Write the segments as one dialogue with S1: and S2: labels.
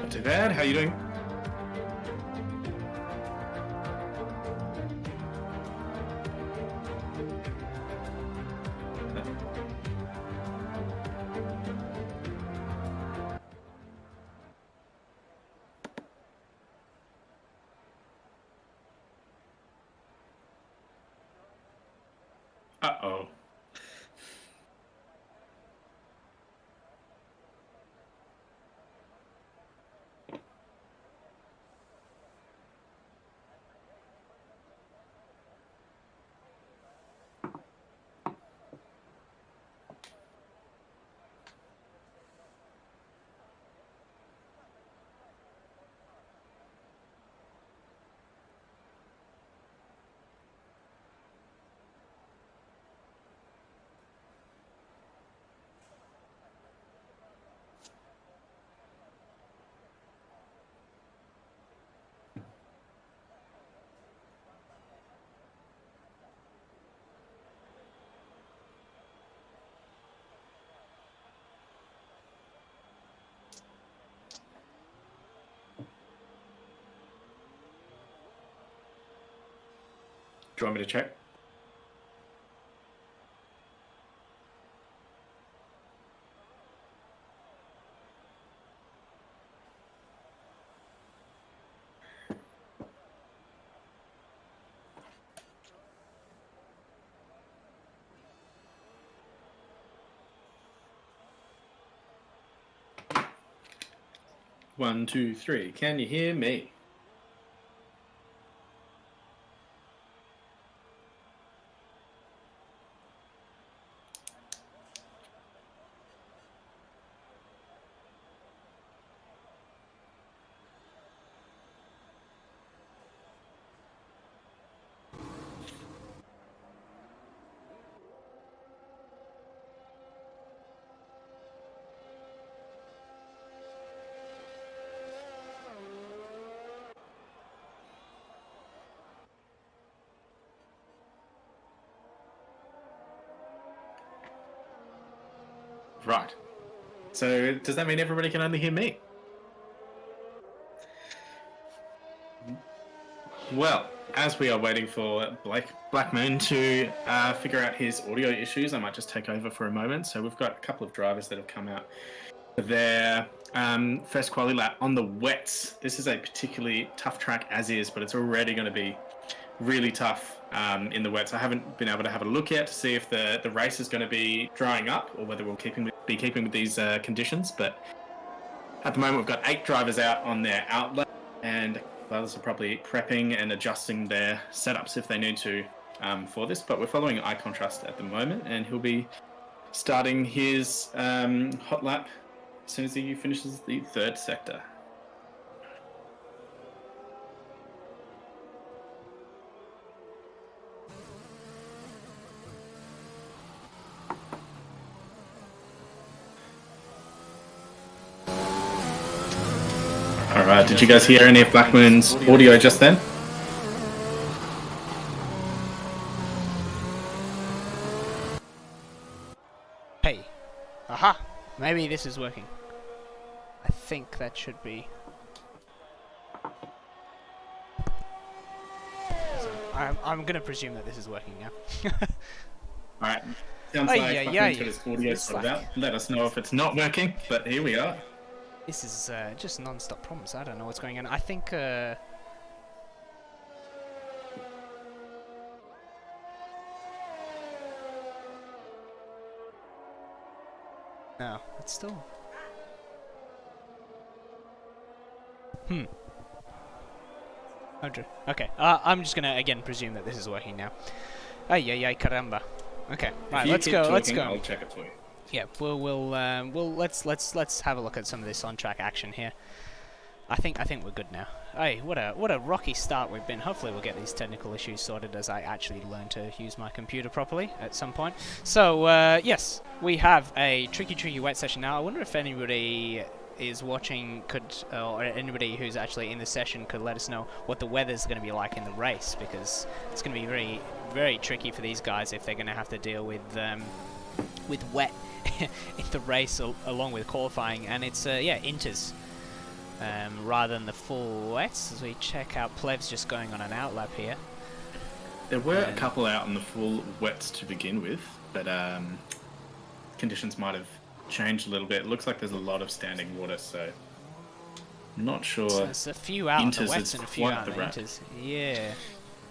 S1: Not too bad. How you doing? Uh-oh. Do you want me to check? One, two, three. Can you hear me? Right. So does that mean everybody can only hear me? Well, as we are waiting for Black Moon to figure out his audio issues, I might just take over for a moment. So we've got a couple of drivers that have come out for their first quali lap on the wets. This is a particularly tough track as is, but it's already going to be really tough in the wets. I haven't been able to have a look yet to see if the race is going to be drying up or whether we'll be keeping with these conditions. But at the moment, we've got 8 drivers out on their outlet, and others are probably prepping and adjusting their setups if they need to for this. But we're following eye contrast at the moment, and he'll be starting his hot lap as soon as he finishes the 3rd sector. Alright, did you guys hear any of Black Moon's audio just then?
S2: Hey. Aha! Maybe this is working. I think that should be... So, I'm gonna presume that this is working now.
S1: Alright, sounds like Black Moon's got his audio sorted out. Let us know if it's not working, but here we are.
S2: This is just non-stop problems. I don't know what's going on. I think no, it's still Okay, I'm just gonna again presume that this is working now. Ay caramba. Okay, right, let's go.
S1: I'll check it for you.
S2: Yeah, let's have a look at some of this on-track action here. I think we're good now. Hey, what a rocky start we've been. Hopefully we'll get these technical issues sorted as I actually learn to use my computer properly at some point. So yes, we have a tricky wet session now. I wonder if anybody is watching or anybody who's actually in the session could let us know what the weather's going to be like in the race, because it's going to be very, very tricky for these guys if they're going to have to deal with wet in the race along with qualifying. And it's yeah, Inters rather than the full wets, as we check out Plev's just going on an outlap here.
S1: There were a couple out on the full wets to begin with, but conditions might have changed a little bit. It looks like there's a lot of standing water, so I'm not sure.
S2: So there's a few out on the wets and a few out on the inters. Yeah.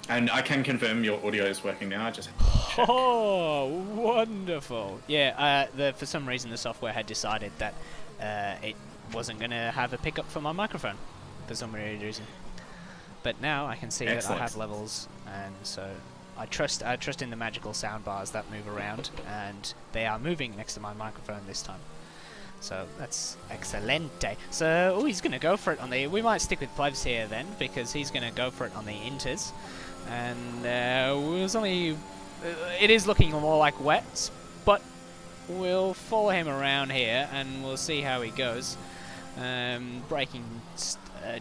S1: And I can confirm your audio is working now. I just
S2: Oh, wonderful! Yeah, for some reason the software had decided that it wasn't going to have a pickup for my microphone for some weird reason. But now I can see that I have levels, and so I trust in the magical sound bars that move around, and they are moving next to my microphone this time. So that's excelente. So he's going to go for it on the. We might stick with Plevs here then, because he's going to go for it on the inters, and it is looking more like wets, but we'll follow him around here and we'll see how he goes. Braking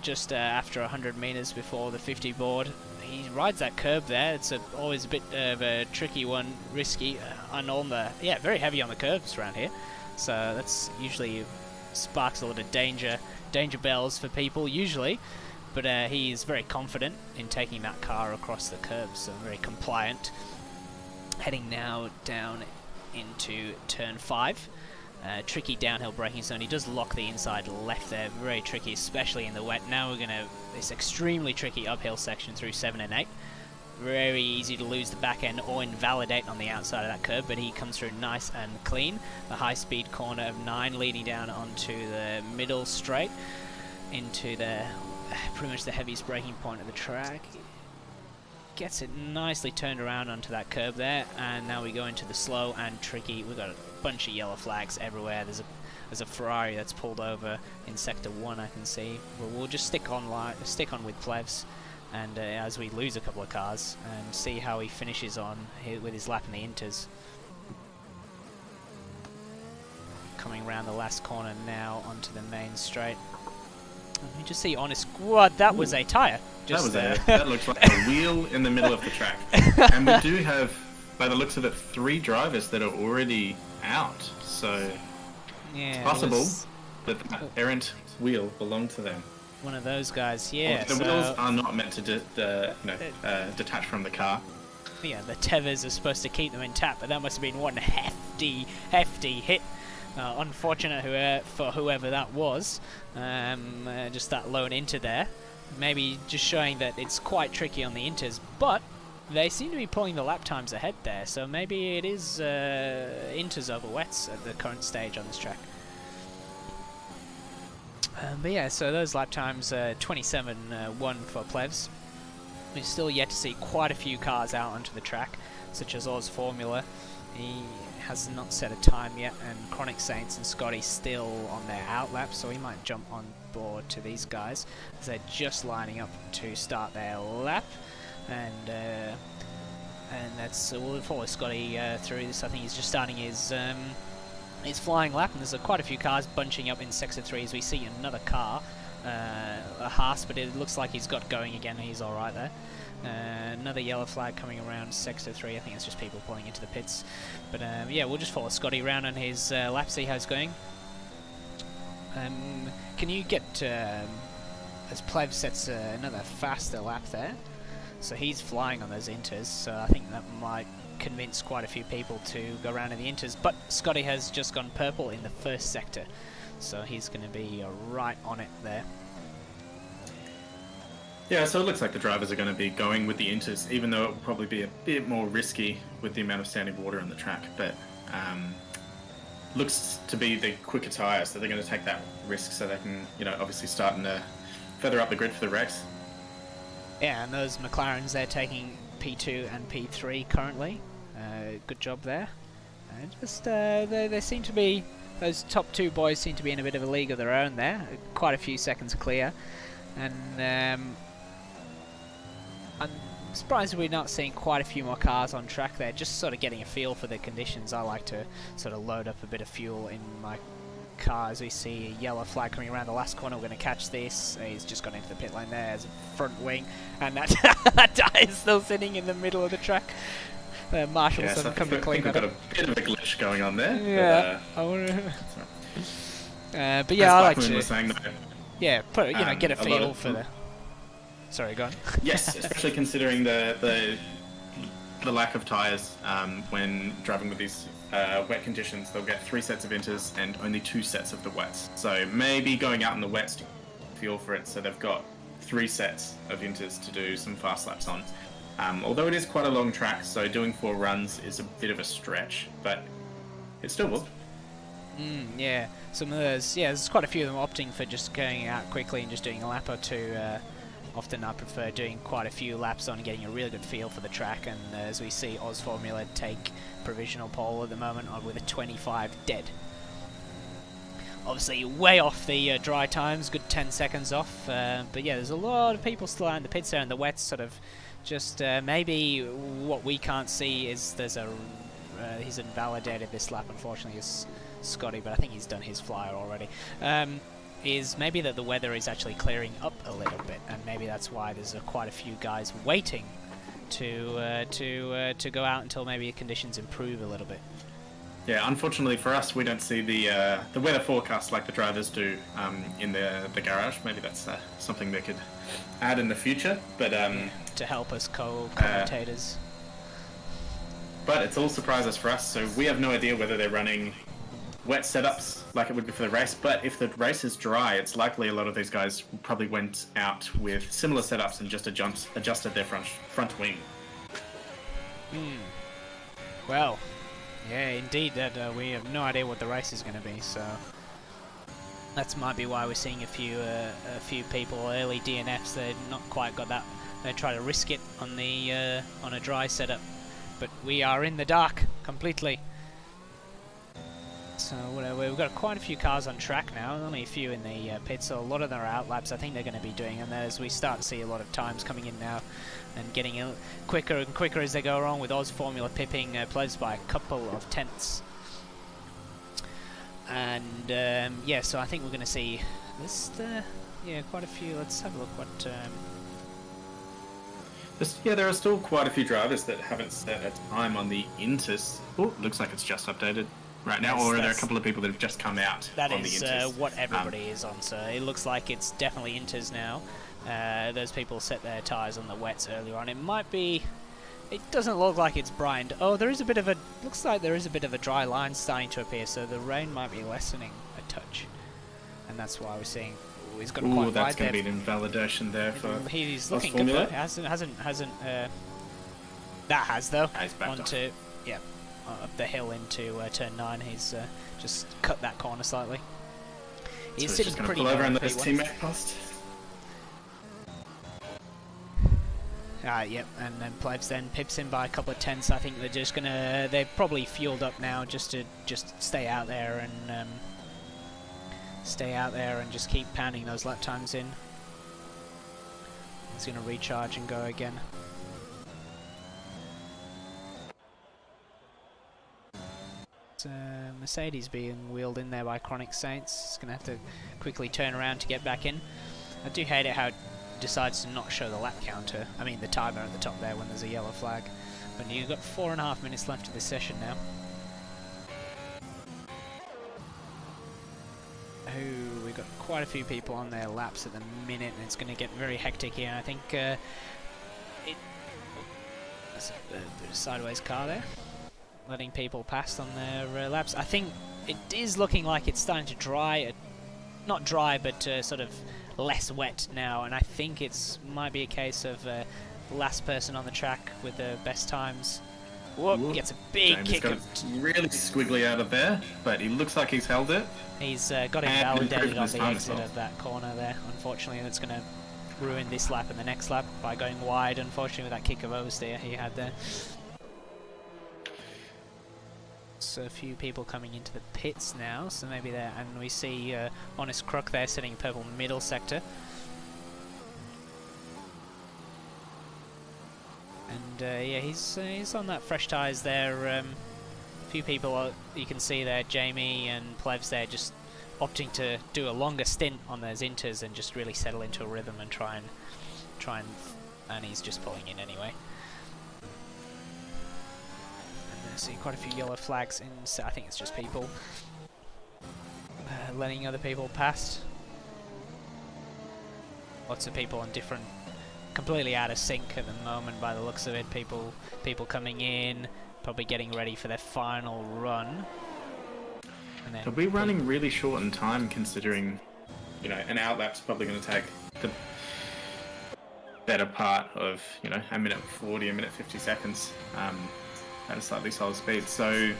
S2: just after 100 meters before the 50 board. He rides that curb there. It's always a bit of a tricky one, risky, and very heavy on the curves around here. So that's usually sparks a lot of danger bells for people usually. But he is very confident in taking that car across the curbs, so very compliant. Heading now down into turn 5. Tricky downhill braking zone. He does lock the inside left there. Very tricky, especially in the wet. Now we're going to this extremely tricky uphill section through 7 and 8. Very easy to lose the back end or invalidate on the outside of that curb, but he comes through nice and clean. The high speed corner of 9 leading down onto the middle straight into the pretty much the heaviest braking point of the track. Gets it nicely turned around onto that curb there, and now we go into the slow and tricky. We've got a bunch of yellow flags everywhere. There's a Ferrari that's pulled over in sector 1, I can see. But we'll just stick on with Plevs, and as we lose a couple of cars, and see how he finishes on with his lap in the inters. Coming around the last corner now onto the main straight. You just see on his squad that was a tyre.
S1: That looks like a wheel in the middle of the track. And we do have, by the looks of it, 3 drivers that are already out. So it's possible that the errant wheel belonged to them.
S2: One of those guys, yeah.
S1: The wheels are not meant to detach from the car.
S2: Yeah, the tethers are supposed to keep them intact, but that must have been one hefty hit. Unfortunate for whoever that was, just that lone inter there. Maybe just showing that it's quite tricky on the inters, but they seem to be pulling the lap times ahead there, so maybe it is inters over wets at the current stage on this track. But yeah, so those lap times, 27.1 for Plevs. We're still yet to see quite a few cars out onto the track, such as Oz Formula. He has not set a time yet, and Chronic Saints and Scotty still on their outlap, so we might jump on board to these guys as they're just lining up to start their lap, and that's we'll follow Scotty through this. I think he's just starting his flying lap, and there's quite a few cars bunching up in sector 3 as we see another car, a Haas, but it looks like he's got going again. He's all right there. Another yellow flag coming around sector 3. I think it's just people pulling into the pits. But yeah, we'll just follow Scotty around on his lap, see how it's going. Can you get, as Plev sets another faster lap there, so he's flying on those inters, so I think that might convince quite a few people to go around in the inters. But Scotty has just gone purple in the first sector, so he's going to be right on it there.
S1: Yeah, so it looks like the drivers are going to be going with the inters, even though it will probably be a bit more risky with the amount of standing water on the track. But looks to be the quicker tyres, so they're going to take that risk so they can, obviously starting to further up the grid for the race.
S2: Yeah, and those McLarens, they're taking P2 and P3 currently. Good job there. They seem to be, those top 2 boys seem to be in a bit of a league of their own there. Quite a few seconds clear. And I'm surprised we're not seeing quite a few more cars on track there, just sort of getting a feel for the conditions. I like to sort of load up a bit of fuel in my car as we see a yellow flag coming around the last corner. We're going to catch this. He's just gone into the pit lane there as a front wing, and that tyre is still sitting in the middle of the track. Marshall's come to clean that up.
S1: We've got a bit of a glitch going on there.
S2: Yeah, but yeah, I like to. Yeah, get a
S1: lot
S2: feel
S1: of-
S2: for the. Sorry, go on.
S1: Yes, especially considering the lack of tyres when driving with these wet conditions. They'll get 3 sets of inters and only 2 sets of the wets. So maybe going out in the wets to feel for it. So they've got 3 sets of inters to do some fast laps on. Although it is quite a long track, so doing 4 runs is a bit of a stretch, but it's still work.
S2: Yeah, some of those. Yeah, there's quite a few of them opting for just going out quickly and just doing a lap or two. Often I prefer doing quite a few laps on, getting a really good feel for the track. And as we see, Oz Formula take provisional pole at the moment with a 25 dead. Obviously, way off the dry times, good 10 seconds off. But yeah, there's a lot of people still out in the pits there, and the wets sort of just maybe what we can't see is there's a he's invalidated this lap, unfortunately, is Scotty, but I think he's done his flyer already. Is maybe that the weather is actually clearing up a little bit, and maybe that's why there's quite a few guys waiting to go out until maybe conditions improve a little bit.
S1: Yeah, unfortunately for us, we don't see the weather forecast like the drivers do in the garage. Maybe that's something they could add in the future, but
S2: to help us commentators.
S1: But it's all surprises for us, so we have no idea whether they're running wet setups like it would be for the race. But if the race is dry, it's likely a lot of these guys probably went out with similar setups and just adjusted their front wing.
S2: Well, yeah, indeed, that we have no idea what the race is going to be, so that might be why we're seeing a few people early DNFs. They've not quite got that. They try to risk it on the on a dry setup, but we are in the dark completely. So we've got quite a few cars on track now, only a few in the pits, so a lot of them are out laps. I think they're going to be doing, and as we start to see a lot of times coming in now and getting quicker and quicker as they go along, with Oz Formula pipping Plebs by a couple of tenths. And yeah, so I think we're going to see this, quite a few. Let's have a look what...
S1: there are still quite a few drivers that haven't set a time on the Inters. Oh, looks like it's just updated right now, or are there a couple of people that have just come out
S2: that
S1: on
S2: is
S1: the Inters?
S2: What everybody is on, so it looks like it's definitely Inters now. Those people set their tyres on the wets earlier on. It might be... It doesn't look like it's brined. Oh, there is a bit of a... Looks like there is a bit of a dry line starting to appear, so the rain might be lessening a touch. And that's why we're seeing... Oh, he's got quite wide there.
S1: That's going to be an invalidation there for...
S2: He's looking good though. Hasn't that has though.
S1: He's backed
S2: onto... Yeah. Up the hill into turn 9. He's just cut that corner slightly. He's
S1: so
S2: sitting
S1: just
S2: pretty
S1: pull over and let his
S2: P1.
S1: teammate past.
S2: Yep, and then Plebs then pips him by a couple of tenths. I think they're just gonna... They're probably fueled up now just to stay out there and just keep pounding those lap times in. He's gonna recharge and go again. Mercedes being wheeled in there by Chronic Saints. He's going to have to quickly turn around to get back in. I do hate it how it decides to not show the lap counter. I mean the timer at the top there when there's a yellow flag. But you've got 4.5 minutes left of this session now. Oh, we've got quite a few people on their laps at the minute, and it's going to get very hectic here. And I think there's a sideways car there, letting people pass on their laps. I think it is looking like it's starting to dry, not dry, but sort of less wet now, and I think it's might be a case of last person on the track with the best times. Whoop, gets a big kick.
S1: Got it really squiggly out of there, but he looks like he's held it.
S2: He's got invalidated on the exit of that corner there, unfortunately. That's going to ruin this lap and the next lap by going wide, unfortunately, with that kick of oversteer he had there. So a few people coming into the pits now, so maybe there, and we see Honest Crook there sitting purple middle sector. And yeah, he's on that fresh tyres there. A few people you can see there, Jamie and Plevs there, just opting to do a longer stint on those Inters and just really settle into a rhythm and try and he's just pulling in anyway. See quite a few yellow flags in, so I think it's just people letting other people past. Lots of people on different, completely out of sync at the moment by the looks of it. People coming in, probably getting ready for their final run. And then
S1: They'll be running really short in time, considering, you know, an outlap's probably going to take the better part of, you know, a minute 40, a minute 50 seconds at a slightly slower speed. So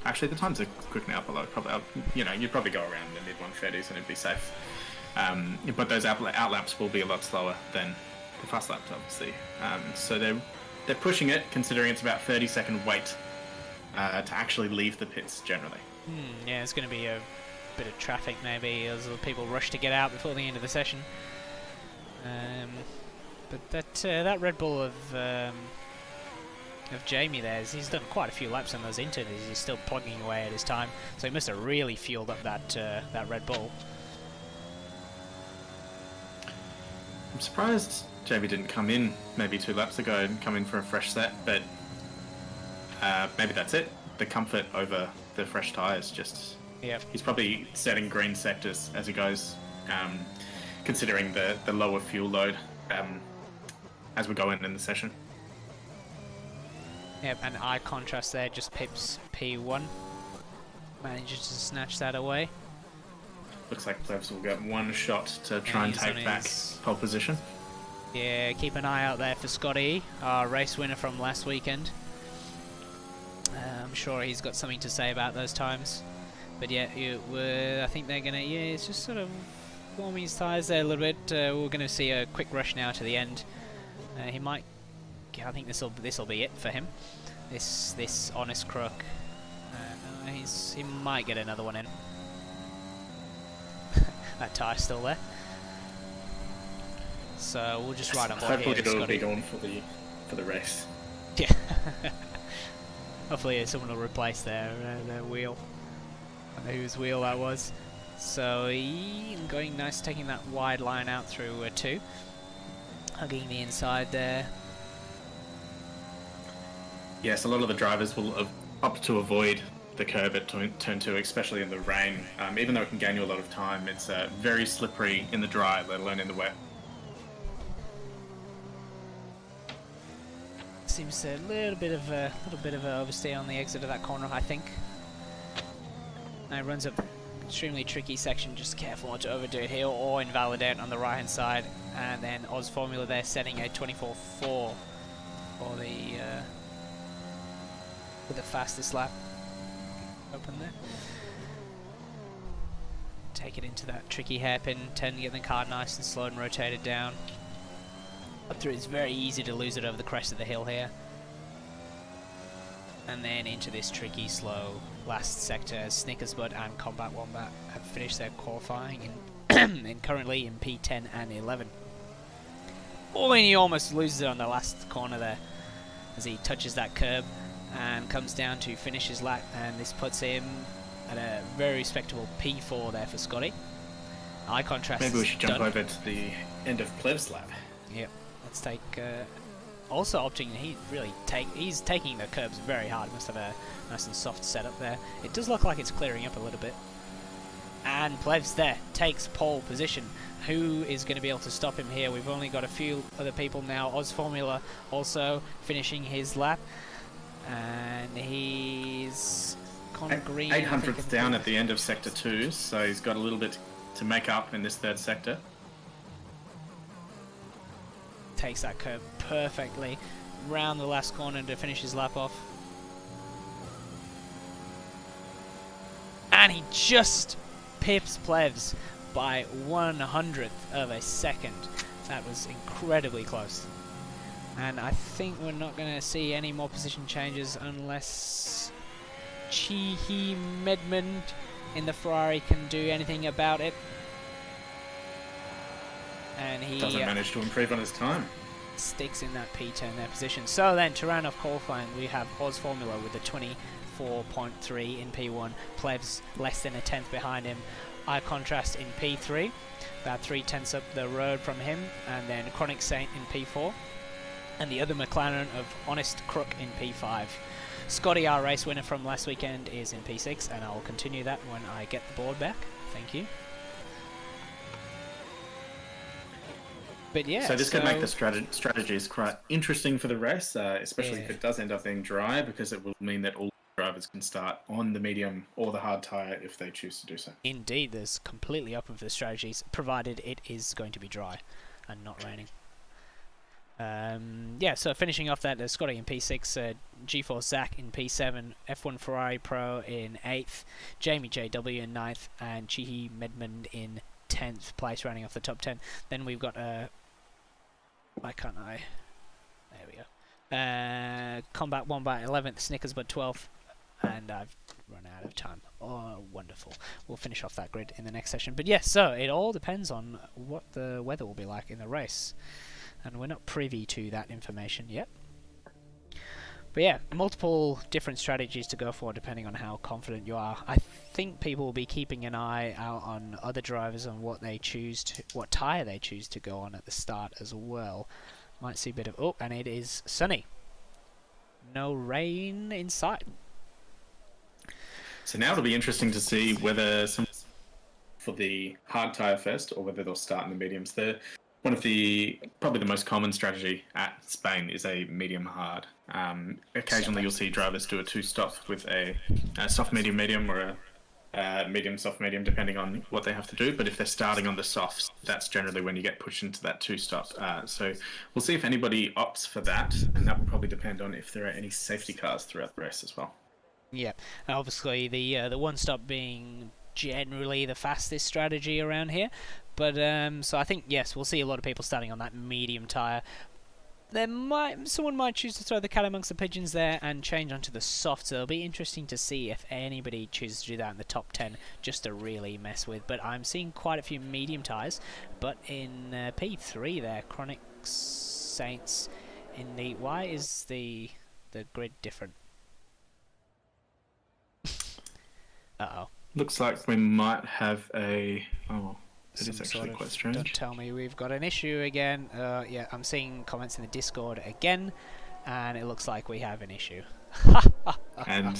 S1: actually the times are quick now, below probably, you know, you'd probably go around the mid 130s and it'd be safe. But those outlaps will be a lot slower than the fast laps, obviously. So they're pushing it, considering it's about 30-second wait to actually leave the pits generally.
S2: Yeah, it's going to be a bit of traffic maybe as people rush to get out before the end of the session. But that Red Bull of Jamie there, he's done quite a few laps on those interviews. He's still plugging away at his time, so he must have really fueled up that Red Bull.
S1: I'm surprised Jamie didn't come in maybe 2 laps ago and come in for a fresh set, but maybe that's it. The comfort over the fresh tyres, just...
S2: Yep.
S1: He's probably setting green sectors as he goes, considering the lower fuel load as we go in the session.
S2: Yep, and eye contrast there just pips P1. Manages to snatch that away.
S1: Looks like Plebs will get one shot to try and take back pole position.
S2: Yeah, keep an eye out there for Scotty, our race winner from last weekend. I'm sure he's got something to say about those times. But yeah, I think they're gonna. Yeah, it's just sort of warming his tyres there a little bit. We're gonna see a quick rush now to the end. He might. I think this'll be it for him. This honest crook. He might get another one in. That tyre's still there. So we'll just ride on board here.
S1: Hopefully it'll be going for the race.
S2: Yeah. Hopefully someone will replace their wheel. I don't know whose wheel that was. So going nice, taking that wide line out through 2. Hugging the inside there.
S1: Yes, a lot of the drivers will opt to avoid the curb at turn 2, especially in the rain. Even though it can gain you a lot of time, it's very slippery in the dry, let alone in the wet.
S2: Seems a little bit of a oversteer on the exit of that corner, I think. Now it runs up extremely tricky section. Just careful not to overdo it here or invalidate on the right hand side. And then Oz Formula there setting a 24.4 for the fastest lap. Open there. Take it into that tricky hairpin, tend to get the car nice and slow and rotated down. Up through, it's very easy to lose it over the crest of the hill here. And then into this tricky, slow last sector as Snickersbud and Combat Wombat have finished their qualifying and currently in P10 and 11. Oh, and he almost loses it on the last corner there as he touches that curb and comes down to finish his lap, and this puts him at a very respectable P4 there for Scotty. Eye contrast.
S1: Maybe we should jump over to the end of Plev's lap.
S2: Yep. Let's take. Also opting, he's taking the curbs very hard. Must have a nice and soft setup there. It does look like it's clearing up a little bit. And Plevs there takes pole position. Who is going to be able to stop him here? We've only got a few other people now. Oz Formula also finishing his lap. And he's Connor Green.
S1: 800th down at the end of Sector 2, so he's got a little bit to make up in this third sector.
S2: Takes that curve perfectly round the last corner to finish his lap off. And he just pips Plevs by 1/100th of a second. That was incredibly close. And I think we're not going to see any more position changes unless Chihi Medmond in the Ferrari can do anything about it. And he
S1: doesn't manage to improve on his time.
S2: Sticks in that P10 there position. So then to round off qualifying, we have Oz Formula with a 24.3 in P1. Plebs less than a tenth behind him. Eye contrast in P3, about 3/10 up the road from him, and then Chronic Saint in P4. And the other McLaren of Honest Crook in P5. Scotty, our race winner from last weekend, is in P6, and I'll continue that when I get the board back. Thank you. But yeah,
S1: So this could make the strategies quite interesting for the race, especially if it does end up being dry, because it will mean that all drivers can start on the medium or the hard tyre if they choose to do so.
S2: Indeed, there's completely open for the strategies, provided it is going to be dry and not raining. Yeah, so finishing off that, Scotty in P6, G4 Zach in P7, F1 Ferrari Pro in 8th, Jamie JW in 9th, and Chihi Medmond in 10th place, rounding off the top 10. Then we've got why can't I? There we go. Combat Wombat 11th, Snickersbud 12th, and I've run out of time. Oh, wonderful. We'll finish off that grid in the next session. But yes, so it all depends on what the weather will be like in the race, and we're not privy to that information yet. But yeah, multiple different strategies to go for depending on how confident you are. I think people will be keeping an eye out on other drivers and what they choose to, what tyre they choose to go on at the start as well. Might see a bit of, oh, and it is sunny. No rain in sight.
S1: So now it'll be interesting to see whether some for the hard tyre first or whether they'll start in the mediums. One of the probably the most common strategy at Spain is a medium hard. Occasionally you'll see drivers do a 2-stop with a soft medium medium or a medium soft medium, depending on what they have to do. But if they're starting on the softs, that's generally when you get pushed into that 2-stop. So we'll see if anybody opts for that, and that will probably depend on if there are any safety cars throughout the race as well.
S2: Yeah, obviously the 1-stop being generally the fastest strategy around here. But so I think yes, we'll see a lot of people starting on that medium tyre. Someone might choose to throw the cat amongst the pigeons there and change onto the soft. So it'll be interesting to see if anybody chooses to do that in the top 10 just to really mess with. But I'm seeing quite a few medium tyres. But in P3 there, Chronic Saints in the why is the grid different? Uh-oh.
S1: Looks like we might have a... Oh, it is actually quite strange.
S2: Don't tell me we've got an issue again. Yeah, I'm seeing comments in the Discord again, and it looks like we have an issue.
S1: And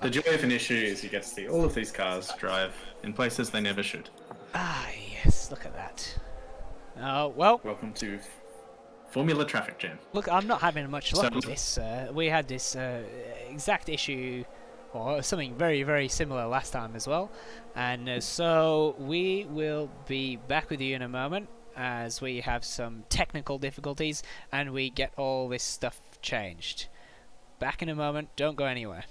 S1: the joy of an issue is you get to see all of these cars drive in places they never should.
S2: Ah, yes, look at that. Oh, well...
S1: Welcome to Formula Traffic Jam.
S2: Look, I'm not having much luck with this. We had this exact issue, or something very, very similar last time as well. And so we will be back with you in a moment as we have some technical difficulties and we get all this stuff changed. Back in a moment, don't go anywhere.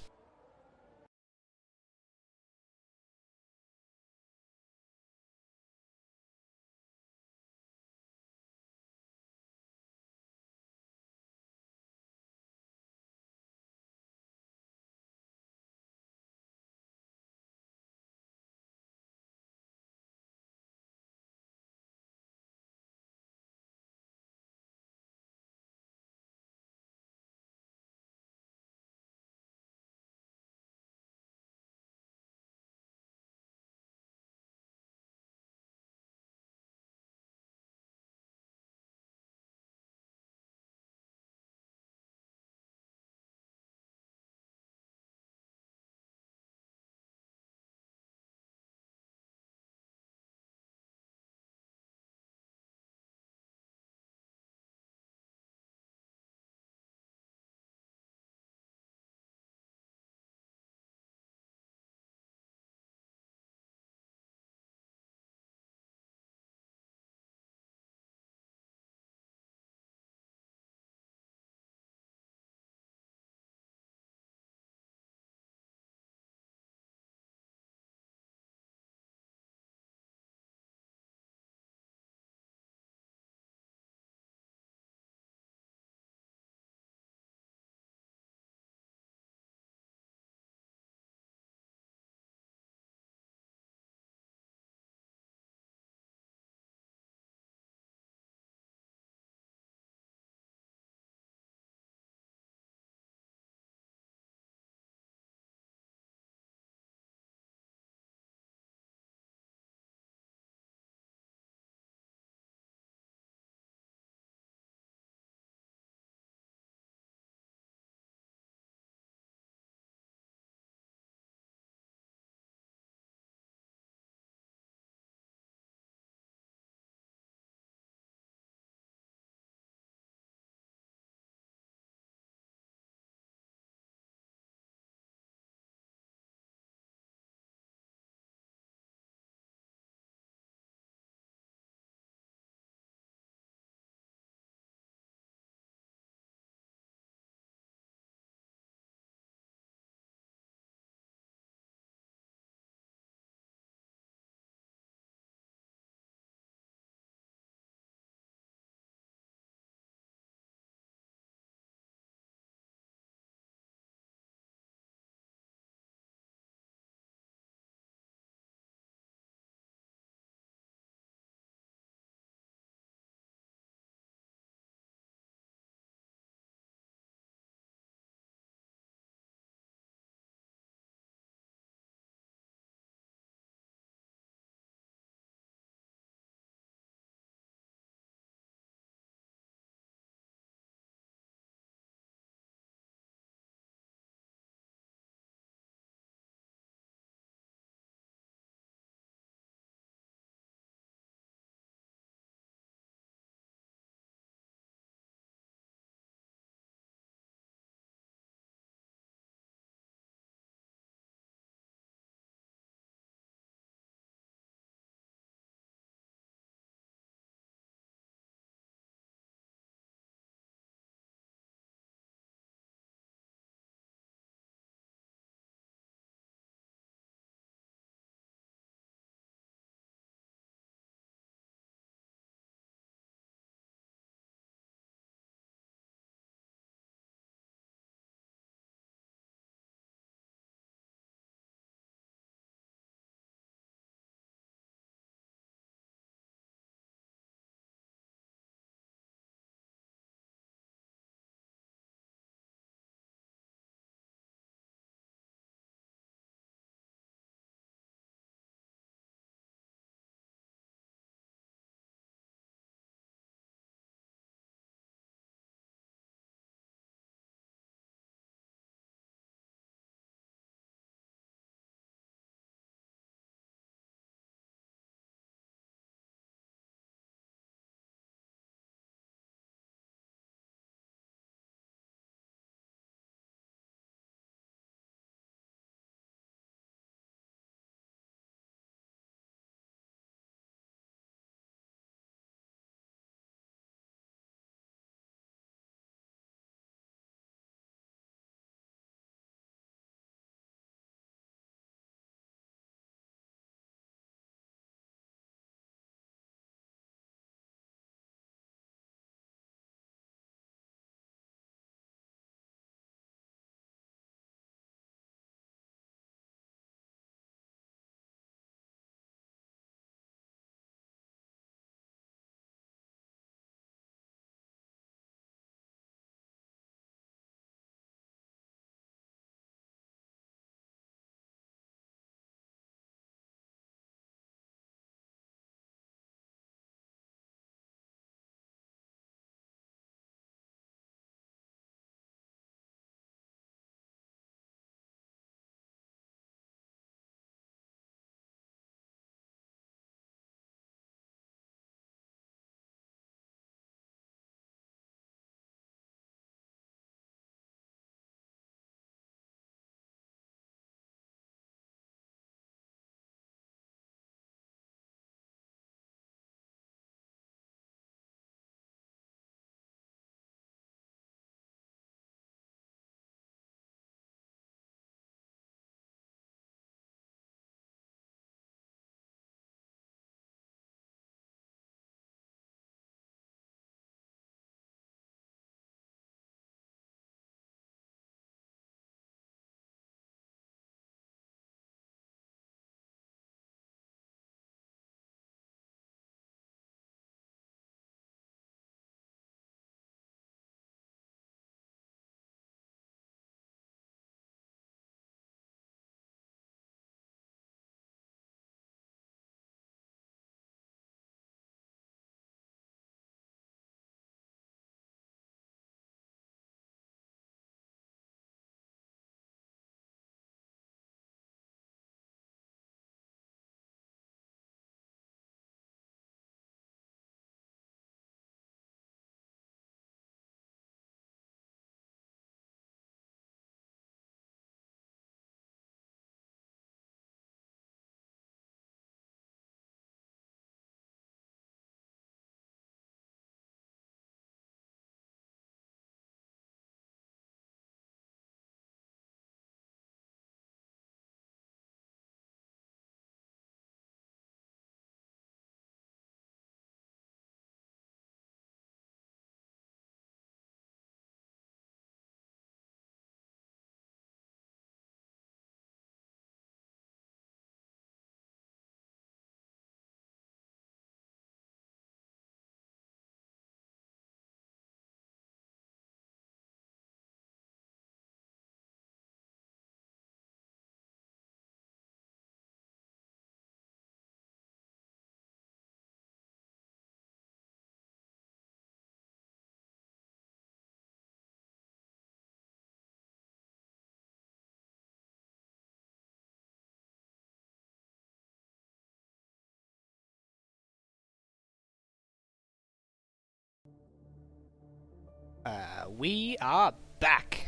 S2: We are back,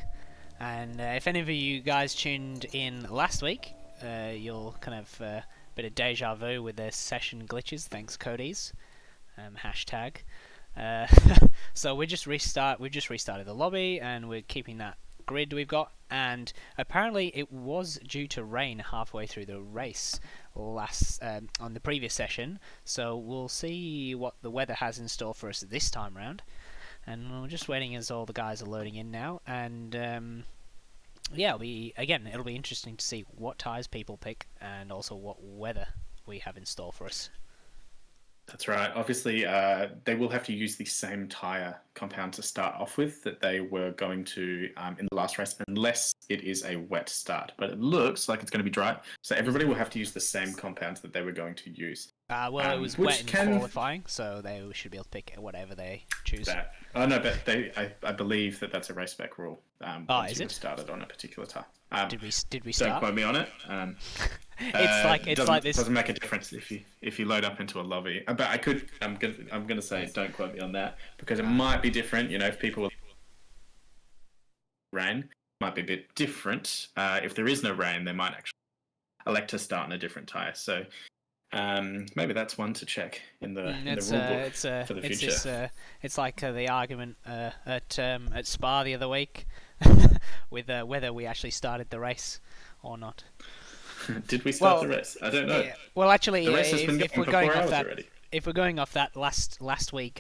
S2: and if any of you guys tuned in last week, you'll kind of bit of deja vu with the session glitches. Thanks, Cody's hashtag. So we've just restarted the lobby, and we're keeping that grid we've got. And apparently, it was due to rain halfway through the race on the previous session. So we'll see what the weather has in store for us this time round. And we're just waiting as all the guys are loading in now. And yeah, it'll be interesting to see what tyres people pick and also what weather we have in store for us.
S1: That's right. Obviously, they will have to use the same tyre compound to start off with that they were going to in the last race, unless it is a wet start. But it looks like it's going to be dry, so everybody will have to use the same compounds that they were going to use.
S2: Well, it was wet in qualifying, so they should be able to pick whatever they choose.
S1: Oh no, but I believe that's a race spec rule.
S2: Is it?
S1: Started on a particular tyre.
S2: Did we start?
S1: Don't quote me on it.
S2: It's like this.
S1: Doesn't make a difference if you load up into a lobby. But I'm gonna say don't quote me on that, because it might be different. If people rain, it might be a bit different. If there is no rain, they might actually elect to start on a different tyre. So maybe that's one to check in the rule book for the future.
S2: It's like the argument at Spa the other week with whether we actually started the race or not.
S1: Did we start the race? I don't know.
S2: Yeah. Well, actually,
S1: the race has been
S2: if we're
S1: for
S2: going
S1: 4
S2: off
S1: hours
S2: that,
S1: already.
S2: If we're going off that last week,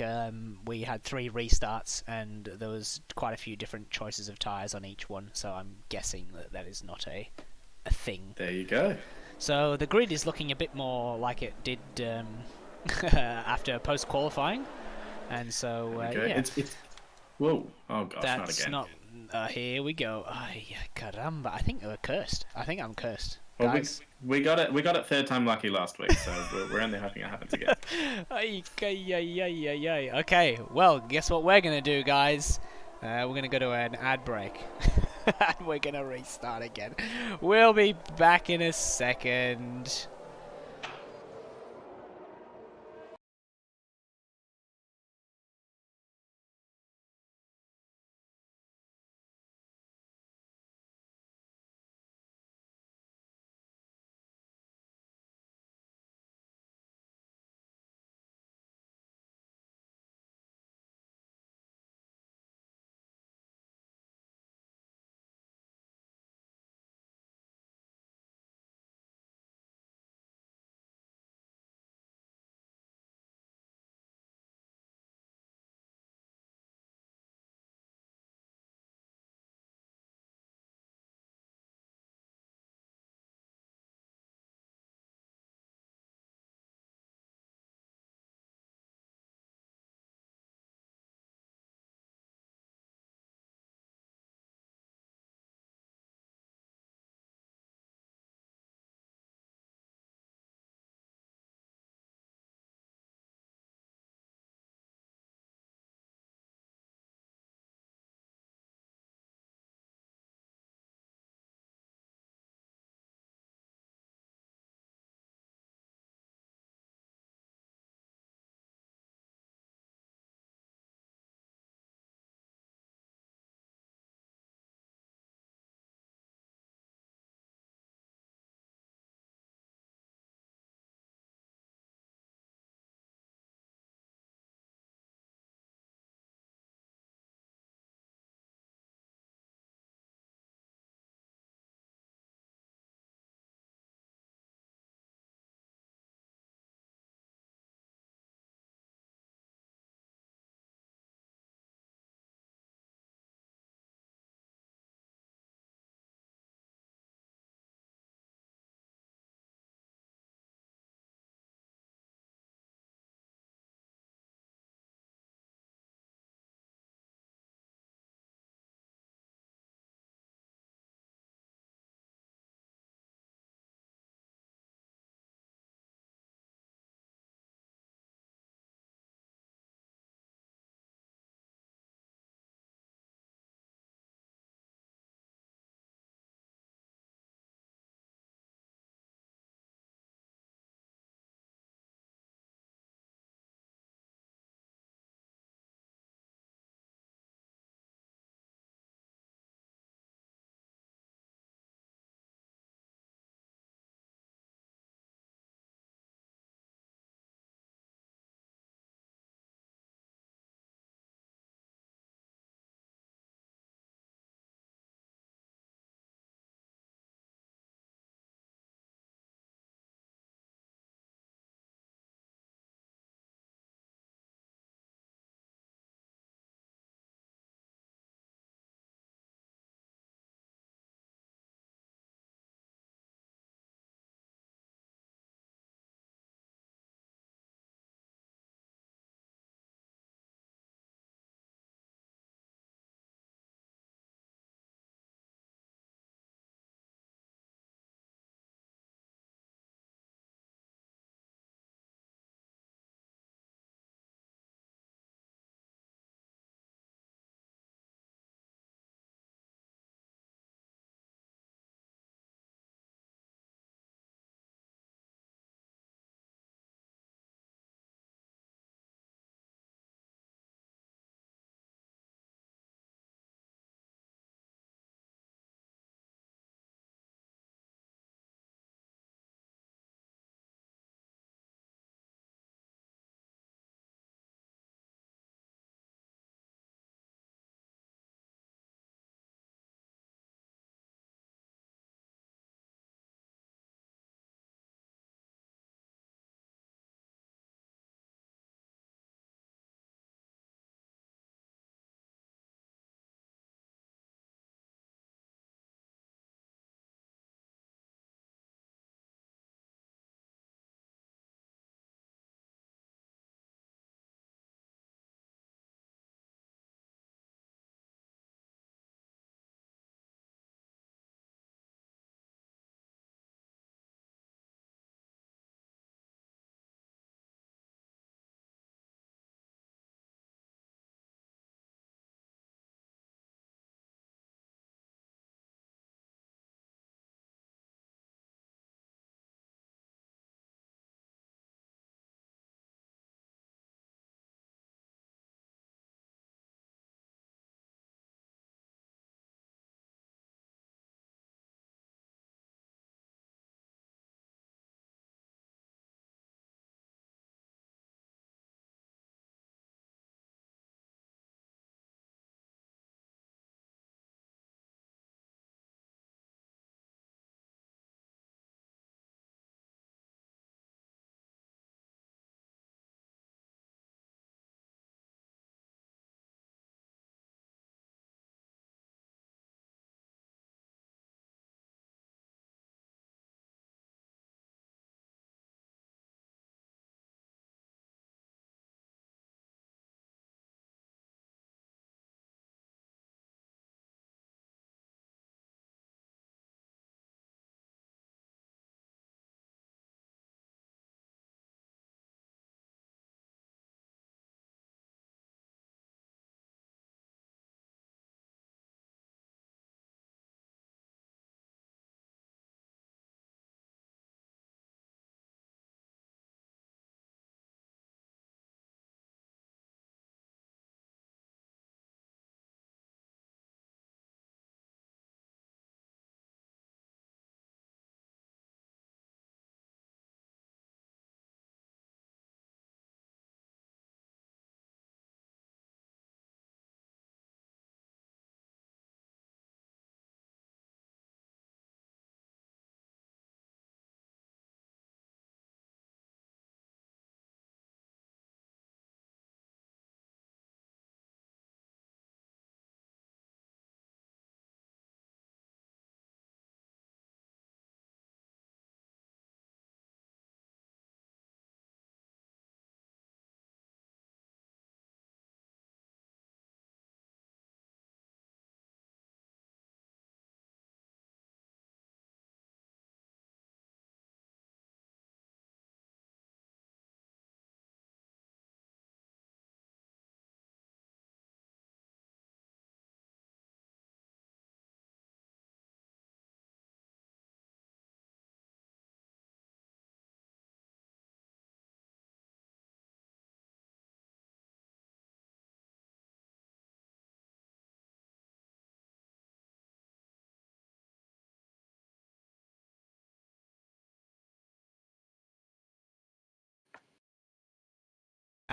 S2: we had 3 restarts, and there was quite a few different choices of tyres on each one. So I'm guessing that is not a thing.
S1: There you go.
S2: So the grid is looking a bit more like it did after post qualifying, and so yeah.
S1: It's whoa! Oh gosh,
S2: That's
S1: not again.
S2: Here we go. Yeah, caramba! I think we're cursed. I think I'm cursed.
S1: Well,
S2: guys.
S1: we got it. We got it third time lucky last week, so we're only hoping it happens again.
S2: Okay, well, guess what we're gonna do, guys? We're gonna go to an ad break, and we're gonna restart again. We'll be back in a second.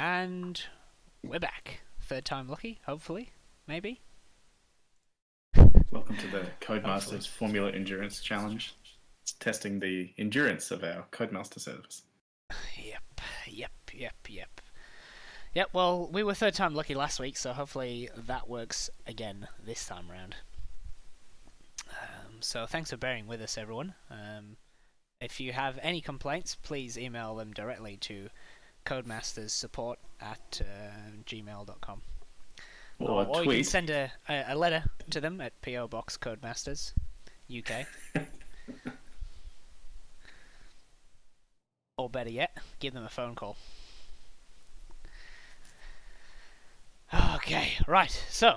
S2: And we're back. Third time lucky, hopefully, maybe.
S1: Welcome to the Codemasters Formula Endurance Challenge. It's testing the endurance of our Codemaster service.
S2: Yep, well, we were third time lucky last week, so hopefully that works again this time round. So thanks for bearing with us, everyone. If you have any complaints, please email them directly to codemastersupport@gmail.com. Or you can send a letter to them at PO Box Codemasters, UK. Or better yet, give them a phone call. Okay, right, so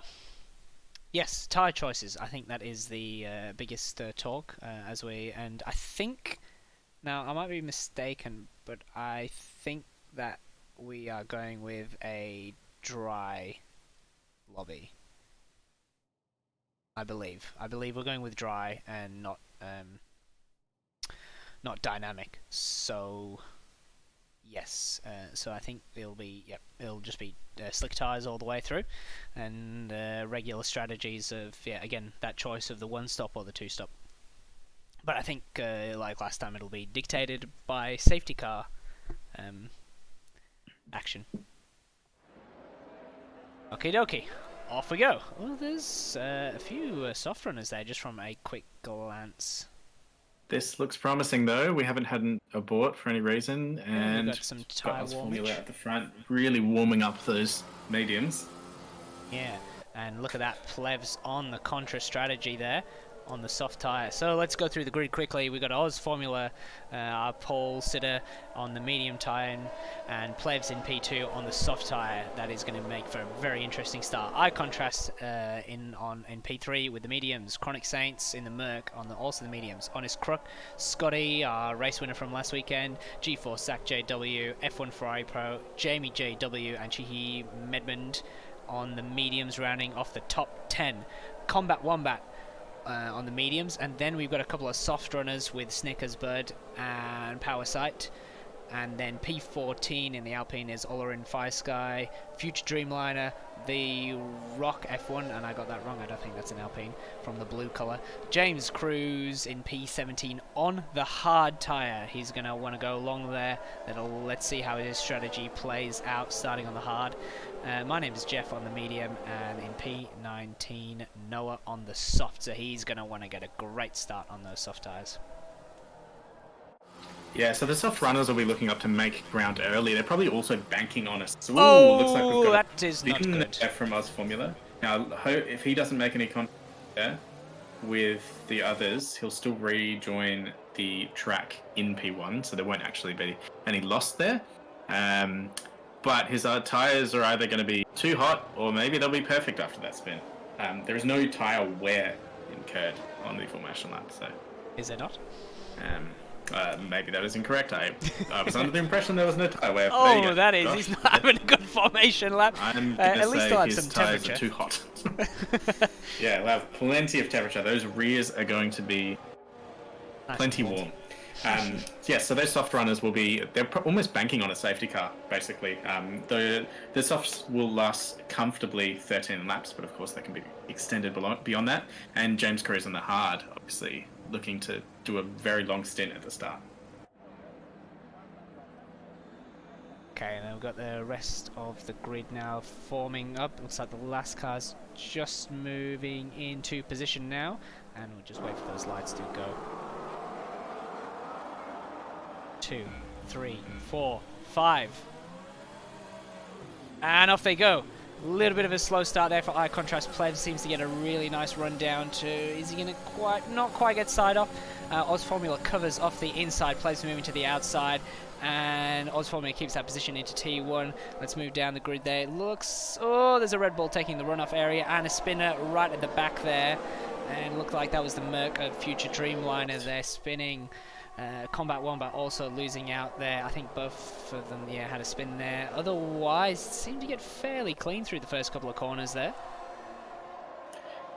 S2: yes, tyre choices. I think that is the biggest talk and I think, now I might be mistaken, but I think that we are going with a dry lobby. I believe we're going with dry and not dynamic. So yes, so I think it'll just be slick tyres all the way through, and regular strategies of again that choice of the one stop or the two stop. But I think like last time, it'll be dictated by safety car action. Okie dokie, off we go. Well, there's a few soft runners there just from a quick glance.
S1: This looks promising, though. We haven't had an abort for any reason, and
S2: we've got some tyre
S1: Formula at the front, really warming up those mediums.
S2: Yeah, and look at that, Plevs on the contra strategy there on the soft tyre. So let's go through the grid quickly. We've got Oz Formula, our pole sitter on the medium tyre, and Plevs in P2 on the soft tyre. That is going to make for a very interesting start. I contrast in P3 with the mediums. Chronic Saints in the Merc on also the mediums. Honest Crook, Scotty, our race winner from last weekend, G4 Sack JW, F1 Ferrari Pro, Jamie JW, and Chihi Medmond on the mediums, rounding off the top 10. Combat Wombat on the mediums, and then we've got a couple of soft runners with Snickers Bird and Power Sight, and then P14 in the Alpine is Olerin Fire Sky, Future Dreamliner, the Rock F1, and I got that wrong, I don't think that's an Alpine, from the blue colour. James Cruz in P17 on the hard tyre. He's going to want to go along there. Let's see how his strategy plays out starting on the hard. My name is Jeff on the medium, and in P19 Noah on the soft, so he's going to want to get a great start on those soft tyres.
S1: Yeah, so the soft runners will be looking up to make ground early. They're probably also banking on us. Ooh, looks like we've got
S2: that is not good.
S1: From Oz Formula. Now, if he doesn't make any contact there with the others, he'll still rejoin the track in P1, so there won't actually be any loss there. But his tyres are either going to be too hot, or maybe they'll be perfect after that spin. There is no tyre wear incurred on the formation lap, so...
S2: Is there not?
S1: Maybe that is incorrect. I was under the impression there was no tyre wear.
S2: Oh, that is. He's not having a good formation lap.
S1: I'm
S2: at least he'll have
S1: his
S2: some
S1: tyres
S2: temperature.
S1: are too hot. Yeah, we'll have plenty of temperature. Those rears are going to be plenty warm. Yeah, so those soft runners they're almost banking on a safety car, basically. The softs will last comfortably 13 laps, but of course they can be extended beyond that. And James Cruz on the hard, obviously, looking to do a very long stint at the start.
S2: Okay, and then we've got the rest of the grid now forming up. Looks like the last car's just moving into position now, and we'll just wait for those lights to go. 2, 3, 4, 5. And off they go. A little bit of a slow start there for Eye Contrast. Pleb seems to get a really nice run down to... Is he going to not quite get side off? Oz Formula covers off the inside. Pleb's moving to the outside. And Oz Formula keeps that position into T1. Let's move down the grid there. It looks... Oh, there's a Red Bull taking the runoff area. And a spinner right at the back there. And it looked like that was the Merc of Future Dreamliner there spinning. Combat Wombat also losing out there. I think both of them had a spin there. Otherwise, seemed to get fairly clean through the first couple of corners there.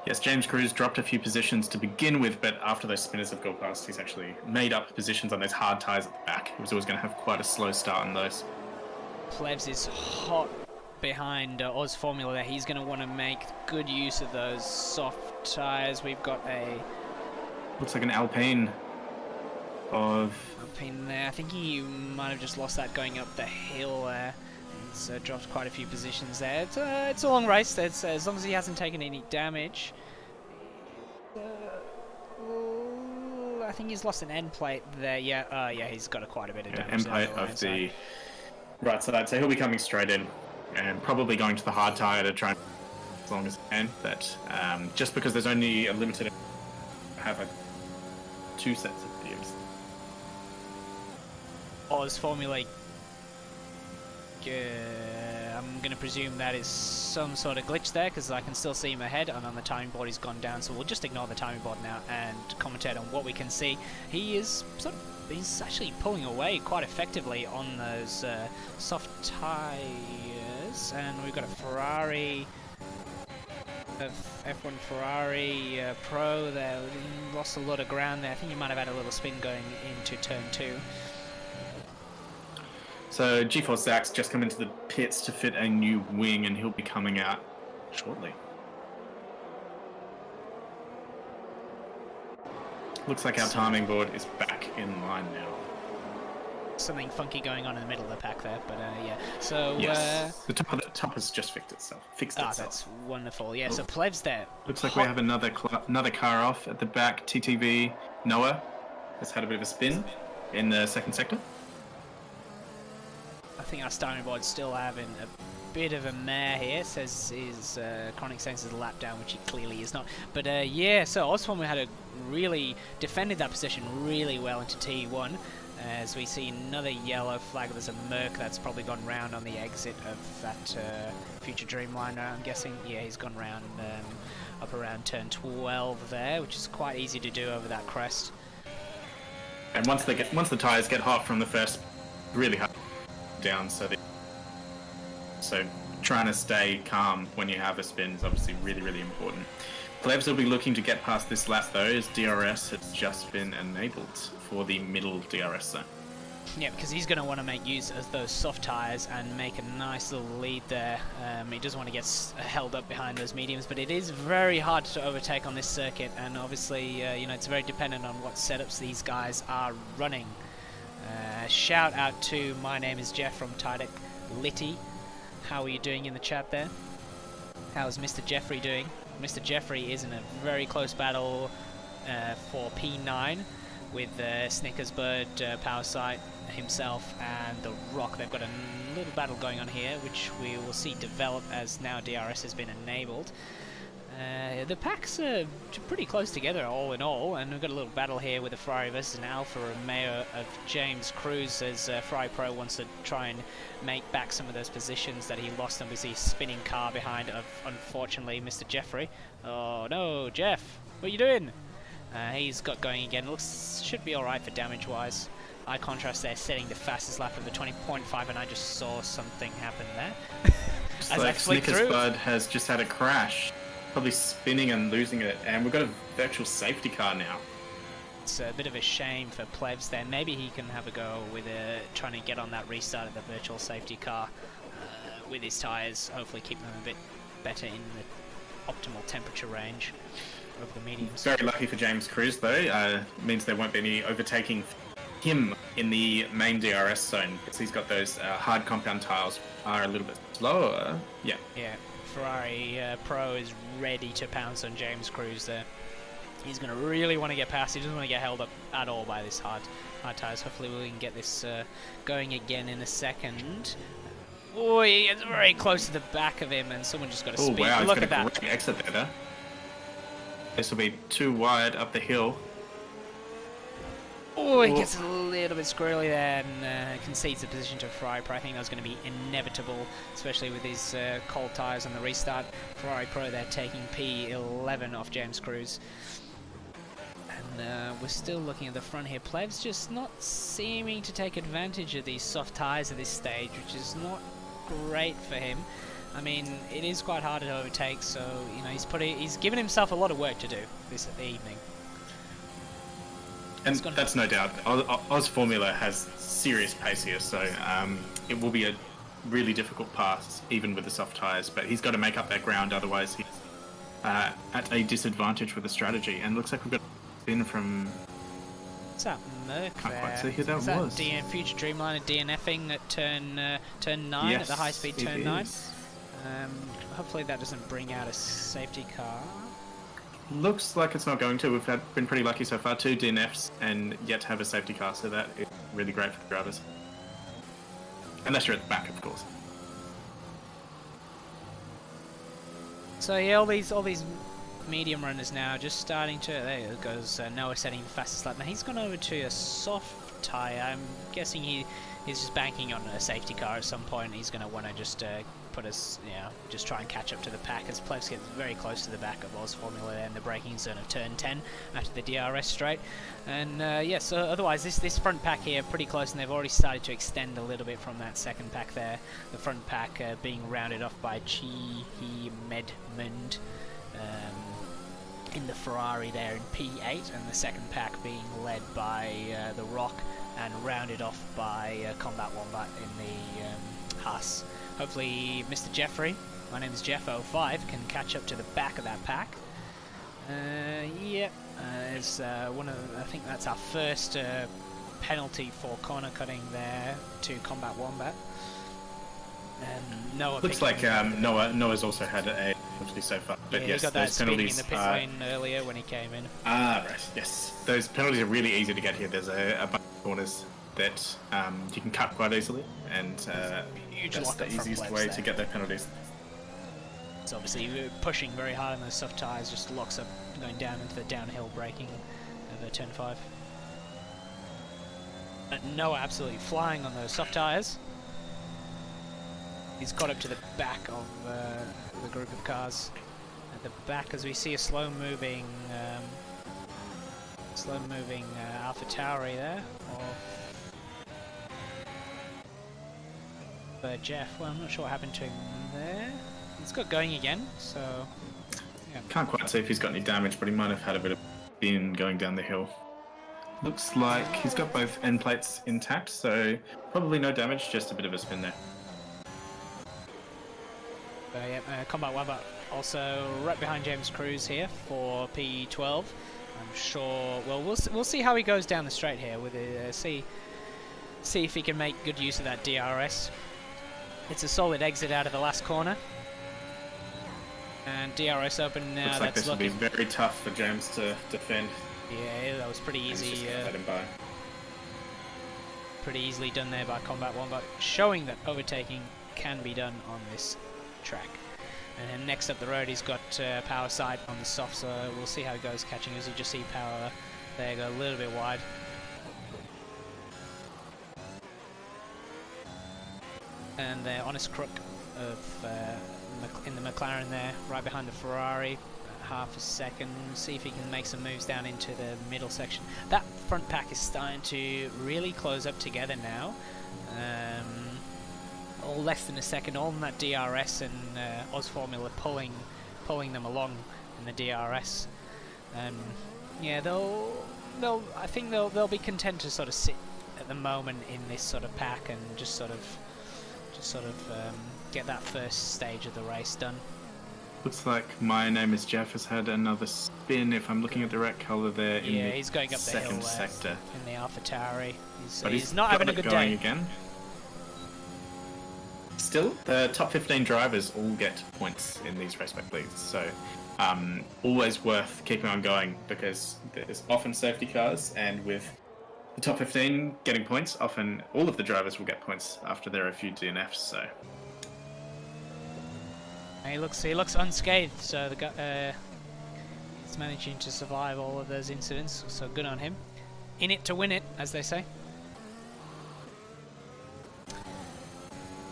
S1: Yes, James Cruz dropped a few positions to begin with, but after those spinners have gone past, he's actually made up positions on those hard tyres at the back. He was always going to have quite a slow start on those.
S2: Plebs is hot behind Oz Formula there. He's going to want to make good use of those soft tyres. We've got a...
S1: Looks like an Alpine of...
S2: Alpine there. I think he might have just lost that going up the hill there. He's dropped quite a few positions there. It's a long race. As long as he hasn't taken any damage. I think he's lost an end plate there. Yeah, yeah, he's got quite a bit of damage.
S1: End plate of the right side. So he'll be coming straight in and probably going to the hard tyre to try and as long as he can. But just because there's only a limited have a 2 sets of mediums.
S2: Oz Formula. I'm going to presume that is some sort of glitch there because I can still see him ahead, and on the timing board he's gone down, so we'll just ignore the timing board now and commentate on what we can see. He is he's actually pulling away quite effectively on those soft tyres, and we've got a Ferrari, F1 Ferrari Pro there. Lost a lot of ground there. I think he might have had a little spin going into turn 2.
S1: So G4 Zach's just come into the pits to fit a new wing, and he'll be coming out shortly. Looks like our timing board is back in line now.
S2: Something funky going on in the middle of the pack there, but yeah. So
S1: yes, the top has just fixed itself.
S2: That's wonderful. Yeah. So Plebs there.
S1: Looks like we have another car off at the back. TTV Noah has had a bit of a spin in the second sector.
S2: I think our timing board's still having a bit of a mare here. Says his Chronic Sense is a lap down, which he clearly is not. But yeah, so Ozform had really defended that position really well into T1. As we see another yellow flag, there's a Merc that's probably gone round on the exit of that Future Dreamliner, I'm guessing. Yeah, he's gone round up around turn 12 there, which is quite easy to do over that crest.
S1: And once the tyres get hot from the first, really hard down, so trying to stay calm when you have a spin is obviously really important. Plebs will be looking to get past this lap though, as DRS has just been enabled for the middle DRS zone.
S2: Yeah, because he's going to want to make use of those soft tyres and make a nice little lead there. He doesn't want to get held up behind those mediums, but it is very hard to overtake on this circuit, and obviously you know, it's very dependent on what setups these guys are running. Shout out to My Name is Jeff from Tidec Litty. How are you doing in the chat there? How's Mr. Jeffrey doing? Mr. Jeffrey is in a very close battle for P9 with Snickersbird, Powersight himself, and The Rock. They've got a little battle going on here, which we will see develop as now DRS has been enabled. The packs are pretty close together all in all, and we've got a little battle here with a Ferrari versus an Alfa Romeo of James Cruz, as Ferrari Pro wants to try and make back some of those positions that he lost, and we see a spinning car behind of, unfortunately, Mr. Jeffrey. Oh no, Jeff, what are you doing? He's got going again. Looks should be alright for damage wise. Eye contrast there, setting the fastest lap of the 20.5, and I just saw something happen there.
S1: Just as like Snickersbud has just had a crash. Probably spinning and losing it, and we've got a virtual safety car now.
S2: It's a bit of a shame for Plebs there. Maybe he can have a go with trying to get on that restart of the virtual safety car with his tyres. Hopefully keep them a bit better in the optimal temperature range of the mediums.
S1: Very lucky for James Cruz though. Means there won't be any overtaking him in the main DRS zone, because he's got those hard compound tiles are a little bit slower. Yeah.
S2: Ferrari Pro is ready to pounce on James Cruz there. He's going to really want to get past. He doesn't want to get held up at all by this hard tyres. Hopefully we can get this going again in a second. Oh, he gets very close to the back of him, and someone just got a speed.
S1: Wow,
S2: look at that.
S1: Great exit there. This will be too wide up the hill.
S2: Oh, he gets a little bit squirrely there and concedes the position to Ferrari Pro. I think that was going to be inevitable, especially with these cold tyres on the restart. Ferrari Pro there taking P11 off James Cruz. And we're still looking at the front here. Plebs just not seeming to take advantage of these soft tyres at this stage, which is not great for him. I mean, it is quite hard to overtake, so you know he's given himself a lot of work to do this evening.
S1: And that's no doubt. Oz Formula has serious pace here, so it will be a really difficult pass, even with the soft tyres, but he's got to make up that ground, otherwise he's at a disadvantage with the strategy. And looks like we've got a spin from...
S2: What's that Merc
S1: Can't
S2: there?
S1: quite see who that
S2: Is
S1: was.
S2: that Future Dreamliner DNFing at turn 9,
S1: Yes,
S2: at the high-speed
S1: it
S2: turn 9?
S1: is.
S2: Hopefully that doesn't bring out a safety car.
S1: Looks like it's not going to. We've been pretty lucky so far. 2 DNFs and yet to have a safety car, so that is really great for the drivers. Unless you're at the back, of course.
S2: So yeah, all these medium runners now just starting to... There goes Noah setting the fastest lap. Now he's gone over to a soft tyre. I'm guessing he's just banking on a safety car at some point. He's going to want to just put us, just try and catch up to the pack as Plebs gets very close to the back of Oz Formula in the braking zone of turn 10 after the DRS straight. And so otherwise this front pack here pretty close, and they've already started to extend a little bit from that second pack there. The front pack being rounded off by Chi Medmund in the Ferrari there in P8, and the second pack being led by the Rock and rounded off by Combat Wombat in the Haas. Hopefully Mr. Jeffrey, my name is Jeff05, can catch up to the back of that pack. It's one of I think that's our first penalty for corner cutting there to Combat Wombat. And Noah
S1: looks like Noah's also had a penalty so far. But
S2: yeah,
S1: yes,
S2: he got that
S1: those
S2: spinning
S1: penalties
S2: in the pit lane earlier when he came in.
S1: Right, yes. Those penalties are really easy to get here. There's a bunch of corners that you can cut quite easily, and
S2: Huge
S1: that's the easiest way to get their penalties.
S2: So obviously pushing very hard on those soft tyres just locks up going down into the downhill braking of turn 5. And Noah absolutely flying on those soft tyres. He's got up to the back of the group of cars. At the back, as we see a slow-moving Alpha Tauri there, or Jeff. Well, I'm not sure what happened to him there. He's got going again, so yeah.
S1: Can't quite see if he's got any damage, but he might have had a bit of spin going down the hill. Looks like he's got both end plates intact, so probably no damage, just a bit of a spin there.
S2: Combat Wombat also right behind James Cruz here for P12. I'm sure. Well, we'll see how he goes down the straight here. With see if he can make good use of that DRS. It's a solid exit out of the last corner, and DRS open now.
S1: Looks like this will be very tough for James to defend.
S2: Yeah, that was pretty easy.
S1: Let him by.
S2: Pretty easily done there by Combat Wombat, showing that overtaking can be done on this track. And then next up the road he's got Power Side on the soft, so we'll see how it goes catching as you just see Power there go a little bit wide. And the honest crook of in the McLaren there, right behind the Ferrari, half a second. See if he can make some moves down into the middle section. That front pack is starting to really close up together now. All less than a second on that DRS, and Oz Formula pulling them along in the DRS. Yeah, I think they'll be content to sort of sit at the moment in this sort of pack and just sort of get that first stage of the race done.
S1: Looks like my name is Jeff has had another spin. If I'm looking at the right colour there, in the
S2: he's going up the hill
S1: second sector
S2: in the Alpha Tauri.
S1: He's
S2: not having a good day
S1: again. Still, the top 15 drivers all get points in these Race Spec leagues, so always worth keeping on going, because there's often safety cars, and with the top 15 getting points, often all of the drivers will get points after there are a few DNFs. So
S2: he looks unscathed, so the guy he's managing to survive all of those incidents, so good on him. In it to win it, as they say.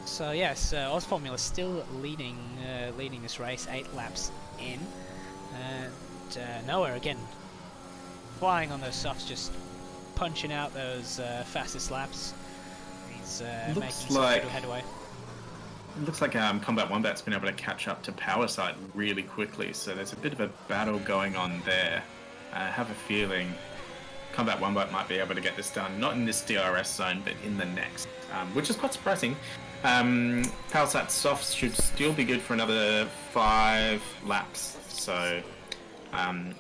S2: So yes, Oz Formula still leading this race, 8 laps in, and Noah again flying on those softs, just punching out those fastest laps. He's making some good headway.
S1: It looks like Combat Wombat's been able to catch up to Power Side really quickly, so there's a bit of a battle going on there. I have a feeling Combat Wombat might be able to get this done, not in this DRS zone, but in the next, which is quite surprising. Palisade softs should still be good for another 5 laps, so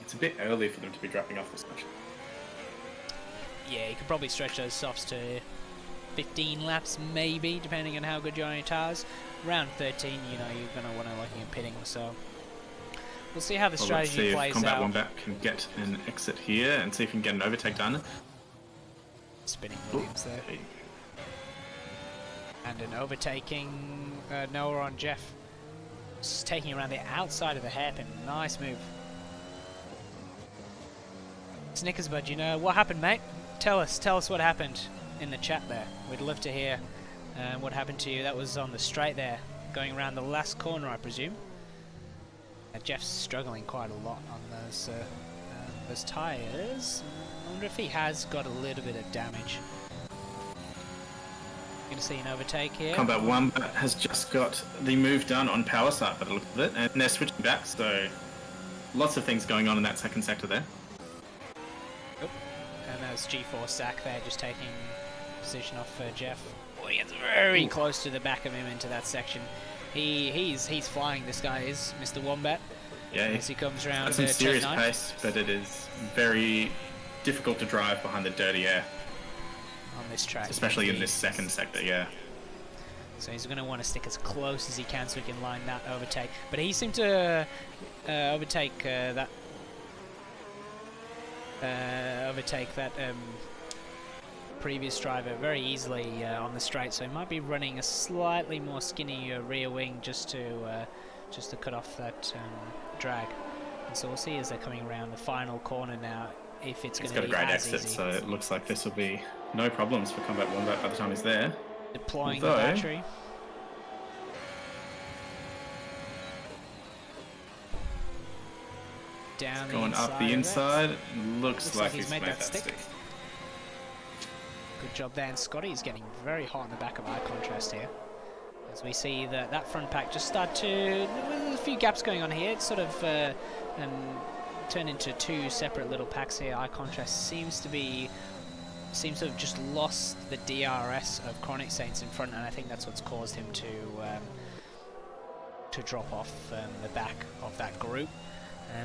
S1: it's a bit early for them to be dropping off this much.
S2: Yeah, you could probably stretch those softs to 15 laps, maybe, depending on how good you are on your tires. Round 13, you know, you're going to want to look at pitting, so we'll see how the strategy plays
S1: Combat
S2: out.
S1: Wombat can get an exit here and see if he can get an overtake done.
S2: Spinning Williams there. And an overtaking Noah on Jeff. Just taking around the outside of the hairpin. Nice move. Snickers Bud, you know what happened, mate? Tell us what happened in the chat there. We'd love to hear what happened to you. That was on the straight there, going around the last corner, I presume. Jeff's struggling quite a lot on those tyres. I wonder if he has got a little bit of damage. Going to see an overtake here.
S1: Combat Wombat has just got the move done on power side by the look of it, and they're switching back, so lots of things going on in that second sector there.
S2: Oh, and that was G4 Sack there, just taking position off Jeff. Oh, he gets very close to the back of him into that section. He's flying, this guy is, Mr. Wombat.
S1: Yeah,
S2: as he comes around.
S1: That's some serious pace, but it is very difficult to drive behind the dirty air.
S2: On this track.
S1: Especially in this second sector, yeah.
S2: So he's going to want to stick as close as he can so he can line that overtake. But he seemed to overtake that previous driver very easily on the straight. So he might be running a slightly more skinny rear wing just to cut off that drag. And so we'll see as they're coming around the final corner now if it's going to be
S1: got a great
S2: as
S1: exit,
S2: easy.
S1: so it looks like this will be no problems for Combat Wombat by the time he's there.
S2: Deploying the battery. Down the
S1: going
S2: inside
S1: up the inside. Looks like
S2: he's made that stick.
S1: stick.
S2: Good job there, and Scotty's getting very hot in the back of eye contrast here. As we see that front pack just start to... There's a few gaps going on here. It's sort of turned into two separate little packs here. Eye contrast seems to have just lost the DRS of Chronic Saints in front, and I think that's what's caused him to drop off the back of that group.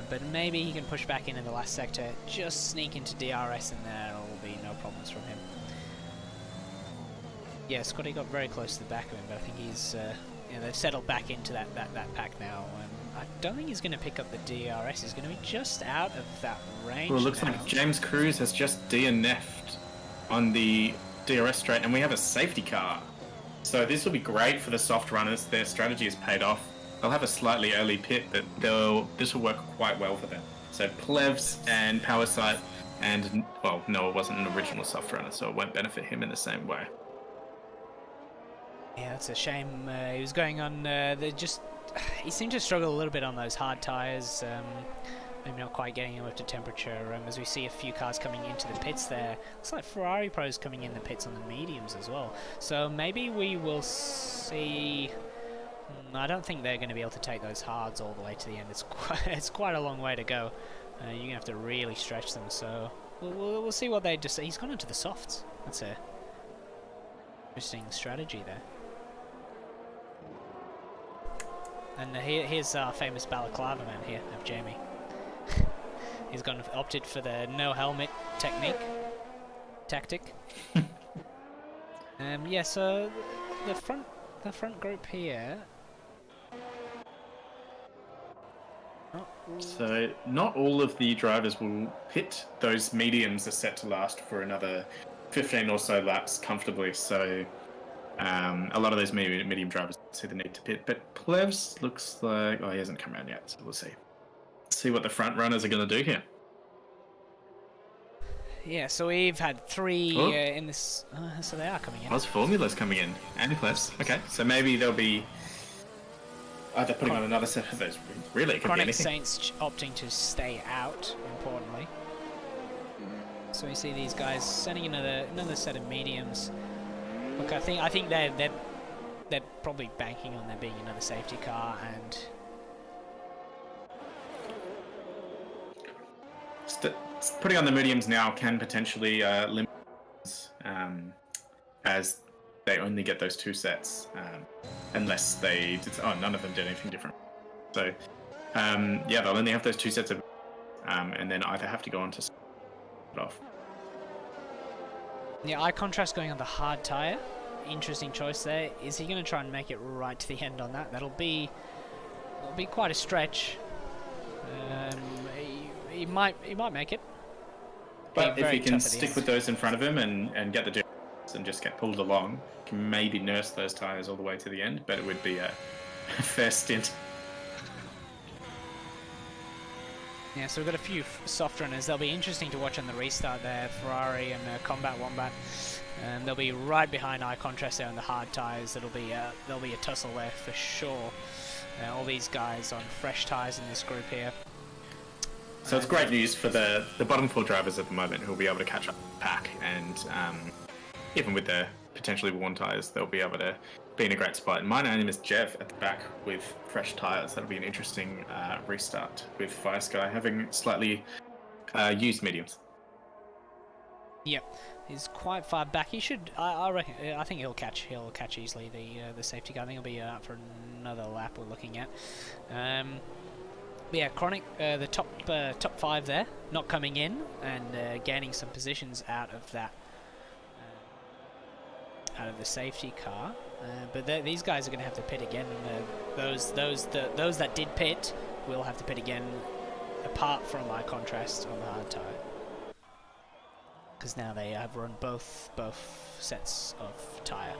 S2: But maybe he can push back in the last sector, just sneak into DRS, and there will be no problems from him. Yeah, Scotty got very close to the back of him, but I think he's, they've settled back into that pack now. I don't think he's going to pick up the DRS. He's going to be just out of that range.
S1: Well, it looks like James Cruz has just DNF'd on the DRS straight, and we have a safety car. So this will be great for the soft runners. Their strategy has paid off. They'll have a slightly early pit, but this will work quite well for them. So Plevs and Powersight, and, well, Noah wasn't an original soft runner, so it won't benefit him in the same way.
S2: Yeah, it's a shame. He was going on. He seemed to struggle a little bit on those hard tyres. Maybe not quite getting him up to temperature. As we see a few cars coming into the pits there. Looks like Ferrari Pro's coming in the pits on the mediums as well. So maybe we will see. I don't think they're going to be able to take those hards all the way to the end. It's quite a long way to go. You're going to have to really stretch them. So we'll see what they decide. He's gone into the softs. That's a interesting strategy there. And here's our famous balaclava man here of Jamie. He's opted for the no helmet tactic. Yeah, so the front group here.
S1: So not all of the drivers will pit. Those mediums are set to last for another 15 or so laps comfortably. So a lot of those medium drivers see the need to pit. But Plevs looks like... Oh, he hasn't come around yet, so we'll see. See what the front runners are going to do here.
S2: Yeah, so we've had three in this... so they are coming in.
S1: Oz Formula's coming in. And Plevs. Okay, so maybe they'll be... they're putting on another set of those. Really, it could be anything.
S2: Chronic Saints opting to stay out, importantly. So we see these guys sending another set of mediums. Look, I think they're probably banking on there being another safety car, and
S1: putting on the mediums now can potentially limit as they only get those 2 sets, unless they did, none of them did anything different. So yeah, they'll only have those 2 sets of, and then either have to go on to it off.
S2: Yeah, eye contrast going on the hard tyre. Interesting choice there. Is he going to try and make it right to the end on that? It'll be quite a stretch. He might make it.
S1: But if he can stick with those in front of him and get the difference and just get pulled along, can maybe nurse those tyres all the way to the end, but it would be a fair stint.
S2: Yeah, so we've got a few soft runners. They'll be interesting to watch on the restart there. Ferrari and Combat Wombat. They'll be right behind eye contrast there on the hard tyres. There'll be a tussle there for sure. All these guys on fresh tyres in this group here.
S1: So it's great news for the bottom 4 drivers at the moment who'll be able to catch up the pack, and even with their potentially worn tyres, they'll be able to be in a great spot. And my name is Jeff at the back with fresh tyres. That'll be an interesting restart with Fire Sky having slightly used mediums.
S2: Yep, he's quite far back. He should. I reckon. I think he'll catch easily the safety car. I think he'll be out for another lap. We're looking at. But yeah, Chronic, the top 5 there, not coming in and gaining some positions out of that, out of the safety car. But these guys are going to have to pit again. Those that did pit will have to pit again, apart from eye contrast on the hard tyre, because now they have run both sets of tyre.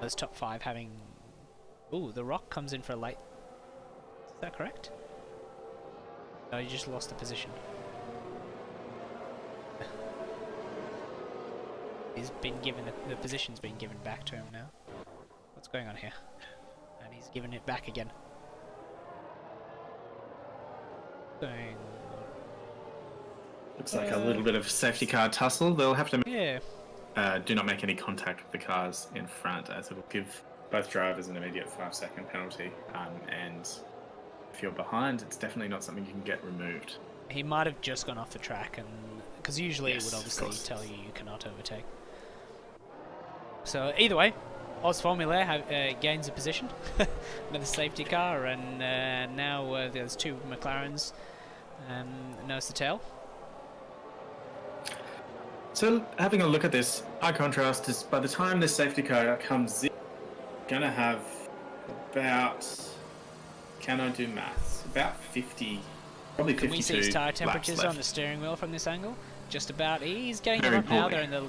S2: Those top 5 having. Ooh, the Rock comes in for a late. Is that correct? No, you just lost the position. He's been given the position's been given back to him now. What's going on here? And he's given it back again. Going.
S1: Looks like a little bit of safety car tussle. They'll have to do not make any contact with the cars in front, as it will give both drivers an immediate 5-second penalty, and if you're behind, it's definitely not something you can get removed.
S2: He might have just gone off the track, and because usually it would obviously tell you cannot overtake. So either way, Oz Formula gains a position with a safety car, and now there's 2 McLarens nose to tail.
S1: So having a look at this, eye contrast is by the time this safety car comes in, gonna have about, can I do maths? About 50, probably 52.
S2: Can we see his tyre temperatures
S1: left
S2: on the steering wheel from this angle? Just about. He's getting
S1: Very
S2: them up now.
S1: poorly.
S2: They're in the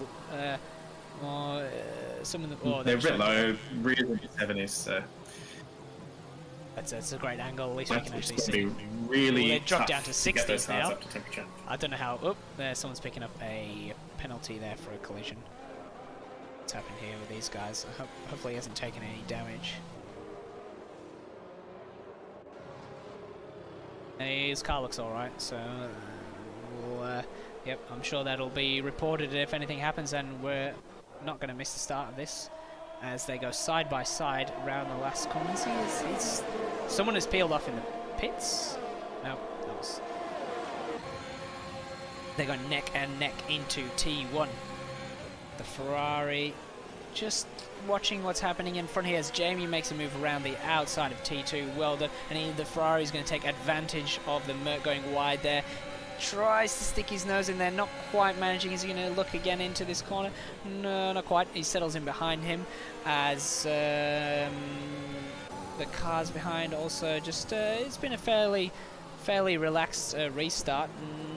S2: some of them. Oh,
S1: they're a bit low, really 70s. So
S2: that's a great angle. At least we can actually see.
S1: Be really
S2: they dropped
S1: tough
S2: down to
S1: get those
S2: 60s
S1: cars
S2: now.
S1: up to temperature.
S2: I don't know how. Oh, there, someone's picking up a penalty there for a collision. What's happened here with these guys? Hopefully he hasn't taken any damage. His car looks alright, so yep, I'm sure that'll be reported if anything happens, and we're not going to miss the start of this as they go side by side around the last corners. Someone has peeled off in the pits. No, that was. They go neck and neck into T1. The Ferrari just watching what's happening in front here as Jamie makes a move around the outside of T2. Well done. And the Ferrari's going to take advantage of the Merc going wide there. Tries to stick his nose in there, not quite managing. Is he going to look again into this corner? No, not quite. He settles in behind him as the cars behind also just it's been a fairly relaxed restart.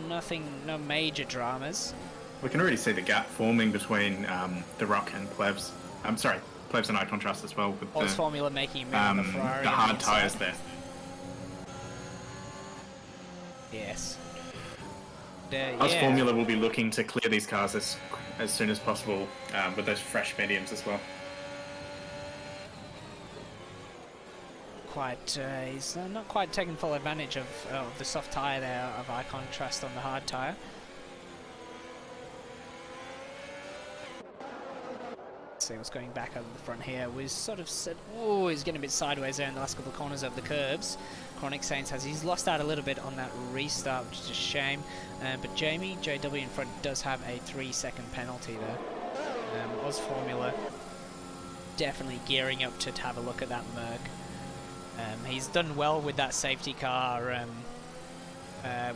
S2: No major dramas.
S1: We can already see the gap forming between the Rock and Plebs. I'm sorry, Plebs and eye contrast as well. With
S2: Oz Formula making a move on the Ferrari.
S1: The hard tyres there.
S2: Yes.
S1: Oz Formula will be looking to clear these cars as soon as possible with those fresh mediums as well.
S2: He's not quite taking full advantage of the soft tyre there, of eye contrast on the hard tyre. see what's going back over the front here. We sort of said, oh, he's getting a bit sideways there in the last couple of corners of the curbs. Chronic Saints he's lost out a little bit on that restart, which is a shame. But Jamie JW in front does have a 3-second penalty there. Oz Formula definitely gearing up to have a look at that Merc. He's done well with that safety car,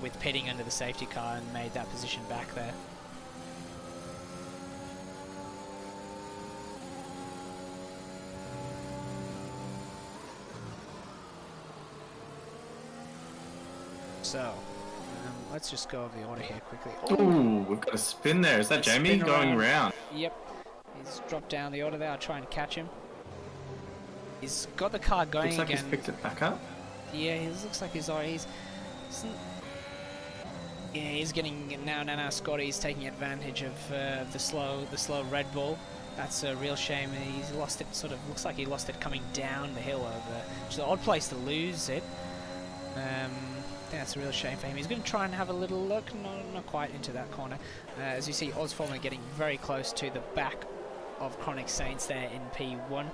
S2: with pitting under the safety car, and made that position back there. So, let's just go over the order here quickly.
S1: Ooh, we've got a spin there. Is that Jamie going round?
S2: Yep. He's dropped down the order there. I'll try and catch him. He's got the car going
S1: looks like
S2: again.
S1: He's picked it back up.
S2: Yeah, he looks like he's getting now. Scotty's taking advantage of the slow Red Bull. That's a real shame. He's lost it. Sort of looks like he lost it coming down the hill over. Which is an odd place to lose it. Yeah, it's a real shame for him. He's going to try and have a little look. No, not quite into that corner. As you see, Oz Formula getting very close to the back of Chronic Saints there in P1.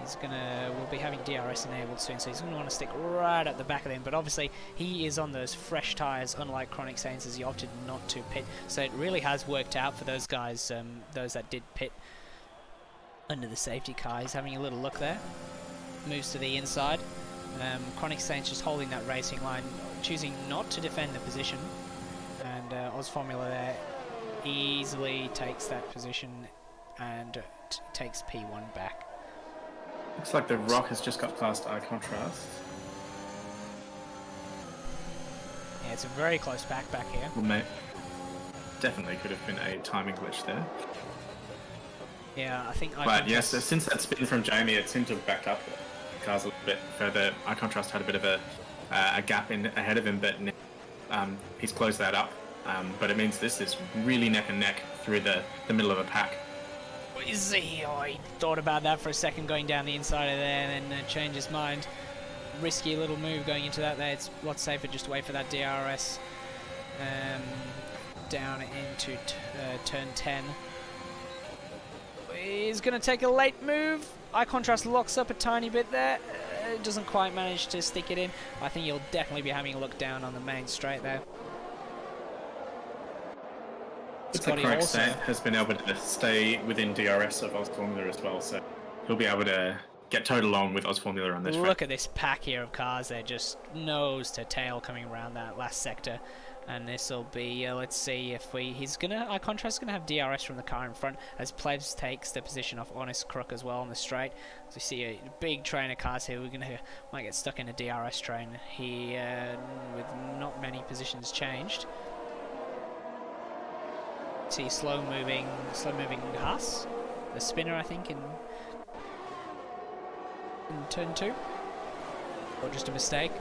S2: We'll be having DRS enabled soon, so he's going to want to stick right at the back of him. But obviously, he is on those fresh tyres, unlike Chronic Saints, as he opted not to pit. So it really has worked out for those guys, those that did pit under the safety car. He's having a little look there. Moves to the inside. Chronic Saints just holding that racing line, choosing not to defend the position. And Oz Formula there easily takes that position and takes P1 back.
S1: Looks like the Rock has just got past eye contrast.
S2: Yeah, it's a very close back here.
S1: Well, mate, definitely could have been a timing glitch there.
S2: Yeah, I think.
S1: But yes, since that spin from Jamie, it seemed to have backed up the cars a little bit further. Eye contrast had a bit of a gap in ahead of him, but he's closed that up. But it means this is really neck and neck through the middle of a pack.
S2: He thought about that for a second, going down the inside of there, and then changed his mind. Risky little move going into that there. It's a lot safer just to wait for that DRS down into turn 10. He's going to take a late move. Eye contrast locks up a tiny bit there. Doesn't quite manage to stick it in. I think he'll definitely be having a look down on the main straight there.
S1: It's like Chronic Saint has been able to stay within DRS of Oz Formula as well, so he'll be able to get towed along with Oz Formula on this.
S2: Look at this pack here of cars. They're just nose to tail coming around that last sector. And this will be, let's see if Eye Contrast's gonna have DRS from the car in front as Plebs takes the position off Honest Crook as well on the straight. So we see a big train of cars here. Might get stuck in a DRS train here with not many positions changed. See slow moving Haas, the spinner I think in turn 2, or just a mistake.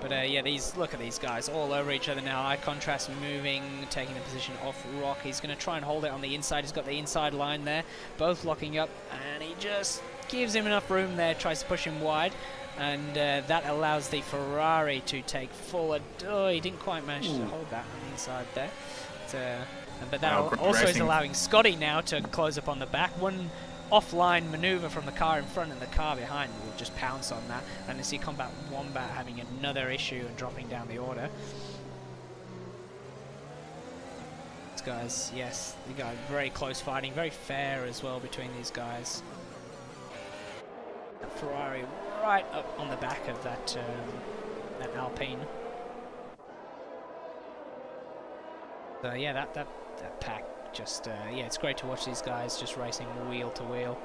S2: But yeah, look at these guys all over each other now. Eye contrast moving, taking the position off Rock. He's going to try and hold it on the inside. He's got the inside line there, both locking up, and he just gives him enough room there. Tries to push him wide, and that allows the Ferrari to take full. Oh, he didn't quite manage to hold that on the inside there. But that also is allowing Scotty now to close up on the back. One offline maneuver from the car in front, and the car behind will just pounce on that. And you see Combat Wombat having another issue and dropping down the order. These guys, yes, they got very close fighting, very fair as well between these guys. Ferrari right up on the back of that Alpine. So yeah, that pack just yeah, it's great to watch these guys just racing wheel to wheel.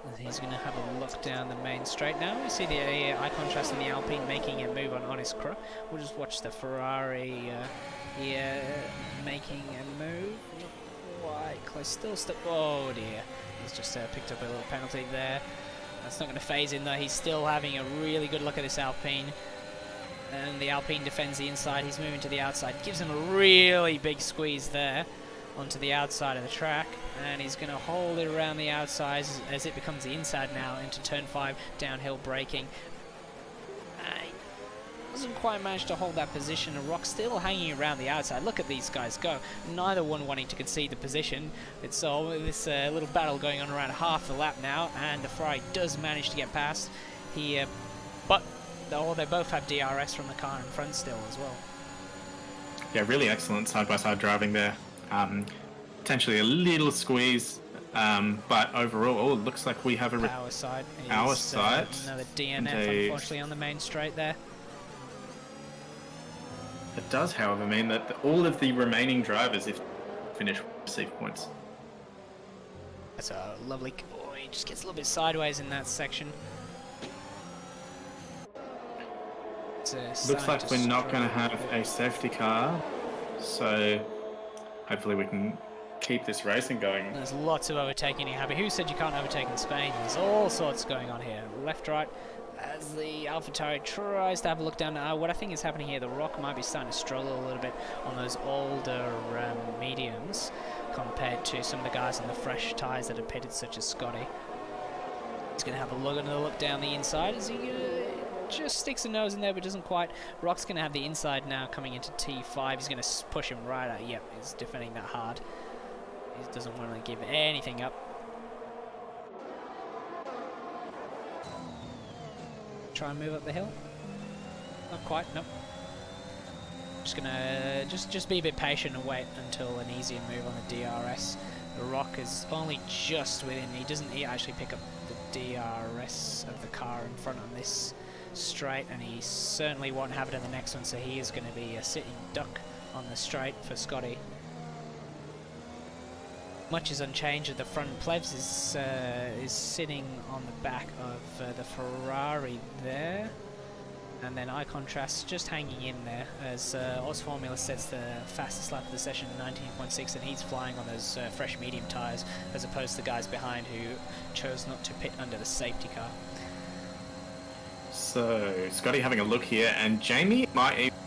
S2: And he's going to have a look down the main straight now. We see the eye contrast in the Alpine making a move on Honest Crook. We'll just watch the Ferrari here making a move. Not quite close, still stuck. Oh dear, he's just picked up a little penalty there. That's not going to phase him though. He's still having a really good look at this Alpine. And the Alpine defends the inside. He's moving to the outside. Gives him a really big squeeze there onto the outside of the track. And he's going to hold it around the outside as it becomes the inside now into turn 5, downhill braking. doesn't quite manage to hold that position. And Rock still hanging around the outside. Look at these guys go. Neither one wanting to concede the position. It's all this little battle going on around half the lap now, and the Ferrari does manage to get past here, but they both have DRS from the car in front still as well.
S1: Yeah, really excellent side-by-side driving there. Potentially a little squeeze, but overall, it looks like we have a
S2: Our side.
S1: Our side.
S2: Another DNF, unfortunately, on the main straight there.
S1: It does, however, mean that all of the remaining drivers, if finish, receive points.
S2: That's a lovely... Oh, he just gets a little bit sideways in that section.
S1: Looks like we're not going to have a safety car, so hopefully we can keep this racing going.
S2: There's lots of overtaking here. Who said you can't overtake in Spain? There's all sorts going on here. Left, right, as the AlphaTauri tries to have a look down. What I think is happening here, the Rock might be starting to struggle a little bit on those older mediums compared to some of the guys on the fresh tyres that are pitted, such as Scotty. He's going to have another look down the inside. Is he just sticks a nose in there but doesn't quite? Rock's going to have the inside now coming into T5. He's going to push him right out. Yep, he's defending that hard. He doesn't want to give anything up. Try and move up the hill. Not quite, nope. Just gonna just be a bit patient and wait until an easier move on the DRS. The Rock is only just within. He actually pick up the DRS of the car in front on this straight, and he certainly won't have it in the next one, so he is going to be a sitting duck on the straight for Scotty. Much is unchanged at the front. Plebs is sitting on the back of the Ferrari there, and then Eye Contrast just hanging in there as Oz Formula sets the fastest lap of the session, 19.6, and he's flying on those fresh medium tyres as opposed to the guys behind who chose not to pit under the safety car.
S1: So Scotty having a look here, and Jamie might even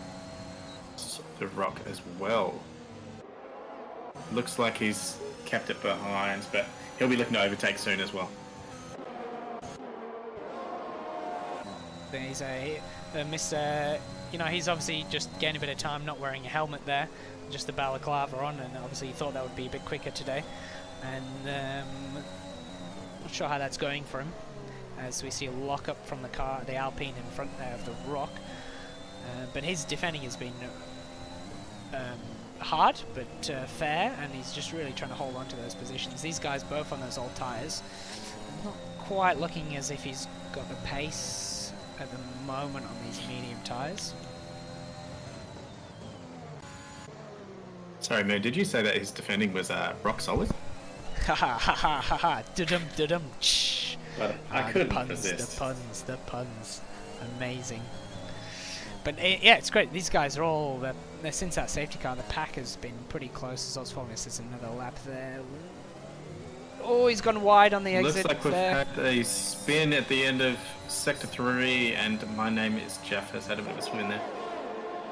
S1: the Rock as well. Looks like he's kept it behind, but he'll be looking to overtake soon as well.
S2: He's he's obviously just gaining a bit of time, not wearing a helmet there, just the balaclava on, and obviously he thought that would be a bit quicker today. And not sure how that's going for him, as we see a lock up from the car, the Alpine in front there of the Rock. But his defending has been hard but fair, and he's just really trying to hold on to those positions. These guys both on those old tyres, not quite looking as if he's got the pace at the moment on these medium tyres.
S1: Sorry, Moon, did you say that his defending was rock solid?
S2: Ha ha ha ha ha ha, da-dum da-dum, shh.
S1: But I couldn't resist.
S2: The puns, amazing. But yeah, it's great. These guys are all, since that safety car, the pack has been pretty close. As Osformius says, another lap there. Oh, he's gone wide on the exit.
S1: Looks like we've had a spin at the end of Sector 3, and my name is Jeff has had a bit of a swing there.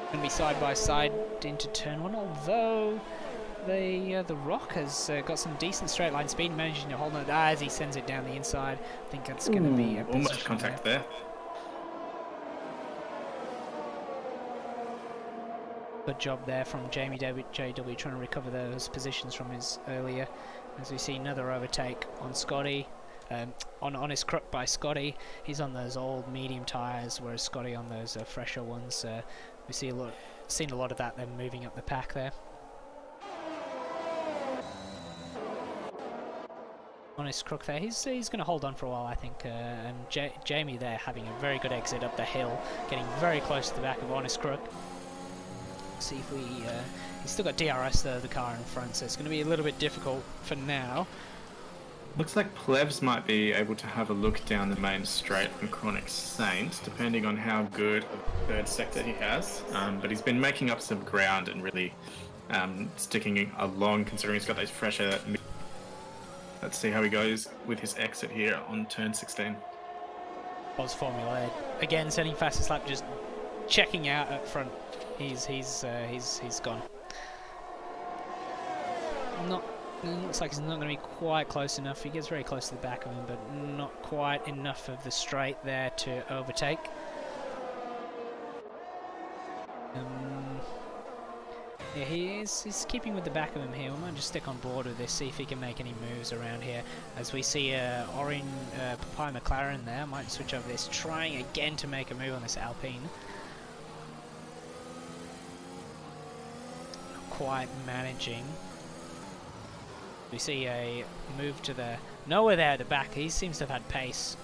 S2: Going to be side by side into turn 1, although the Rock has got some decent straight line speed, managing to hold it as he sends it down the inside. I think that's going to be a
S1: almost contact there.
S2: Good job there from Jamie JW trying to recover those positions from his earlier. As we see another overtake on Scotty, on his crook by Scotty. He's on those old medium tyres, whereas Scotty on those fresher ones. We see seen a lot of that, them moving up the pack there. On his crook there, he's going to hold on for a while, I think. And Jamie there having a very good exit up the hill, getting very close to the back of Honest Crook. See if he's still got DRS though, the car in front, so it's going to be a little bit difficult for now.
S1: Looks like Plebs might be able to have a look down the main straight from Chronic Saint, depending on how good a third sector he has. But he's been making up some ground and really sticking along, considering he's got those fresher. Let's see how he goes with his exit here on turn 16.
S2: Oz Formula again, setting fastest lap, just checking out up front. He's gone. Looks like he's not going to be quite close enough. He gets very close to the back of him, but not quite enough of the straight there to overtake. Yeah, he's keeping with the back of him here. We might just stick on board with this, see if he can make any moves around here. As we see Orin Papaya McLaren there, might switch over this, trying again to make a move on this Alpine. Not quite managing. We see a move to the nowhere there at the back. He seems to have had pace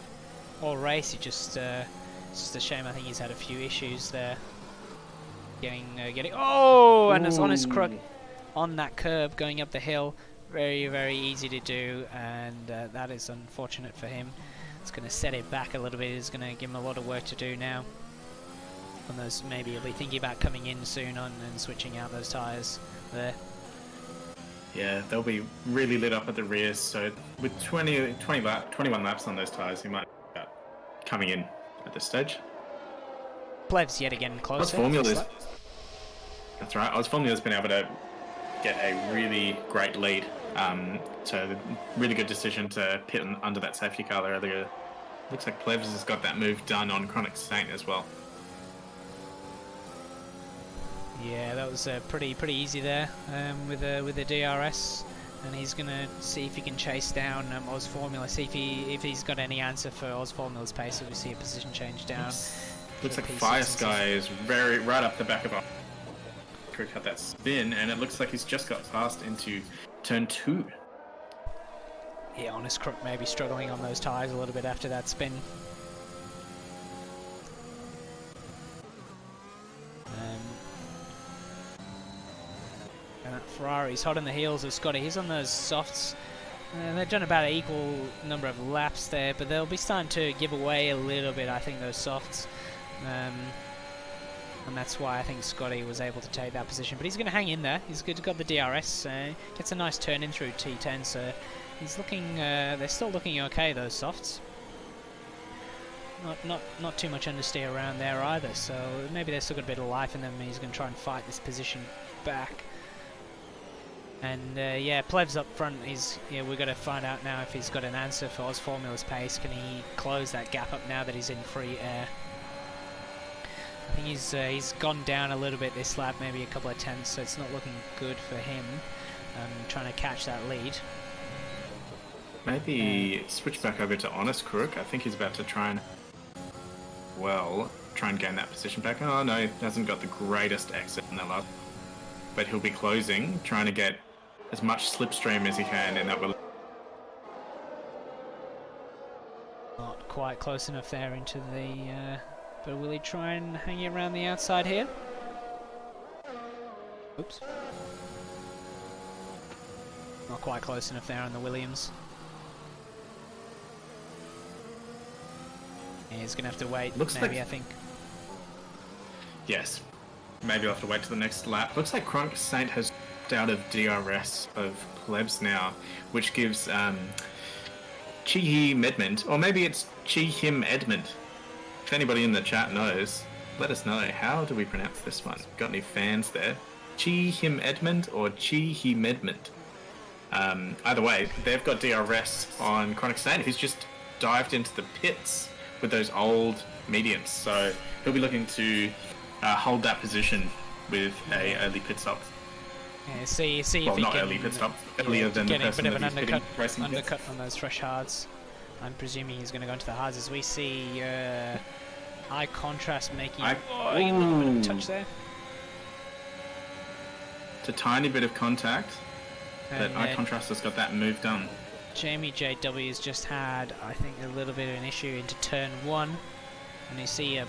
S2: all race. He just it's just a shame. I think he's had a few issues there. Getting oh, and it's on his crook on that curb going up the hill. Very easy to do, and that is unfortunate for him. It's going to set it back a little bit. It's going to give him a lot of work to do now. On those, maybe he'll be thinking about coming in soon on and switching out those tyres there.
S1: Yeah, they'll be really lit up at the rear. So with 21 laps on those tyres, he might be coming in at this stage.
S2: Plev's yet again closer.
S1: That's right. Oz Formula's been able to get a really great lead. So really good decision to pit under that safety car there earlier. Looks like Plevs has got that move done on Chronic Saint as well.
S2: Yeah, that was pretty easy there with the DRS, and he's gonna see if he can chase down Oz Formula. See if he's got any answer for Oz Formula's pace. So we see a position change down.
S1: Looks like Fire Sky is right up the back of our crew, cut that spin, and it looks like he's just got past into turn 2.
S2: Yeah, Honest Crook maybe struggling on those tyres a little bit after that spin. And that Ferrari's hot on the heels of Scotty. He's on those softs. They've done about an equal number of laps there, but they'll be starting to give away a little bit, I think, those softs. And that's why I think Scotty was able to take that position. But he's going to hang in there. He's got the DRS. Gets a nice turn in through T10. So he's looking. They're still looking okay. Those softs. Not too much understeer around there either. So maybe they've still got a bit of life in them. He's going to try and fight this position back. And yeah, Plev's up front. We've got to find out now if he's got an answer for Oz Formula's pace. Can he close that gap up now that he's in free air? I think he's gone down a little bit this lap, maybe a couple of tenths, so it's not looking good for him. Trying to catch that lead.
S1: Maybe switch back over to Honest Crook. I think he's about to try and gain that position back. Oh no, he hasn't got the greatest exit in that last, but he'll be closing, trying to get as much slipstream as he can in that.
S2: Not quite close enough there into the. But will he try and hang it around the outside here? Oops. Not quite close enough there on the Williams. Yeah, he's going to have to wait, I think.
S1: Yes. Maybe I'll have to wait to the next lap. Looks like Chronic Saint has out of DRS of Plebs now, which gives Chi Medmond, or maybe it's Chi Him Edmund. If anybody in the chat knows, let us know. How do we pronounce this one? Got any fans there? Chi Him Edmund or Chi Him Edmund? Either way, they've got DRS on Chronic Saint, who's just dived into the pits with those old mediums. So he'll be looking to hold that position with a early pit stop.
S2: Yeah, see if he
S1: not
S2: can
S1: early pit stop, earlier than the person
S2: a bit of an
S1: that racing
S2: undercut on those fresh hards. I'm presuming he's going to go into the hards as we see high contrast making a little bit of touch there.
S1: It's a tiny bit of contact, but high contrast has got that move done.
S2: Jamie JW has just had, I think, a little bit of an issue into turn 1, and you see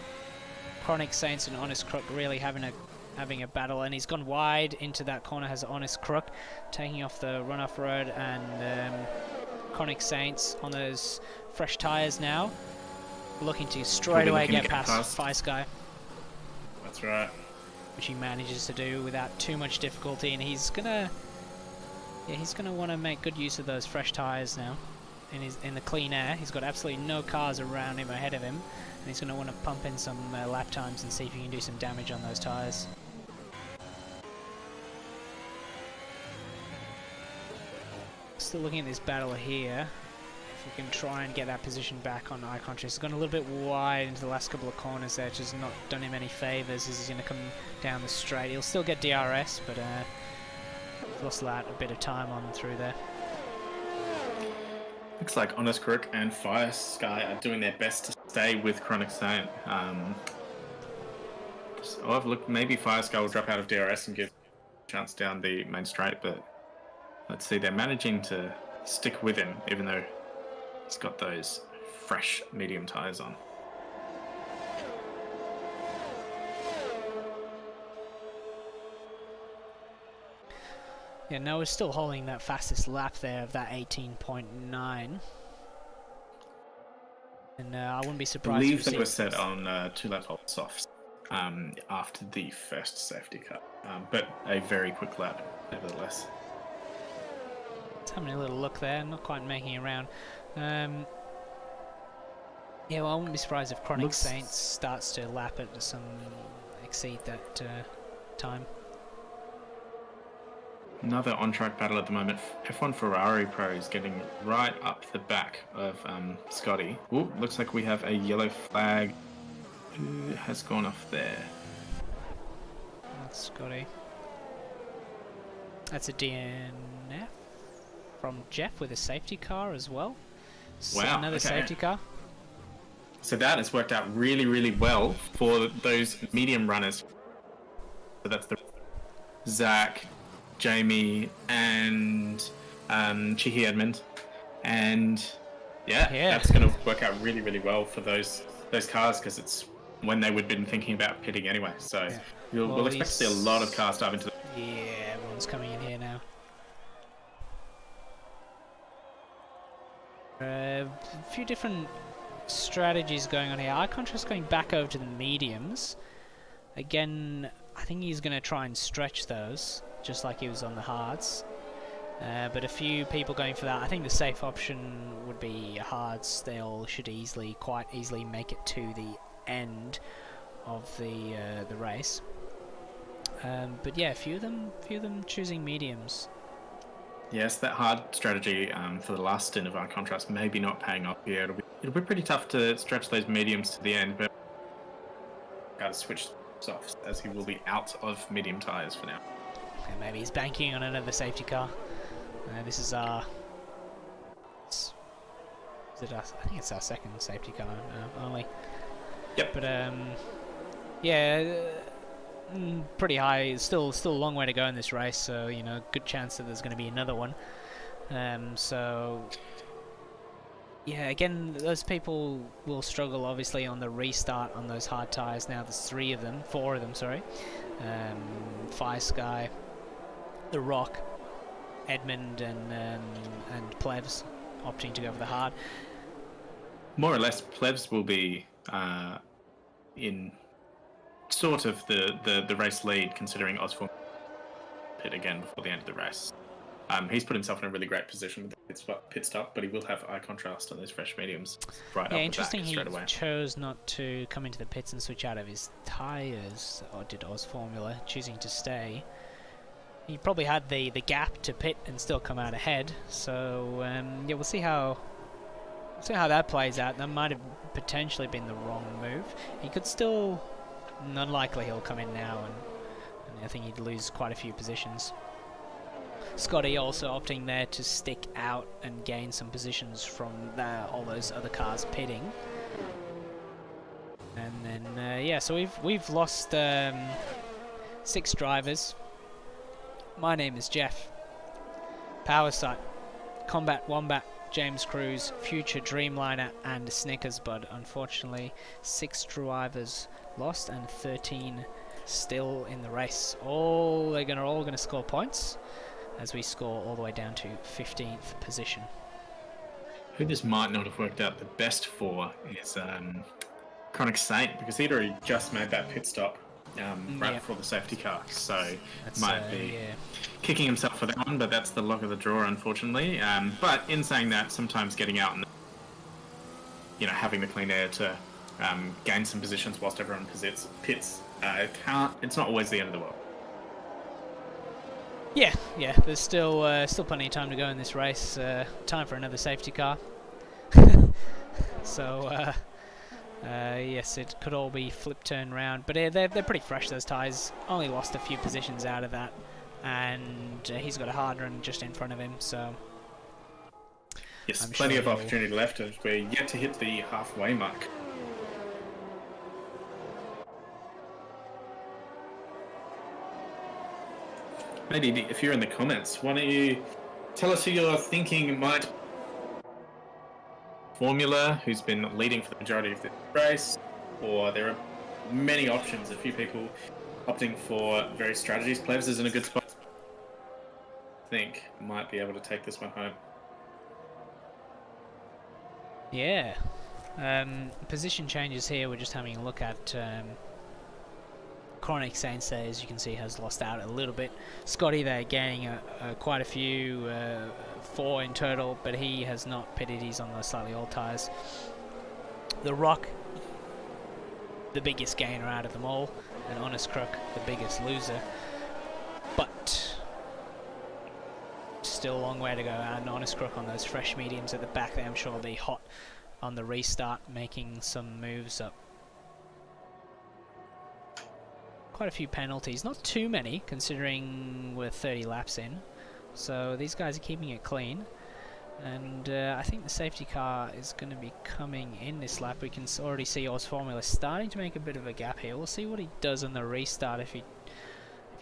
S2: Chronic Saints and Honest Crook really having a battle, and he's gone wide into that corner. Has Honest Crook taking off the runoff road, and Chronic Saints on those fresh tyres now, looking to straight away get past Fire Sky.
S1: That's right.
S2: Which he manages to do without too much difficulty, and he's gonna want to make good use of those fresh tyres now. In the clean air, he's got absolutely no cars around him, ahead of him, and he's gonna want to pump in some lap times and see if he can do some damage on those tyres. Still looking at this battle here. if we can try and get that position back on eye contact. He's gone a little bit wide into the last couple of corners there, which has not done him any favours as he's going to come down the straight. He'll still get DRS, but lost that a bit of time on through there.
S1: Looks like Honest Crook and Fire Sky are doing their best to stay with Chronic Saint. So I've looked, maybe Fire Sky will drop out of DRS and give a chance down the main straight, but let's see, they're managing to stick with him, even though he's got those fresh medium tyres on.
S2: Yeah, Noah's still holding that fastest lap there of that 18.9. And I wouldn't be
S1: I
S2: surprised
S1: believe
S2: to
S1: they were
S2: see
S1: set on 2 lap hold softs after the first safety car, but a very quick lap, nevertheless.
S2: Just having a little look there, not quite making it around. Yeah, well, I wouldn't be surprised if Chronic Saints starts to lap it to exceed that time.
S1: Another on-track battle at the moment. F1 Ferrari Pro is getting right up the back of Scotty. Ooh, looks like we have a yellow flag. Who has gone off there?
S2: That's Scotty. That's a DNF from Jeff with a safety car as well. So
S1: Wow,
S2: another
S1: okay.
S2: safety car.
S1: So that has worked out really, really well for those medium runners. So that's the Zach, Jamie, and Chihi Edmund, and yeah, that's going to work out really, really well for those cars, because it's when they would have been thinking about pitting anyway. So we'll expect to see a lot of cars dive into the...
S2: Yeah, everyone's coming in here now. A few different strategies going on here. Eye contrast going back over to the mediums. Again, I think he's going to try and stretch those, just like he was on the hards. But a few people going for that. I think the safe option would be hards. They all should quite easily make it to the end of the race. But yeah, a few of them choosing mediums.
S1: Yes, that hard strategy for the last stint of our contrast maybe not paying off here. It'll be pretty tough to stretch those mediums to the end, but got to switch softs as he will be out of medium tyres for now.
S2: Okay, maybe he's banking on another safety car. This is our... I think it's our second safety car only.
S1: Yep.
S2: But yeah, pretty high. Still a long way to go in this race. So good chance that there's going to be another one. So yeah, again, those people will struggle obviously on the restart on those hard tyres. Now there's 4 of them. Sorry, Fire Sky, The Rock, Edmund, and Plebs opting to go for the hard.
S1: More or less, Plebs will be in sort of the race lead, considering Osform pit again before the end of the race. He's put himself in a really great position with the pit stop, but he will have eye contrast on those fresh mediums right up the back
S2: interesting.
S1: straight away.
S2: He chose not to come into the pits and switch out of his tyres, or did Oz Formula, choosing to stay. He probably had the gap to pit and still come out ahead. So yeah, we'll see how that plays out. That might have potentially been the wrong move. He could still, unlikely he'll come in now, and I think he'd lose quite a few positions. Scotty also opting there to stick out and gain some positions from all those other cars pitting. And then yeah, so we've lost 6 drivers. My name is Jeff. Powersight, Combat Wombat, James Cruz, Future Dreamliner, and Snickers Bud. Unfortunately, 6 drivers lost and 13 still in the race. All gonna score points, as we score all the way down to 15th position.
S1: Who this might not have worked out the best for is Chronic Saint, because he'd already just made that pit stop right before the safety car, so might be kicking himself for that one, but that's the luck of the draw, unfortunately. But in saying that, sometimes getting out and having the clean air to gain some positions whilst everyone pits, it's not always the end of the world.
S2: Yeah, there's still plenty of time to go in this race. Time for another safety car. So yes, it could all be flip turned round, but they're pretty fresh, those tyres. Only lost a few positions out of that, and he's got a hard run just in front of him, so
S1: yes,
S2: I'm
S1: plenty
S2: sure
S1: of opportunity left as we're yet to hit the halfway mark. Maybe if you're in the comments, why don't you tell us who you're thinking might Formula, who's been leading for the majority of the race, or there are many options. A few people opting for various strategies. Plebs is in a good spot. I think might be able to take this one home.
S2: yeah. Position changes here. We're just having a look at. Chronic Saints there, as you can see, has lost out a little bit. Scotty there gaining quite a few, 4 in total, but he has not pitted. He's on the slightly old tyres. The Rock, the biggest gainer out of them all, and Honest Crook, the biggest loser. But still a long way to go, and Honest Crook on those fresh mediums at the back there, I'm sure will be hot on the restart, making some moves up. Quite a few penalties, not too many considering we're 30 laps in, so these guys are keeping it clean, and I think the safety car is going to be coming in this lap. We can already see Oz Formula starting to make a bit of a gap here. We'll see what he does on the restart, if he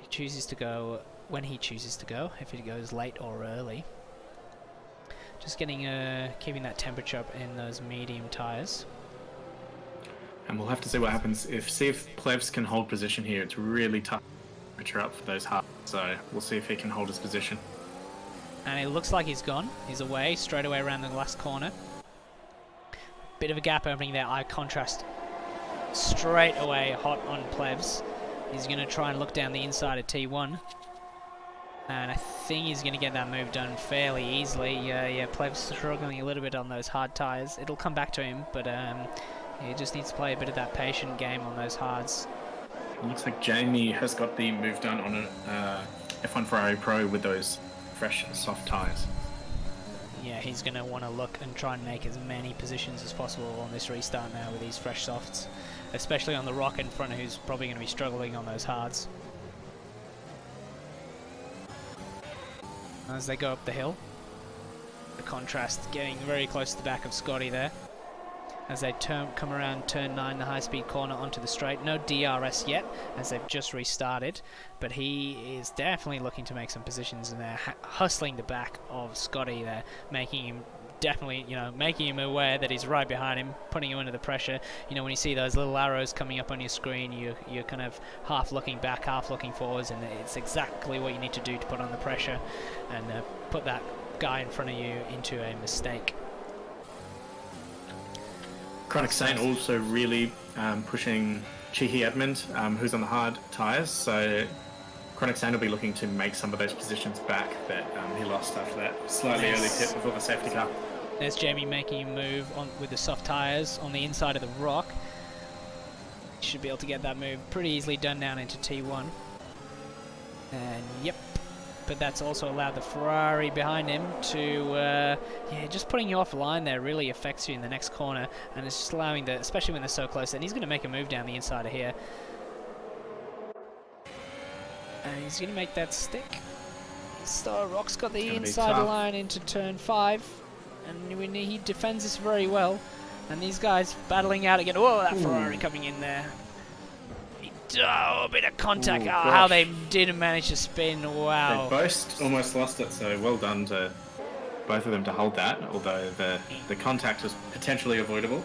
S2: chooses to go when he chooses to go, if he goes late or early. Just getting keeping that temperature up in those medium tyres.
S1: And we'll have to see what happens. See if Plebs can hold position here. It's really tough to pressure up for those halves, so we'll see if he can hold his position.
S2: And it looks like he's gone. He's away, straight away around the last corner. Bit of a gap opening there, eye contrast. Straight away, hot on Plebs. He's going to try and look down the inside of T1. And I think he's going to get that move done fairly easily. Yeah, Plebs struggling a little bit on those hard tyres. It'll come back to him, but he just needs to play a bit of that patient game on those hards.
S1: It looks like Jamie has got the move done on an F1 Ferrari Pro with those fresh, soft tyres.
S2: Yeah, he's going to want to look and try and make as many positions as possible on this restart now with these fresh softs. Especially on the Rock in front, who's probably going to be struggling on those hards. As they go up the hill. The contrast getting very close to the back of Scotty there. As they come around turn 9, the high-speed corner onto the straight. No DRS yet, as they've just restarted, but he is definitely looking to make some positions in there, hustling the back of Scotty there, making him definitely, making him aware that he's right behind him, putting him under the pressure. When you see those little arrows coming up on your screen, you're kind of half looking back, half looking forwards, and it's exactly what you need to do to put on the pressure and put that guy in front of you into a mistake.
S1: Chronic Saint also really pushing Chihi Edmund, who's on the hard tyres, so Chronic Saint will be looking to make some of those positions back that he lost after that slightly early pit before the safety car.
S2: There's Jamie making a move on with the soft tyres on the inside of the Rock. Should be able to get that move pretty easily done down into T1. And yep. But that's also allowed the Ferrari behind him to, just putting you offline there really affects you in the next corner, and it's just allowing especially when they're so close, and he's going to make a move down the inside of here. And he's going to make that stick. So Rock's got the inside line into turn 5, and he defends this very well. And these guys battling out again. Whoa, that Ferrari coming in there. Oh, a bit of contact.
S1: Ooh,
S2: how they didn't manage to spin. Wow.
S1: They both almost lost it, so well done to both of them to hold that, although the contact was potentially avoidable.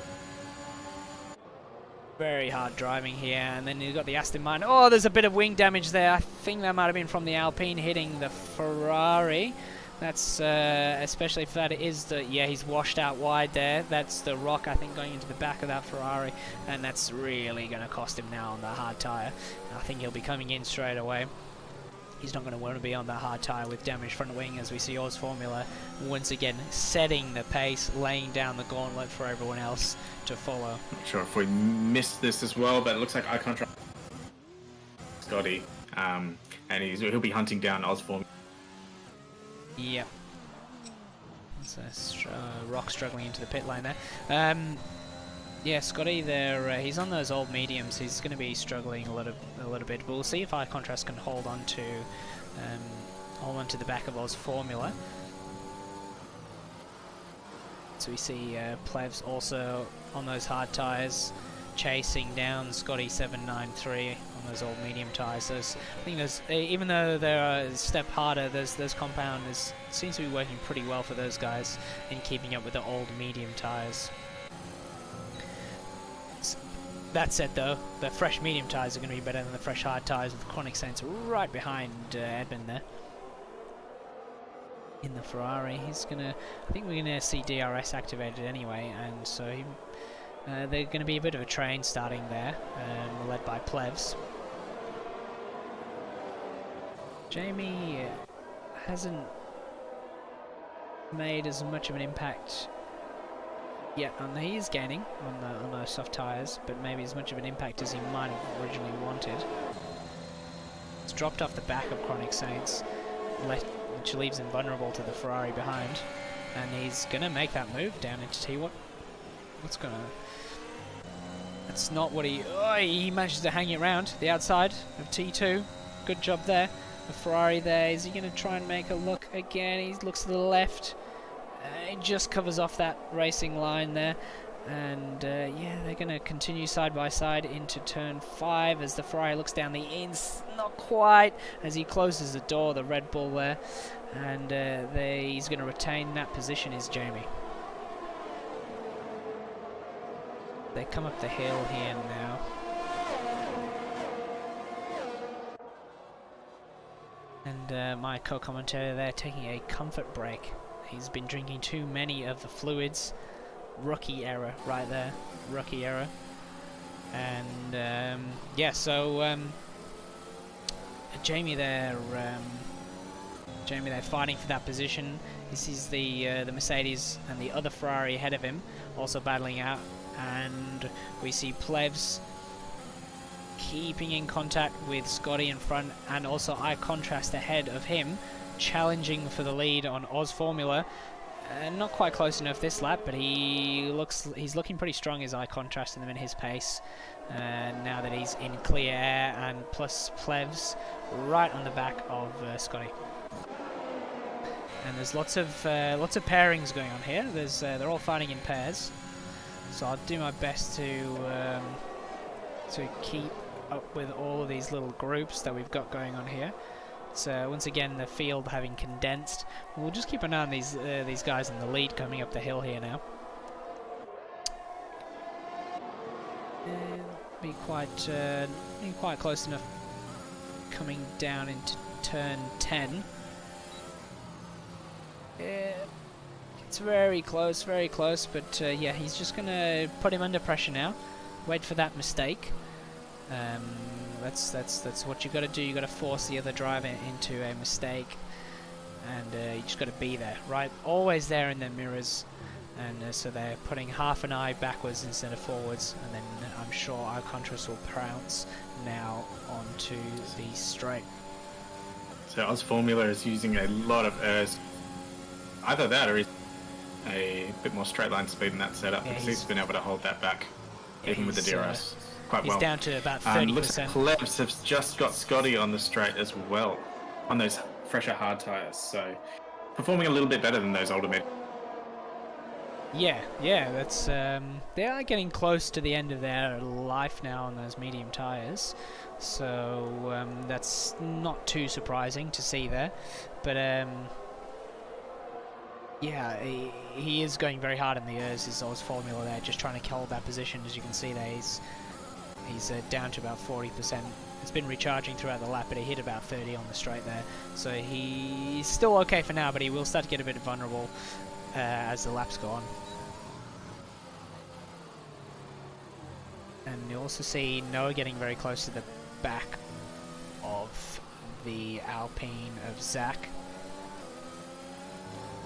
S2: Very hard driving here, and then you've got the Aston Martin. Oh, there's a bit of wing damage there. I think that might have been from the Alpine hitting the Ferrari. That's especially if that is he's washed out wide there. That's the Rock, I think, going into the back of that Ferrari, and that's really going to cost him now on the hard tyre. I think he'll be coming in straight away. He's not going to want to be on that hard tyre with damaged front wing, as we see Oz Formula once again setting the pace, laying down the gauntlet for everyone else to follow.
S1: Not sure if we missed this as well, but it looks like eye contrast Scotty, and he'll be hunting down Oz Formula.
S2: Yep. There's Rock struggling into the pit lane there. Yeah, Scotty there, he's on those old mediums. He's going to be struggling a little bit. But we'll see if Eye Contrast can hold on to the back of Oz Formula. So we see Plevs also on those hard tyres, chasing down Scotty 793 on those old medium tyres. I think there's, even though they're a step harder, those compound seems to be working pretty well for those guys in keeping up with the old medium tyres. That said though, the fresh medium tyres are going to be better than the fresh hard tyres, with Chronic Saints right behind Edmund there. In the Ferrari, I think we're gonna see DRS activated anyway, and so they're gonna be a bit of a train starting there, led by Plevs. Jamie hasn't made as much of an impact yet, and he is gaining on those soft tyres, but maybe as much of an impact as he might have originally wanted. It's dropped off the back of Chronic Saints, which leaves him vulnerable to the Ferrari behind, and he's gonna make that move down into T1. That's not what he manages to hang it around the outside of T2. Good job there. The Ferrari there, is he gonna try and make a look again? He looks to the left. He just covers off that racing line there. And yeah, they're going to continue side by side into turn 5 as the Ferrari looks down the ins. Not quite, as he closes the door, the Red Bull there. And he's going to retain that position, is Jamie. They come up the hill here now. And my co-commentator there taking a comfort break. He's been drinking too many of the fluids. Rookie error right there, rookie error. And yeah, so Jamie there fighting for that position. He sees the Mercedes and the other Ferrari ahead of him also battling out, and we see Plevs keeping in contact with Scotty in front, and also Eye Contrast ahead of him, challenging for the lead on Oz Formula. Not quite close enough this lap, but he's looking pretty strong, his Eye Contrast, and in his pace. Now that he's in clear air, and plus Plevs right on the back of Scotty. And there's lots of pairings going on here. They're all fighting in pairs, so I'll do my best to keep up with all of these little groups that we've got going on here. So once again, the field having condensed. We'll just keep an eye on these guys in the lead coming up the hill here now. Be quite close enough coming down into turn 10. It's very close, but yeah, he's just gonna put him under pressure now. Wait for that mistake. That's what you got to do. You got to force the other driver into a mistake, and you just got to be there, right? Always there in their mirrors, and so they're putting half an eye backwards instead of forwards, and then I'm sure Eye Contrast will pounce now onto the straight.
S1: So Oz Formula is using a lot of errs. Either that, or he's a bit more straight line speed in that setup, because he's been able to hold that back, even with the DRS.
S2: He's down to about 30%.
S1: Looks like Plebs have just got Scotty on the straight as well, on those fresher hard tyres, so performing a little bit better than those older mid.
S2: Yeah, that's they are getting close to the end of their life now on those medium tyres, so that's not too surprising to see there. But yeah, he is going very hard in the ERS, his Oz Formula there, just trying to hold that position. As you can see there, he's down to about 40%. It's been recharging throughout the lap, but he hit about 30 on the straight there. So he's still okay for now, but he will start to get a bit vulnerable as the laps go on. And you also see Noah getting very close to the back of the Alpine of Zach.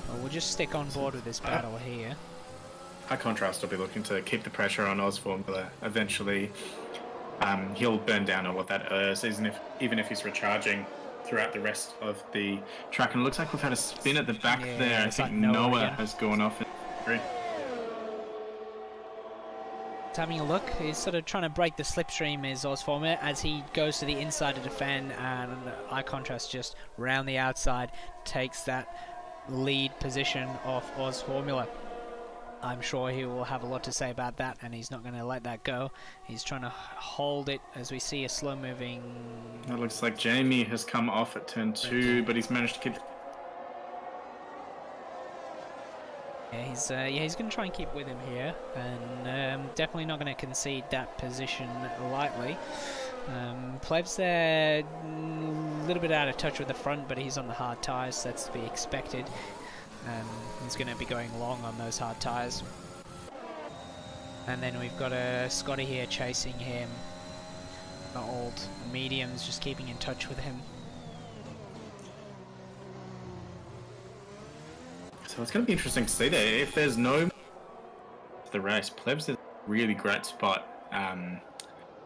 S2: Well, we'll just stick on board with this battle here.
S1: Eye Contrast will be looking to keep the pressure on Oz Formula. Eventually, he'll burn down all of that ERS, even if he's recharging throughout the rest of the track. And it looks like we've had a spin at the back there. I think
S2: like
S1: Noah has gone off.
S2: Having a look, he's sort of trying to break the slipstream is Oz Formula as he goes to the inside to defend, and Eye Contrast just round the outside takes that lead position off Oz Formula. I'm sure he will have a lot to say about that, and he's not going to let that go. He's trying to hold it as we see a slow moving.
S1: It looks like Jamie has come off at turn 2, but he's managed to keep.
S2: Yeah, he's going to try and keep with him here, and definitely not going to concede that position lightly. Pleb's there, a little bit out of touch with the front, but he's on the hard tyres, so that's to be expected. He's going to be going long on those hard tyres. And then we've got Scotty here chasing him. The old mediums just keeping in touch with him.
S1: So it's going to be interesting to see there. If there's no the race, Plebs is a really great spot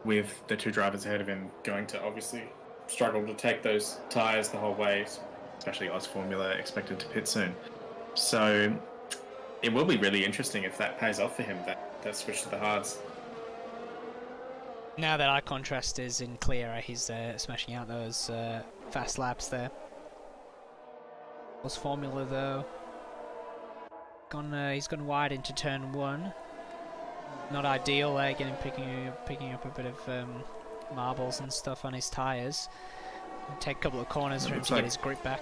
S1: with the 2 drivers ahead of him going to obviously struggle to take those tyres the whole way, especially Oz Formula expected to pit soon. So it will be really interesting if that pays off for him, that switch to the hards.
S2: Now that Eye Contrast is in clear, he's smashing out those fast laps there. Oz Formula though, he's gone wide into turn 1. Not ideal there, picking up a bit of marbles and stuff on his tyres. Take a couple of corners for him to get his grip back.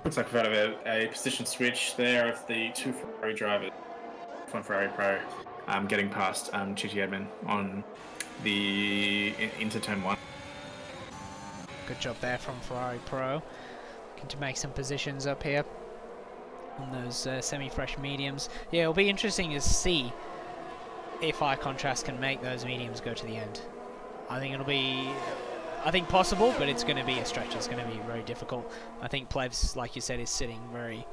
S1: Looks like we've had a position switch there of the 2 Ferrari drivers. One Ferrari Pro getting past Chitty Edmond on the into turn 1.
S2: Good job there from Ferrari Pro. Looking to make some positions up here on those semi-fresh mediums. Yeah, it'll be interesting to see if Eye Contrast can make those mediums go to the end. I think it'll be, possible, but it's going to be a stretch. It's going to be very difficult. I think Plebs, like you said, is sitting very,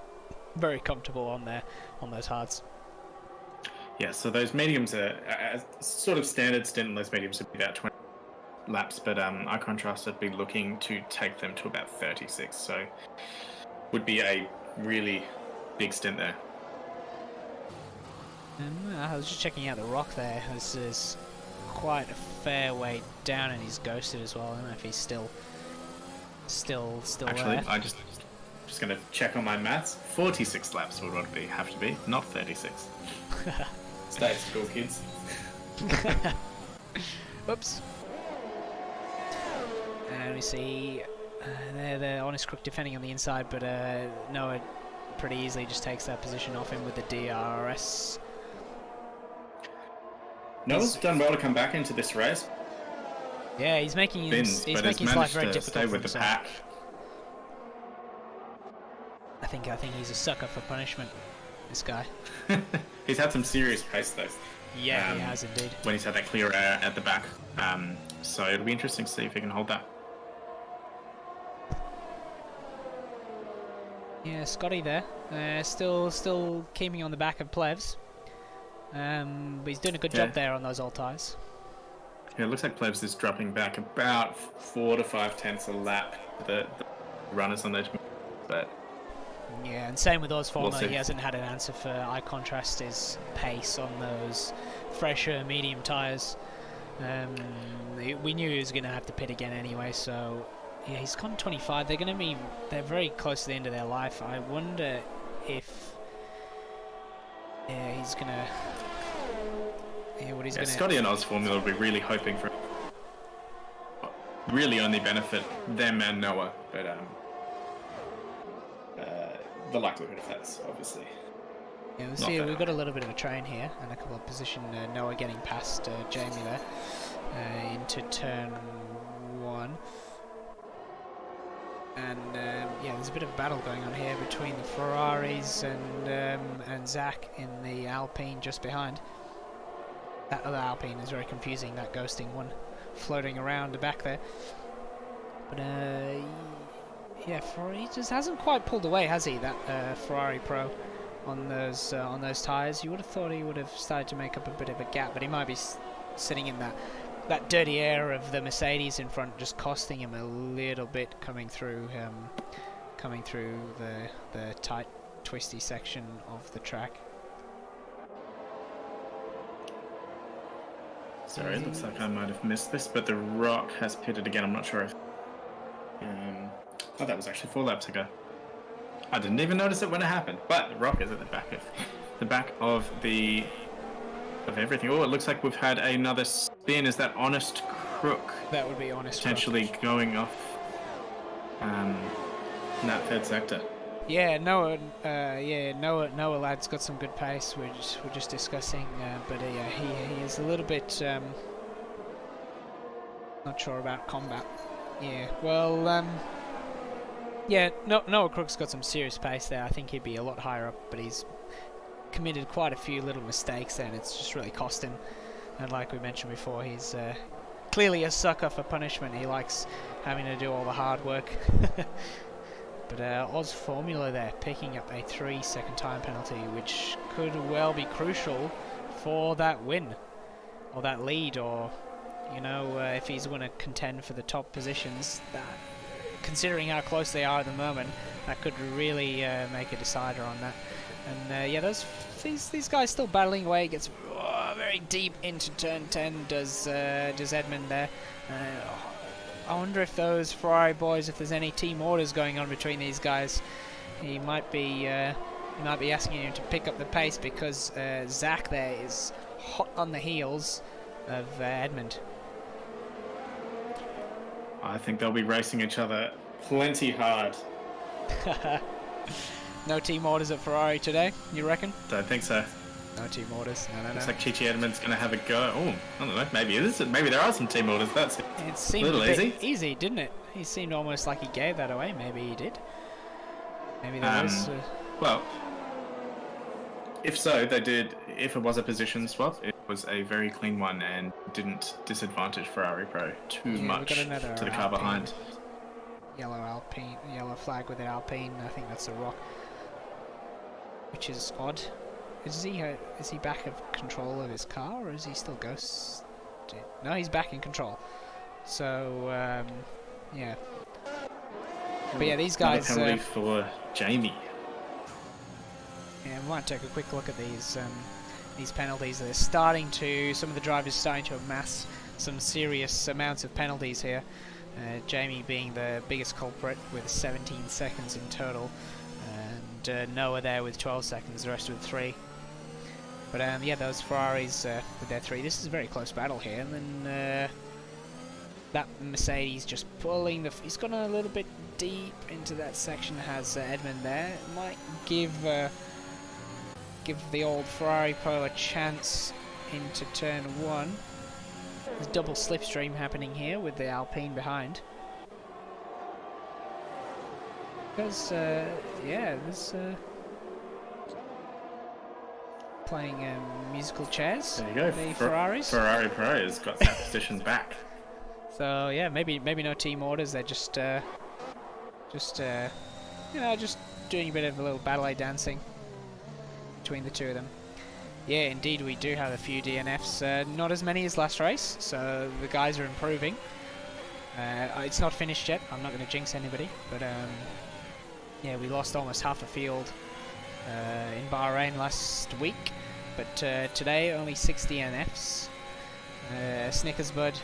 S2: very comfortable on those hards.
S1: Yeah, so those mediums are sort of standard stint on those mediums would be about 20 laps, but Eye Contrast would be looking to take them to about 36. So would be a really big stint there.
S2: I was just checking out the rock there. This is quite a fair way down, and he's ghosted as well. I don't know if he's still
S1: Actually,
S2: there.
S1: I'm just going to check on my maths. 46 laps would have to be, not 36. Stay at school, kids.
S2: Oops. And we see there the Honest Crook defending on the inside, but Noah pretty easily just takes that position off him with the DRS.
S1: Noah's done well to come back into this race.
S2: Yeah, he's making his life very difficult
S1: stay with
S2: for
S1: the
S2: himself.
S1: pack.
S2: I think he's a sucker for punishment, this guy.
S1: He's had some serious pace though.
S2: Yeah, he has indeed.
S1: When he's had that clear air at the back. So it'll be interesting to see if he can hold that.
S2: Yeah, Scotty there, still keeping on the back of Plebs. But he's doing a good job there on those old tyres.
S1: Yeah, it looks like Plebs is dropping back about 4 to 5 tenths a lap. The runners on those, but
S2: yeah, and same with Oz Formula.
S1: We'll
S2: he hasn't had an answer for Eye Contrast's pace on those fresher medium tyres. We knew he was going to have to pit again anyway, so yeah, he's gone 25. They're very close to the end of their life. I wonder if he's gonna. Yeah, what he's gonna.
S1: Scotty and Oz Formula will be really hoping for. Really only benefit them and Noah, but the likelihood of that is obviously.
S2: Yeah, we'll see. We've got a little bit of a train here, and a couple of position. Noah getting past Jamie there into turn 1. And yeah, there's a bit of a battle going on here between the Ferraris and Zach in the Alpine just behind. That other Alpine is very confusing, that ghosting one floating around the back there. But yeah, Ferrari just hasn't quite pulled away, has he? That Ferrari Pro on those tyres. You would have thought he would have started to make up a bit of a gap, but he might be sitting in that that dirty air of the Mercedes in front just costing him a little bit coming through the tight, twisty section of the track.
S1: Sorry, it looks like I might have missed this, but the Rock has pitted again. I'm not sure if... oh, that was actually 4 laps ago. I didn't even notice it when it happened, but the Rock is at the back of everything. Oh, it looks like we've had another spin. Is that Honest Crook?
S2: That would be Honest
S1: potentially
S2: Crook.
S1: Going off in that third sector.
S2: Yeah, Noah lad's got some good pace. We're just discussing, but yeah, he is a little bit not sure about combat. Yeah, well, yeah, Noah Crook's got some serious pace there. I think he'd be a lot higher up, but he's committed quite a few little mistakes there, and it's just really cost him. And like we mentioned before, he's clearly a sucker for punishment. He likes having to do all the hard work. But Oz Formula there picking up a 3-second time penalty, which could well be crucial for that win or that lead, or if he's going to contend for the top positions. That, considering how close they are at the moment, that could really make a decider on that. And yeah, these guys still battling away. Gets very deep into turn 10. Does Edmund there? I wonder if those Ferrari boys, if there's any team orders going on between these guys. He might be asking him to pick up the pace, because Zach there is hot on the heels of Edmund.
S1: I think they'll be racing each other plenty hard.
S2: No team orders at Ferrari today, you reckon?
S1: Don't think so.
S2: No team orders. No.
S1: Looks like Chichi Edmund's going to have a go. Oh, I don't know. Maybe it is. Maybe there are some team orders. That's it.
S2: It seemed
S1: a little
S2: easy, didn't it? He seemed almost like he gave that away. Maybe he did. Maybe there was.
S1: Well, if so, they did. If it was a position swap, it was a very clean one and didn't disadvantage Ferrari Pro too much to the car behind.
S2: Yellow flag with an Alpine. I think that's a Rock, which is odd. Is he back of control of his car, or is he still ghosted? No, he's back in control. So yeah. But yeah, these guys.
S1: Another penalty for Jamie.
S2: Yeah, we might take a quick look at these penalties. They're starting to. Some of the drivers starting to amass some serious amounts of penalties here. Jamie being the biggest culprit with 17 seconds in total, and Noah there with 12 seconds. The rest with 3. But yeah, those Ferraris with their 3. This is a very close battle here, and then that Mercedes just pulling the. He's gone a little bit deep into that section. Has Edmund there. Might give the old Ferrari Pro a chance into turn 1. There's double slipstream happening here with the Alpine behind. Because yeah, there's. Playing musical chairs.
S1: There you go.
S2: The Ferraris.
S1: Ferrari Pro has got that position back.
S2: So yeah, maybe no team orders. They're just doing a bit of a little ballet dancing between the two of them. Yeah, indeed, we do have a few DNFs. Not as many as last race, so the guys are improving. It's not finished yet. I'm not going to jinx anybody, but yeah, we lost almost half the field in Bahrain last week, but today only 6 DNFs. Snickersbud,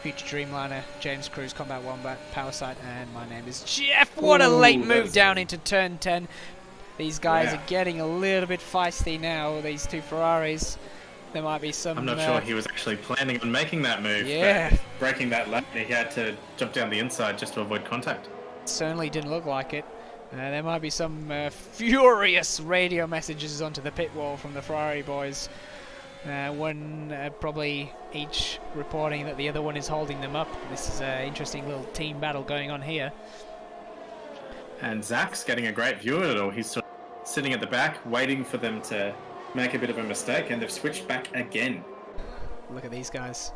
S2: Future Dreamliner, James Cruz, Combat Wombat, Powersite, and my name is Jeff. What a late move down into turn 10. These guys are getting a little bit feisty now, these two Ferraris. There might be some...
S1: I'm not sure he was actually planning on making that move.
S2: Yeah.
S1: But breaking that lap, he had to jump down the inside just to avoid contact.
S2: Certainly didn't look like it. There might be some furious radio messages onto the pit wall from the Ferrari boys. One probably each reporting that the other one is holding them up. This is an interesting little team battle going on here.
S1: And Zach's getting a great view of it all. He's sort of sitting at the back, waiting for them to make a bit of a mistake, and they've switched back again.
S2: Look at these guys.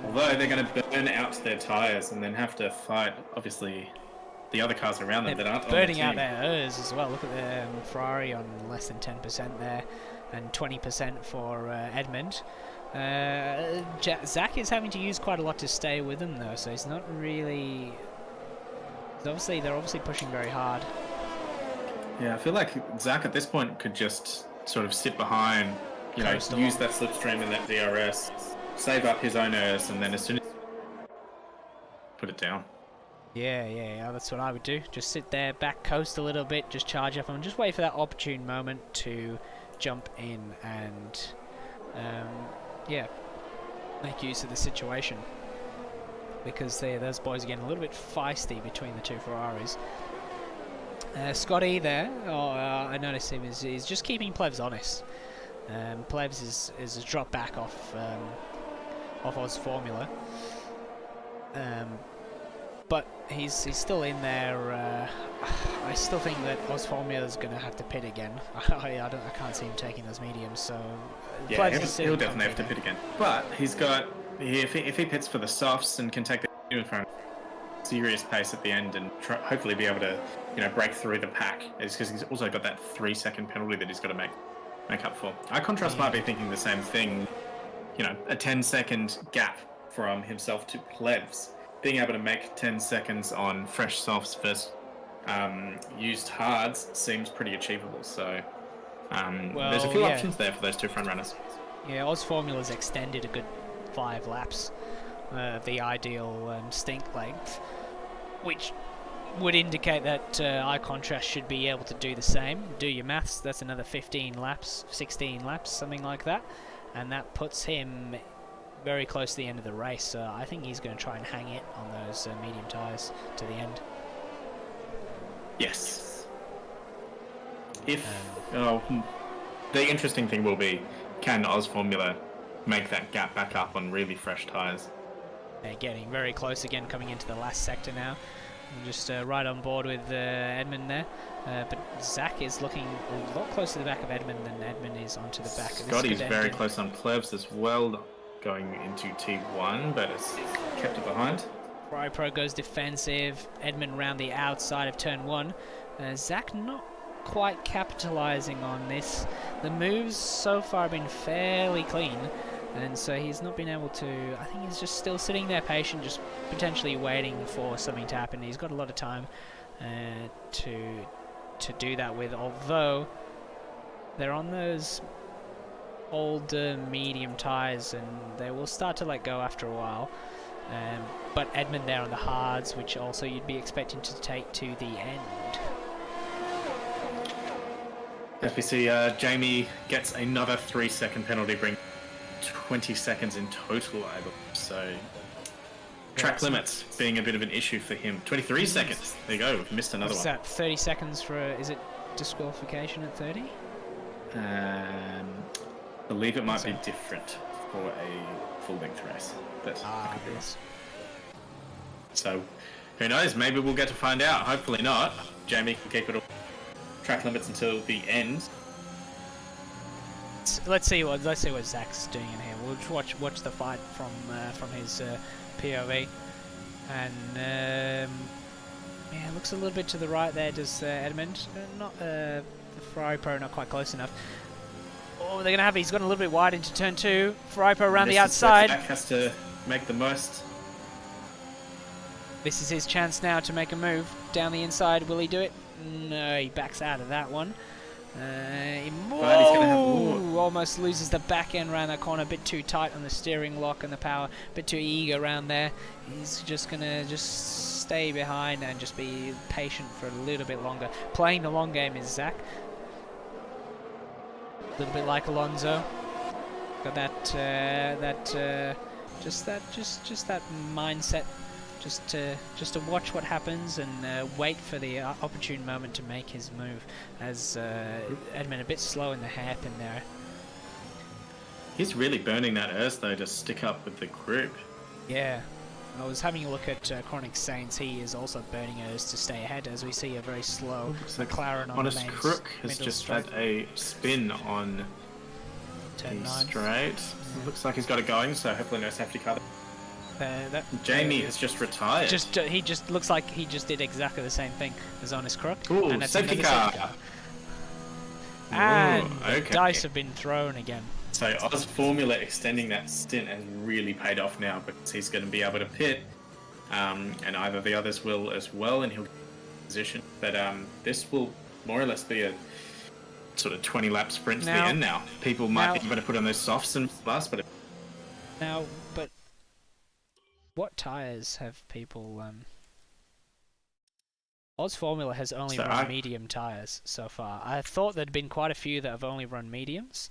S1: Although they're going to burn out their tyres and then have to fight, obviously, the other cars around them that aren't on the
S2: burning
S1: team.
S2: out their ERS as well. Look at the Ferrari on less than 10% there, and 20% for Edmund. Zach is having to use quite a lot to stay with him though, so he's not really... They're obviously pushing very hard.
S1: Yeah, I feel like Zach at this point could just sort of sit behind, you know, use that slipstream and that DRS, save up his own ERS, and then as soon as put it down.
S2: Yeah, that's what I would do. Just sit there, back coast a little bit, just charge up and just wait for that opportune moment to jump in and, yeah, make use of the situation. Because those boys are getting a little bit feisty between the two Ferraris. Scotty there, I noticed him, is just keeping Plebs honest. Plebs is a drop back off Oz Formula. But he's still in there. I still think that Oz Formula is going to have to pit again. I can't see him taking those mediums. So
S1: yeah, he'll definitely have to pit again. But he's got if he pits for the softs and can take the in front, serious pace at the end and hopefully be able to break through the pack. It's because he's also got that 3-second penalty that he's got to make up for. iContrast might be thinking the same thing. A 10-second gap from himself to Plebs. Being able to make 10 seconds on fresh softs versus used hards seems pretty achievable. So there's a few options there for those two front runners.
S2: Yeah, Oz Formula's extended a good 5 laps of the ideal stink length, which would indicate that iContrast should be able to do the same. Do your maths, that's another 15 laps, 16 laps, something like that. And that puts him very close to the end of the race, so I think he's going to try and hang it on those medium tyres to the end.
S1: Yes. The interesting thing will be, can Oz Formula make that gap back up on really fresh tyres?
S2: They're getting very close again, coming into the last sector now. I'm just right on board with Edmund there. But Zach is looking a lot closer to the back of Edmund than Edmund is onto the back.
S1: Scotty's very close on Plebs as well, going into T1, but it's kept it behind.
S2: Pro goes defensive. Edmund round the outside of turn 1. Zach not quite capitalising on this. The moves so far have been fairly clean, and so he's not been able to... I think he's just still sitting there patient, just potentially waiting for something to happen. He's got a lot of time to do that with, although they're on those older medium tyres and they will start to let go after a while. But Edmund there on the hards, which also you'd be expecting to take to the end.
S1: As we see, Jamie gets another 3-second penalty, bring 20 seconds in total, I believe. So track limits being a bit of an issue for him. 23 seconds. There you go. We've missed another one.
S2: What's that? 30 seconds for is it disqualification at 30?
S1: I believe it might be different for a full-length race. But
S2: yes.
S1: So who knows? Maybe we'll get to find out. Hopefully not. Jamie can keep it all track limits until the end.
S2: Let's see what Zach's doing in here. We'll watch the fight from his POV, and yeah, looks a little bit to the right there. Does Edmund? Not the Ferrari Pro, not quite close enough. Oh, they're gonna have. He's gone a little bit wide into turn 2. Ferrari Pro around the outside.
S1: Zach has to make the most.
S2: This is his chance now to make a move down the inside. Will he do it? No, he backs out of that one. Almost loses the back end around that corner. A bit too tight on the steering lock and the power. A bit too eager around there. He's just gonna stay behind and just be patient for a little bit longer. Playing the long game is Zach. A little bit like Alonso. Got that just that mindset. Just to watch what happens and wait for the opportune moment to make his move. As Edmund a bit slow in the hairpin there.
S1: He's really burning that ERS though to stick up with the group.
S2: Yeah, I was having a look at Chronic Saints. He is also burning ERS to stay ahead, as we see a very slow McLaren on the main
S1: Crook has just had a spin on
S2: turn 9
S1: straight. Yeah. Looks like he's got it going, so hopefully no safety car. Jamie has just retired.
S2: He just looks like he just did exactly the same thing as on his Crook.
S1: Ooh,
S2: and
S1: safety car.
S2: And the dice have been thrown again.
S1: So Oz Formula extending that stint has really paid off now because he's going to be able to pit, and either the others will as well, and he'll get position. But this will more or less be a sort of 20-lap sprint to the end now. People might be able to put on those softs and last, but
S2: but what tyres have people? Oz Formula has only run medium tyres so far. I thought there'd been quite a few that have only run mediums.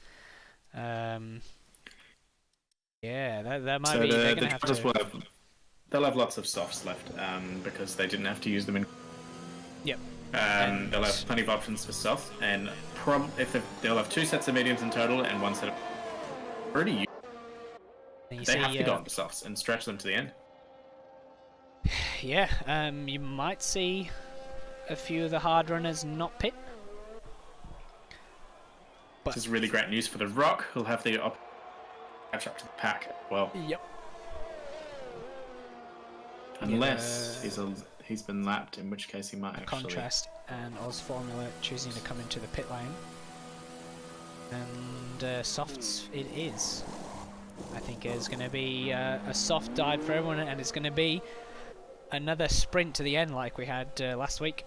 S2: Yeah, that might be. They're gonna have to.
S1: They'll have lots of softs left because they didn't have to use them in.
S2: Yep.
S1: They'll have plenty of options for softs, and they'll have 2 sets of mediums in total and 1 set of already used. They have to go on to softs and stretch them to the end.
S2: Yeah, you might see a few of the hard runners not pit. But
S1: this is really great news for the Rock, who'll have the catch up to the pack as well.
S2: Yep.
S1: Unless he's been lapped, in which case he might actually...
S2: Contrast and Oz Formula choosing to come into the pit lane. And softs it is. I think it's going to be a soft dive for everyone, and it's going to be another sprint to the end like we had last week.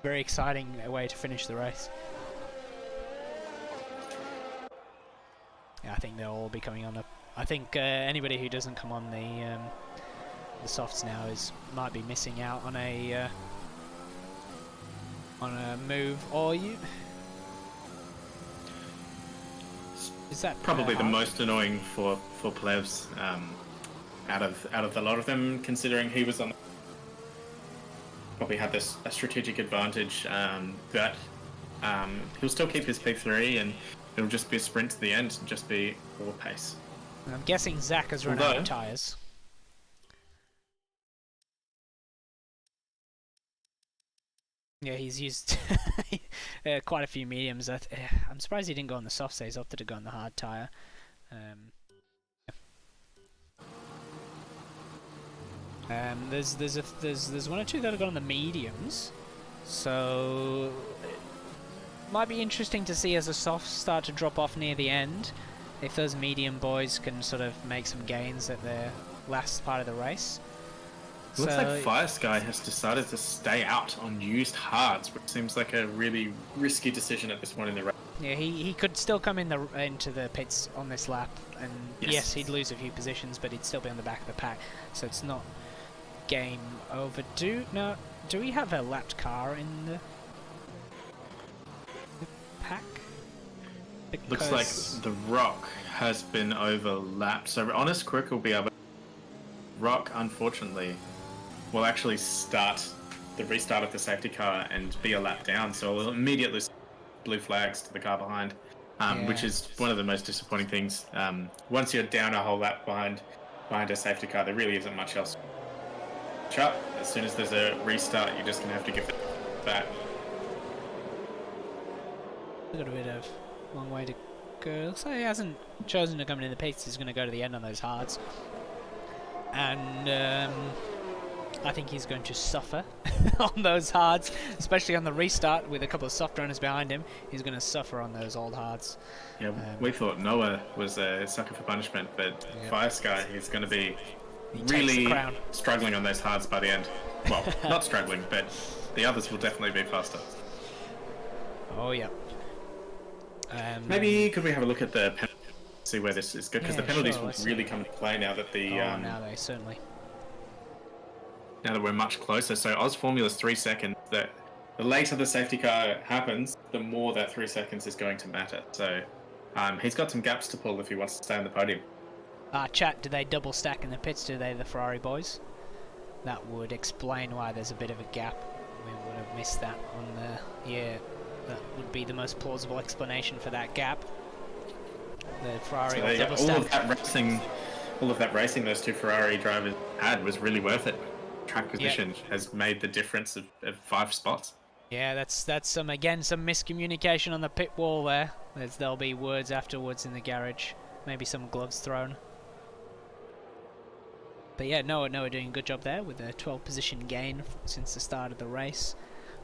S2: Very exciting way to finish the race. Yeah, I think they'll all be coming on I think anybody who doesn't come on the softs now might be missing out on a move, or you. Is that
S1: probably the most annoying for plebs out of the lot of them, considering he was on. Probably had a strategic advantage, but he'll still keep his P3, and it'll just be a sprint to the end, and just be all pace.
S2: I'm guessing Zach has run out of tyres. Yeah, he's used quite a few mediums. I'm surprised he didn't go on the soft, so he's opted to go on the hard tyre. There's 1 or 2 that have gone on the mediums, so it might be interesting to see as the softs start to drop off near the end, if those medium boys can sort of make some gains at the last part of the race.
S1: It looks like Fire Sky has decided to stay out on used hards, which seems like a really risky decision at this point in the race.
S2: Yeah, he could still come into the pits on this lap, and yes, he'd lose a few positions, but he'd still be on the back of the pack, so it's not game over. Do we have a lapped car in the pack? Because
S1: looks like the Rock has been overlapped, so Honest Quick will be able. Rock, unfortunately, will actually start the restart of the safety car and be a lap down, so we'll immediately blue flags to the car behind, which is one of the most disappointing things. Once you're down a whole lap behind a safety car, there really isn't much else. As soon as there's a restart, you're just going to have to give it back.
S2: A little bit of long way to go. Looks like he hasn't chosen to come into the pits. He's going to go to the end on those hards. And I think he's going to suffer on those hards, especially on the restart with a couple of soft runners behind him. He's going to suffer on those old hards.
S1: Yeah, we thought Noah was a sucker for punishment, but Fire Sky, he's going to be really struggling on those hards by the end. Well, not struggling, but the others will definitely be faster.
S2: Oh, yeah.
S1: Maybe could we have a look at the penalties, see where this is good, because the penalties will really come into play now that
S2: now they certainly.
S1: Now that we're much closer. So Oz Formula's 3 seconds. That the later the safety car happens, the more that 3 seconds is going to matter. So he's got some gaps to pull if he wants to stay on the podium.
S2: Chat, do they double stack in the pits? Do they, the Ferrari boys? That would explain why there's a bit of a gap. We would have missed that on the... Yeah, that would be the most plausible explanation for that gap. The Ferrari
S1: so
S2: double stack.
S1: All of that racing those 2 Ferrari drivers had was really worth it. Track position has made the difference of 5 spots.
S2: Yeah, that's some miscommunication on the pit wall there. There'll be words afterwards in the garage. Maybe some gloves thrown. But yeah, Noah doing a good job there with a 12 position gain since the start of the race,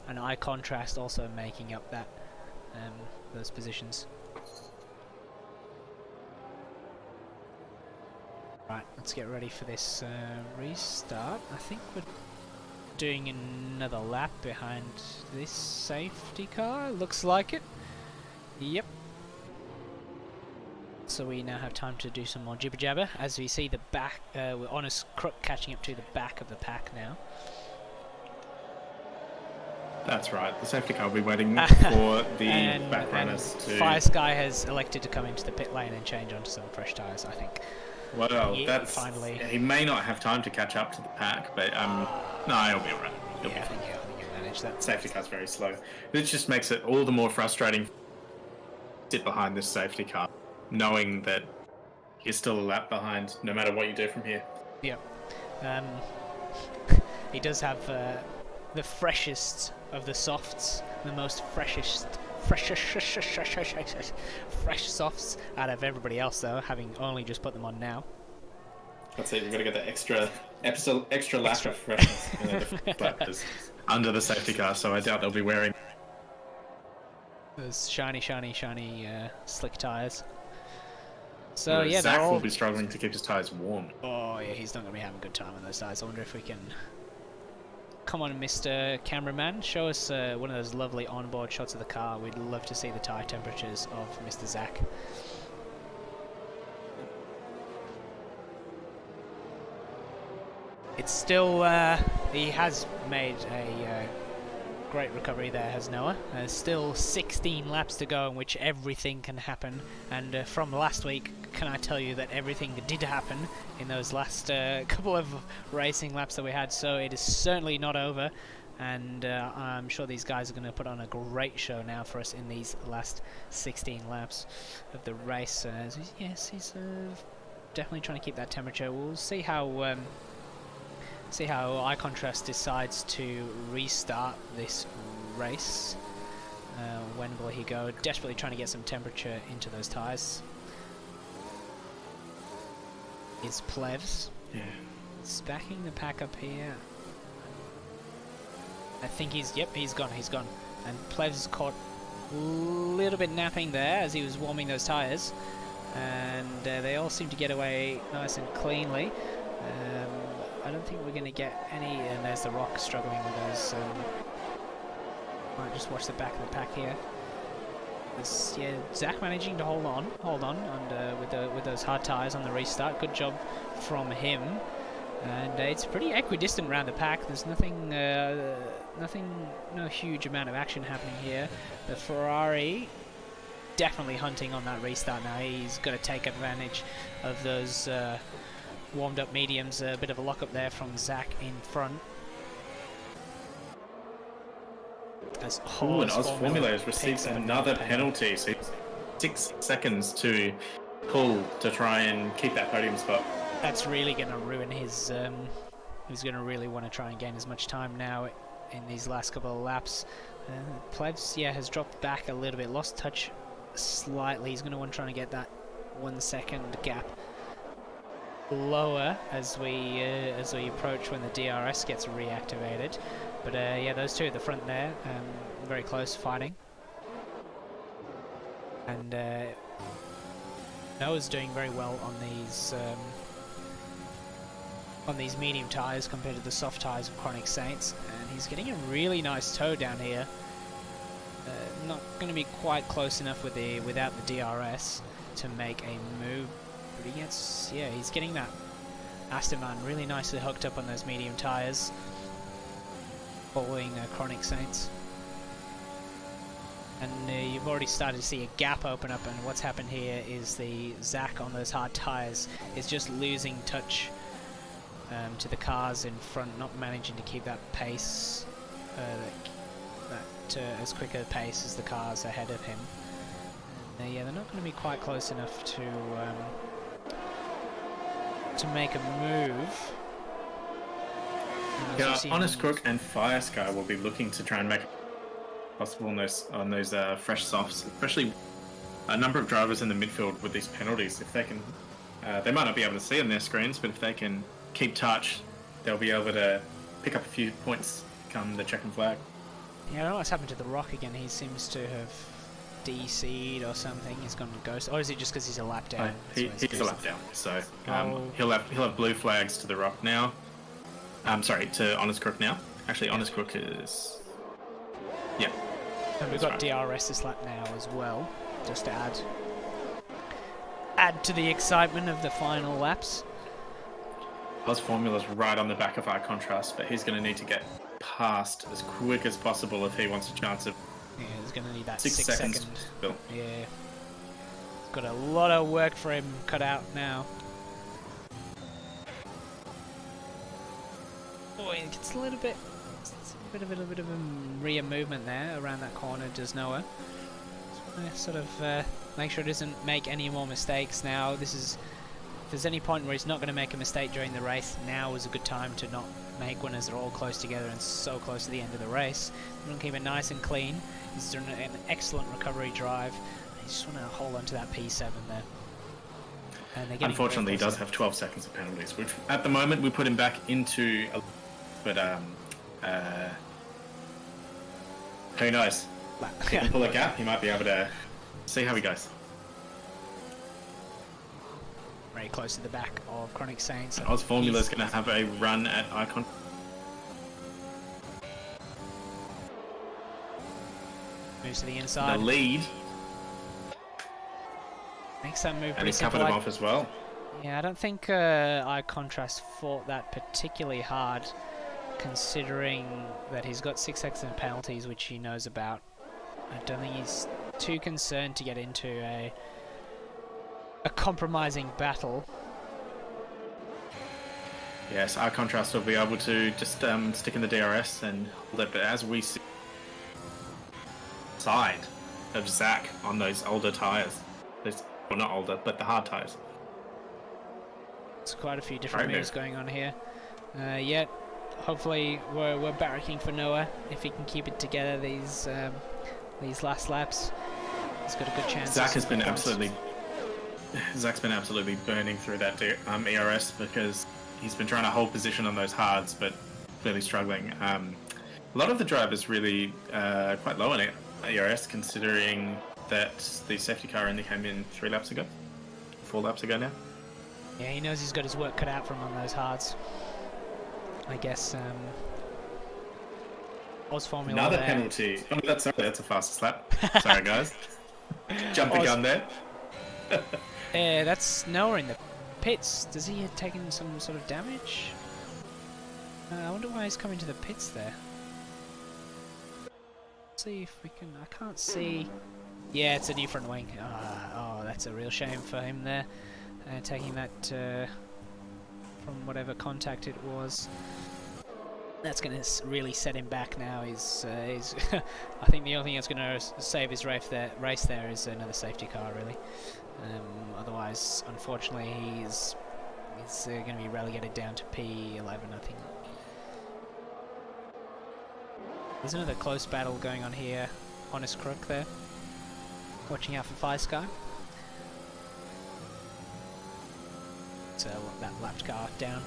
S2: and iContrast also making up that those positions. Right, let's get ready for this restart. I think we're doing another lap behind this safety car. Looks like it. Yep. So we now have time to do some more jibber jabber as we see the back. We're on a crook catching up to the back of the pack now.
S1: That's right. The safety car will be waiting for the back runners to...
S2: Fire Sky has elected to come into the pit lane and change onto some fresh tyres, I think.
S1: Well,
S2: Yeah,
S1: that's...
S2: finally.
S1: He may not have time to catch up to the pack, but no, he'll be alright. He'll be
S2: I
S1: fine.
S2: think he'll manage that.
S1: Safety car's very slow. This just makes it all the more frustrating to sit behind this safety car, knowing that you're still a lap behind, no matter what you do from here.
S2: Yep. He does have the freshest of the softs, the most fresh softs out of everybody else, though, having only just put them on now.
S1: That's it. We've got to get the extra lap of freshness. The lap is under the safety car, so I doubt they'll be wearing
S2: those shiny slick tires. So yeah,
S1: Zach will be struggling to keep his tires warm.
S2: Oh yeah, he's not going to be having a good time on those tires. I wonder if we can... Come on, Mr. Cameraman, show us one of those lovely onboard shots of the car. We'd love to see the tyre temperatures of Mr. Zach. It's still... he has made a great recovery there, has Noah. There's still 16 laps to go in which everything can happen. And from last week, can I tell you that everything did happen in those last couple of racing laps that we had. So it is certainly not over. And I'm sure these guys are going to put on a great show now for us in these last 16 laps of the race. Yes, he's definitely trying to keep that temperature. We'll see how... See how iContrast decides to restart this race. When will he go? Desperately trying to get some temperature into those tyres. Is Plevs.
S1: Yeah.
S2: He's backing the pack up here. I think he's... Yep, he's gone. And Plevs caught a little bit napping there as he was warming those tyres. And they all seem to get away nice and cleanly. I don't think we're going to get any, and there's the Rock struggling with those. Might just watch the back of the pack here. Yeah, Zach managing to hold on, and with those hard tyres on the restart. Good job from him, and it's pretty equidistant around the pack. There's nothing, no huge amount of action happening here. The Ferrari definitely hunting on that restart now. He's got to take advantage of those. Warmed up mediums, a bit of a lock up there from Zach in front. As
S1: and Oz Formula has received another penalty, so 6 seconds to pull to try and keep that podium spot.
S2: That's really going to ruin his... he's going to really want to try and gain as much time now in these last couple of laps. Plebs, yeah, has dropped back a little bit, lost touch slightly. He's going to want to try and get that 1 second gap lower as we approach when the DRS gets reactivated. But yeah, those two at the front there, very close fighting. And Noah's doing very well on these medium tyres compared to the soft tyres of Chronic Saints, and he's getting a really nice toe down here. Not going to be quite close enough without the DRS to make a move. But he gets, yeah, he's getting that Aston Martin really nicely hooked up on those medium tyres, following Chronic Saints. And you've already started to see a gap open up, and what's happened here is the Zach on those hard tyres is just losing touch to the cars in front, not managing to keep that pace, as quick a pace as the cars ahead of him. And, yeah, they're not going to be quite close enough to make a move.
S1: Yeah, Honest Crook and Fire Sky will be looking to try and make it possible on those fresh softs, especially a number of drivers in the midfield with these penalties. If they can, they might not be able to see on their screens, but if they can keep touch, they'll be able to pick up a few points come the checkered flag.
S2: Yeah, I don't know what's happened to the Rock again. He seems to have DC'd or something. He's gone ghost, or is it just because he's a lap down?
S1: He's a lap down, so he'll have blue flags to the rock now. Sorry, to Honest Crook now. Actually, Honest Crook is
S2: And we've got DRS this lap now as well, just to add to the excitement of the final laps.
S1: Oz Formula's right on the back of our contrast, but he's going to need to get past as quick as possible if he wants a chance of.
S2: Yeah, he's going to need that
S1: 6 seconds. Bill.
S2: Yeah, he's got a lot of work for him cut out now. Boy, it gets a little bit. A bit of a rear movement there around that corner, does Noah. Sort of make sure he doesn't make any more mistakes now. This is, if there's any point where he's not going to make a mistake during the race, now is a good time to not make one as they're all close together and so close to the end of the race. We're going to keep it nice and clean. He's doing an excellent recovery drive. You just want to hold on to that P7 there. And
S1: unfortunately, he does have 12 seconds of penalties, which at the moment we put him back into, but who knows? He can pull a gap. He might be able to see how he goes.
S2: Very close to the back of Chronic Saints.
S1: Oz Formula is going to have a run at Icon.
S2: Moves to the inside.
S1: The lead.
S2: Makes that move.
S1: And he's covered him off as well.
S2: Yeah, I don't think iContrast fought that particularly hard, considering that he's got 6 seconds penalties, which he knows about. I don't think he's too concerned to get into a compromising battle.
S1: Yes, our contrast will be able to just stick in the DRS and hold it, but as we see side of Zach on those older tyres, well, not older, but the hard tyres.
S2: There's quite a few different moves going on here. Yet, hopefully we're barracking for Noah if he can keep it together these last laps. He's got a good chance.
S1: Zach's been absolutely burning through that ERS because he's been trying to hold position on those hards, but really struggling. A lot of the drivers really quite low in ERS, considering that the safety car only came in 4 laps ago now.
S2: Yeah, he knows he's got his work cut out for him on those hards. I guess Oz Formula.
S1: Another penalty. Oh, that's a fastest lap. Sorry, guys. Jump the gun there.
S2: Yeah, that's Noah in the pits. Does he have taken some sort of damage? I wonder why he's coming to the pits there. Let's see if we can. I can't see. Yeah, it's a new front wing. Oh, that's a real shame for him there. Taking that from whatever contact it was. That's going to really set him back now. He's I think the only thing that's going to save his race there is another safety car, really. Otherwise, unfortunately, he's going to be relegated down to P11, I think. There's another close battle going on here. Honest Crook there. Watching out for Fire Sky. So that lapped car down.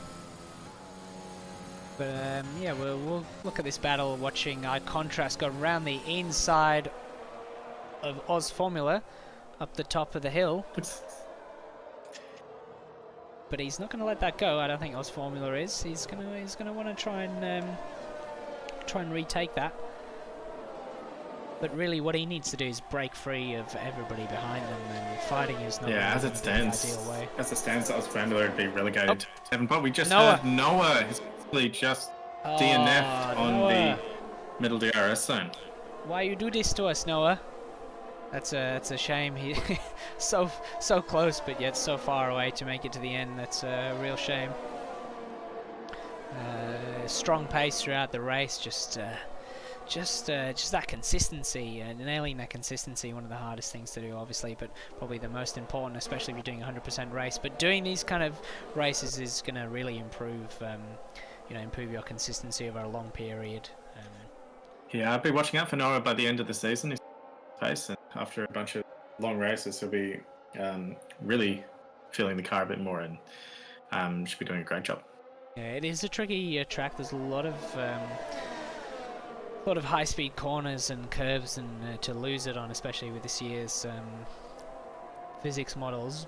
S2: But yeah, we'll look at this battle, watching iContrast go around the inside of Oz Formula up the top of the hill. But he's not going to let that go. I don't think Oz Formula is. He's gonna want to try and retake that. But really, what he needs to do is break free of everybody behind him, and fighting is not.
S1: Yeah, as it stands, Oz Formula would be relegated to 7. But we just
S2: Noah.
S1: heard Noah is just DNF'd on the middle DRS zone.
S2: Why you do this to us, Noah? That's a shame. He so close, but yet so far away to make it to the end. That's a real shame. Strong pace throughout the race, just that consistency, and nailing that consistency, one of the hardest things to do, obviously, but probably the most important, especially if you're doing a 100% race. But doing these kind of races is going to really improve your consistency over a long period.
S1: Yeah, I'll be watching out for Noah by the end of the season. Pace, and after a bunch of long races, he'll be really feeling the car a bit more, and should be doing a great job.
S2: Yeah, it is a tricky track. There's a lot of lot of high-speed corners and curves, and to lose it on, especially with this year's physics models.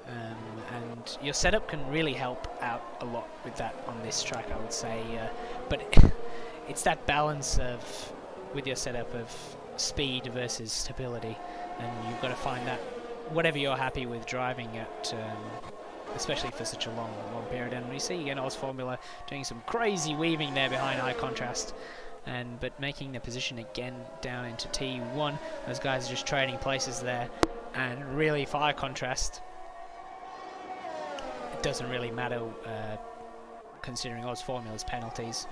S2: And your setup can really help out a lot with that on this track, I would say. But it's that balance of, with your setup, of speed versus stability, and you've got to find that whatever you're happy with driving at, especially for such a long period. And we see again Oz Formula doing some crazy weaving there behind high contrast, but making the position again down into T1. Those guys are just trading places there, and really for high contrast, it doesn't really matter considering Oz Formula's penalties.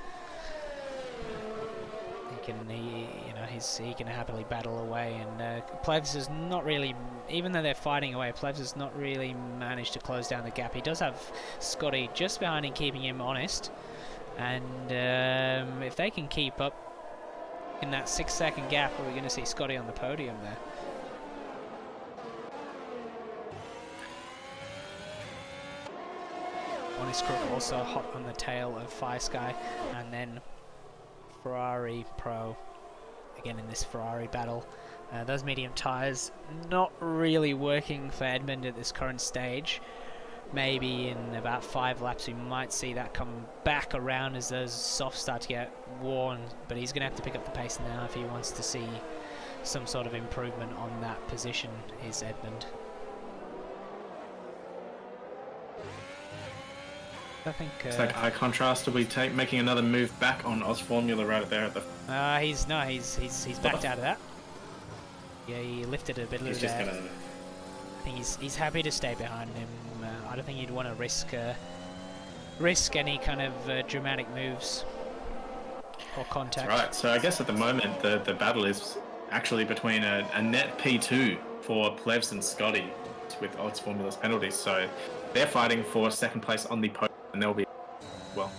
S2: He can happily battle away, and Plevs has not really, even though they're fighting away, Plevs has not really managed to close down the gap. He does have Scotty just behind him, keeping him honest, and if they can keep up in that 6-second gap, we're going to see Scotty on the podium there. Honest Crook also hot on the tail of Fire Sky, and then Ferrari Pro again in this Ferrari battle. Those medium tyres not really working for Edmund at this current stage. Maybe in about 5 laps we might see that come back around as those softs start to get worn, but he's going to have to pick up the pace now if he wants to see some sort of improvement on that position, is Edmund. I think
S1: it's like high contrast. Will we making another move back on Oz Formula right there at the?
S2: He's backed out of that. Yeah, he lifted a bit of there. I think he's happy to stay behind him. I don't think he'd want to risk any kind of dramatic moves or contact.
S1: That's right. So I guess at the moment the battle is actually between a net P2 for Plevs and Scotty with Oz Formula's penalties. So they're fighting for second place on the podium. And they'll be well.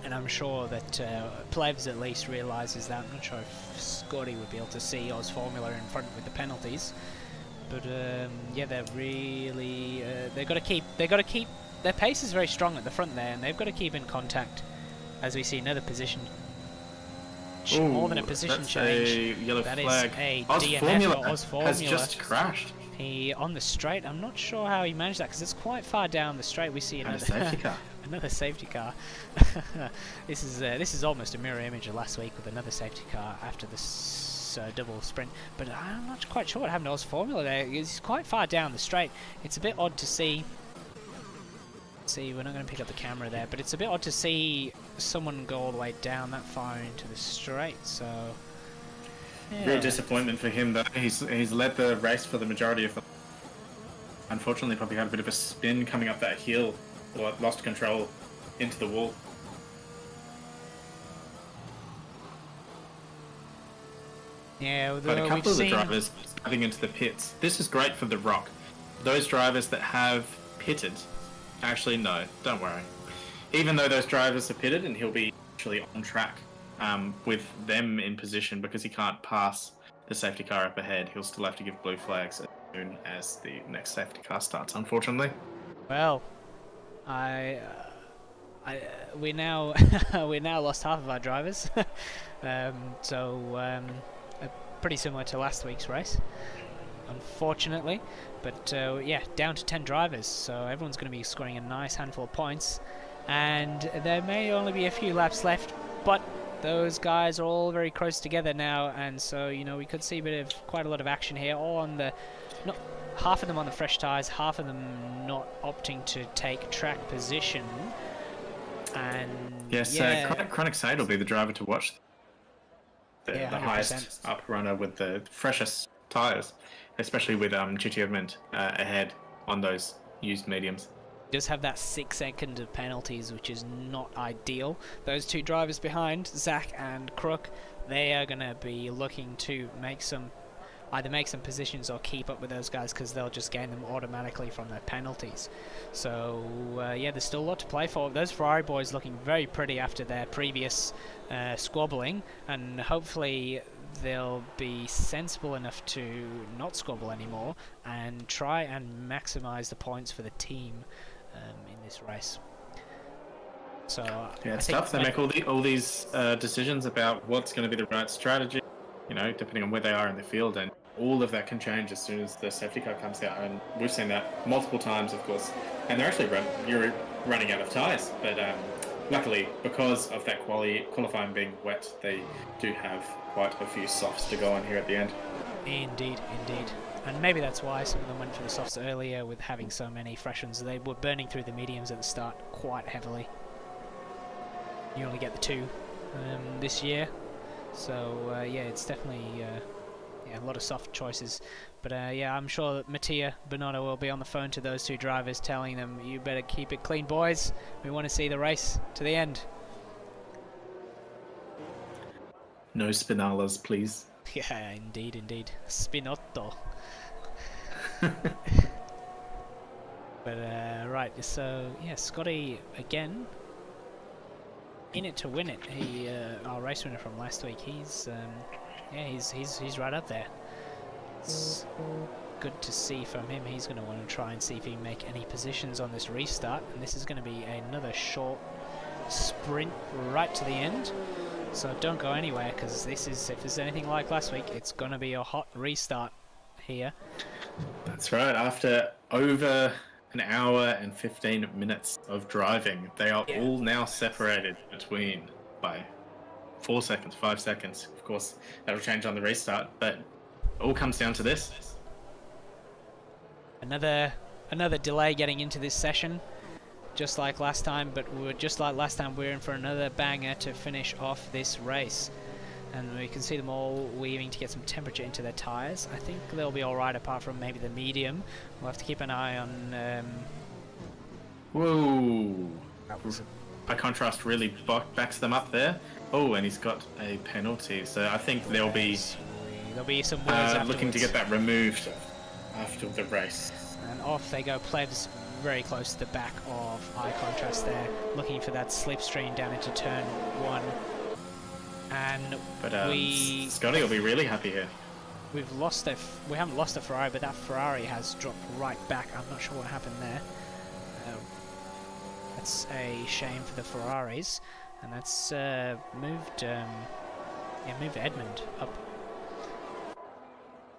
S2: And I'm sure that Plevs at least realises that. I'm not sure if Scotty would be able to see Oz Formula in front with the penalties, but yeah, they're really they've got to keep their pace is very strong at the front there, and they've got to keep in contact. As we see another position, more than a position change.
S1: A yellow
S2: that
S1: flag.
S2: Is a
S1: Oz
S2: DNF
S1: Formula
S2: or Oz Formula
S1: has just crashed.
S2: He on the straight. I'm not sure how he managed that because it's quite far down the straight. We see another
S1: safety car.
S2: Another safety car. This is almost a mirror image of last week with another safety car after this double sprint. But I'm not quite sure what happened to Oz Formula there. He's quite far down the straight. It's a bit odd to see. See, we're not going to pick up the camera there, but it's a bit odd to see someone go all the way down that far into the straight. So. Yeah.
S1: Real disappointment for him, though. He's led the race for the majority of them. Unfortunately, probably had a bit of a spin coming up that hill, or lost control into the wall.
S2: Yeah,
S1: but a couple of the drivers driving into the pits. This is great for the Rock. Those drivers that have pitted, actually no, don't worry. Even though those drivers are pitted, and he'll be actually on track. With them in position, because he can't pass the safety car up ahead, he'll still have to give blue flags as soon as the next safety car starts, unfortunately.
S2: Well, we now lost half of our drivers, so pretty similar to last week's race, unfortunately. But yeah, down to 10 drivers, so everyone's going to be scoring a nice handful of points, and there may only be a few laps left, but those guys are all very close together now, and so we could see quite a lot of action here. All on the, not half of them on the fresh tyres, half of them not opting to take track position. And
S1: yes,
S2: yeah,
S1: Chronic Sade will be the driver to watch. The highest
S2: 100%.
S1: up runner with the freshest tyres, especially with GT Edmund ahead on those used mediums.
S2: Does have that 6 second of penalties, which is not ideal. Those two drivers behind, Zach and Crook, they are going to be looking to either make some positions or keep up with those guys, because they'll just gain them automatically from their penalties. So yeah, there's still a lot to play for. Those Ferrari boys looking very pretty after their previous squabbling, and hopefully they'll be sensible enough to not squabble anymore and try and maximize the points for the team in this race. So
S1: Yeah,
S2: I
S1: it's
S2: think
S1: tough. They make all these decisions about what's going to be the right strategy, depending on where they are in the field, and all of that can change as soon as the safety car comes out. And we've seen that multiple times, of course. And they're actually you're running out of tyres, but luckily, because of that qualifying being wet, they do have quite a few softs to go on here at the end.
S2: Indeed. And maybe that's why some of them went for the softs earlier with having so many fresh ones. They were burning through the mediums at the start quite heavily. You only get the 2 this year. So, yeah, it's definitely a lot of soft choices. But, yeah, I'm sure that Mattia Bonotto will be on the phone to those 2 drivers telling them, you better keep it clean, boys. We want to see the race to the end.
S1: No spinalas, please.
S2: Yeah, indeed. Spinotto. But, right, so, yeah, Scotty, again, in it to win it. He, our race winner from last week, he's right up there. It's good to see from him. He's going to want to try and see if he can make any positions on this restart, and this is going to be another short sprint right to the end. So don't go anywhere, because this is, if there's anything like last week, it's going to be a hot restart here.
S1: That's right. After over an hour and 15 minutes of driving, they are all now separated between by 4 seconds, 5 seconds. Of course, that'll change on the restart, but it all comes down to this.
S2: Another delay getting into this session, just like last time, but we're in for another banger to finish off this race. And we can see them all weaving to get some temperature into their tyres. I think they'll be alright apart from maybe the medium. We'll have to keep an eye on...
S1: Whoa! High contrast really backs them up there. Oh, and he's got a penalty. So I think there'll be
S2: some words afterwards.
S1: Looking to get that removed after the race.
S2: And off they go. Plebs very close to the back of high contrast there, looking for that slipstream down into turn 1.
S1: But Scotty will be really happy here.
S2: We haven't lost a Ferrari, but that Ferrari has dropped right back. I'm not sure what happened there. That's a shame for the Ferraris, and that's moved Edmund up.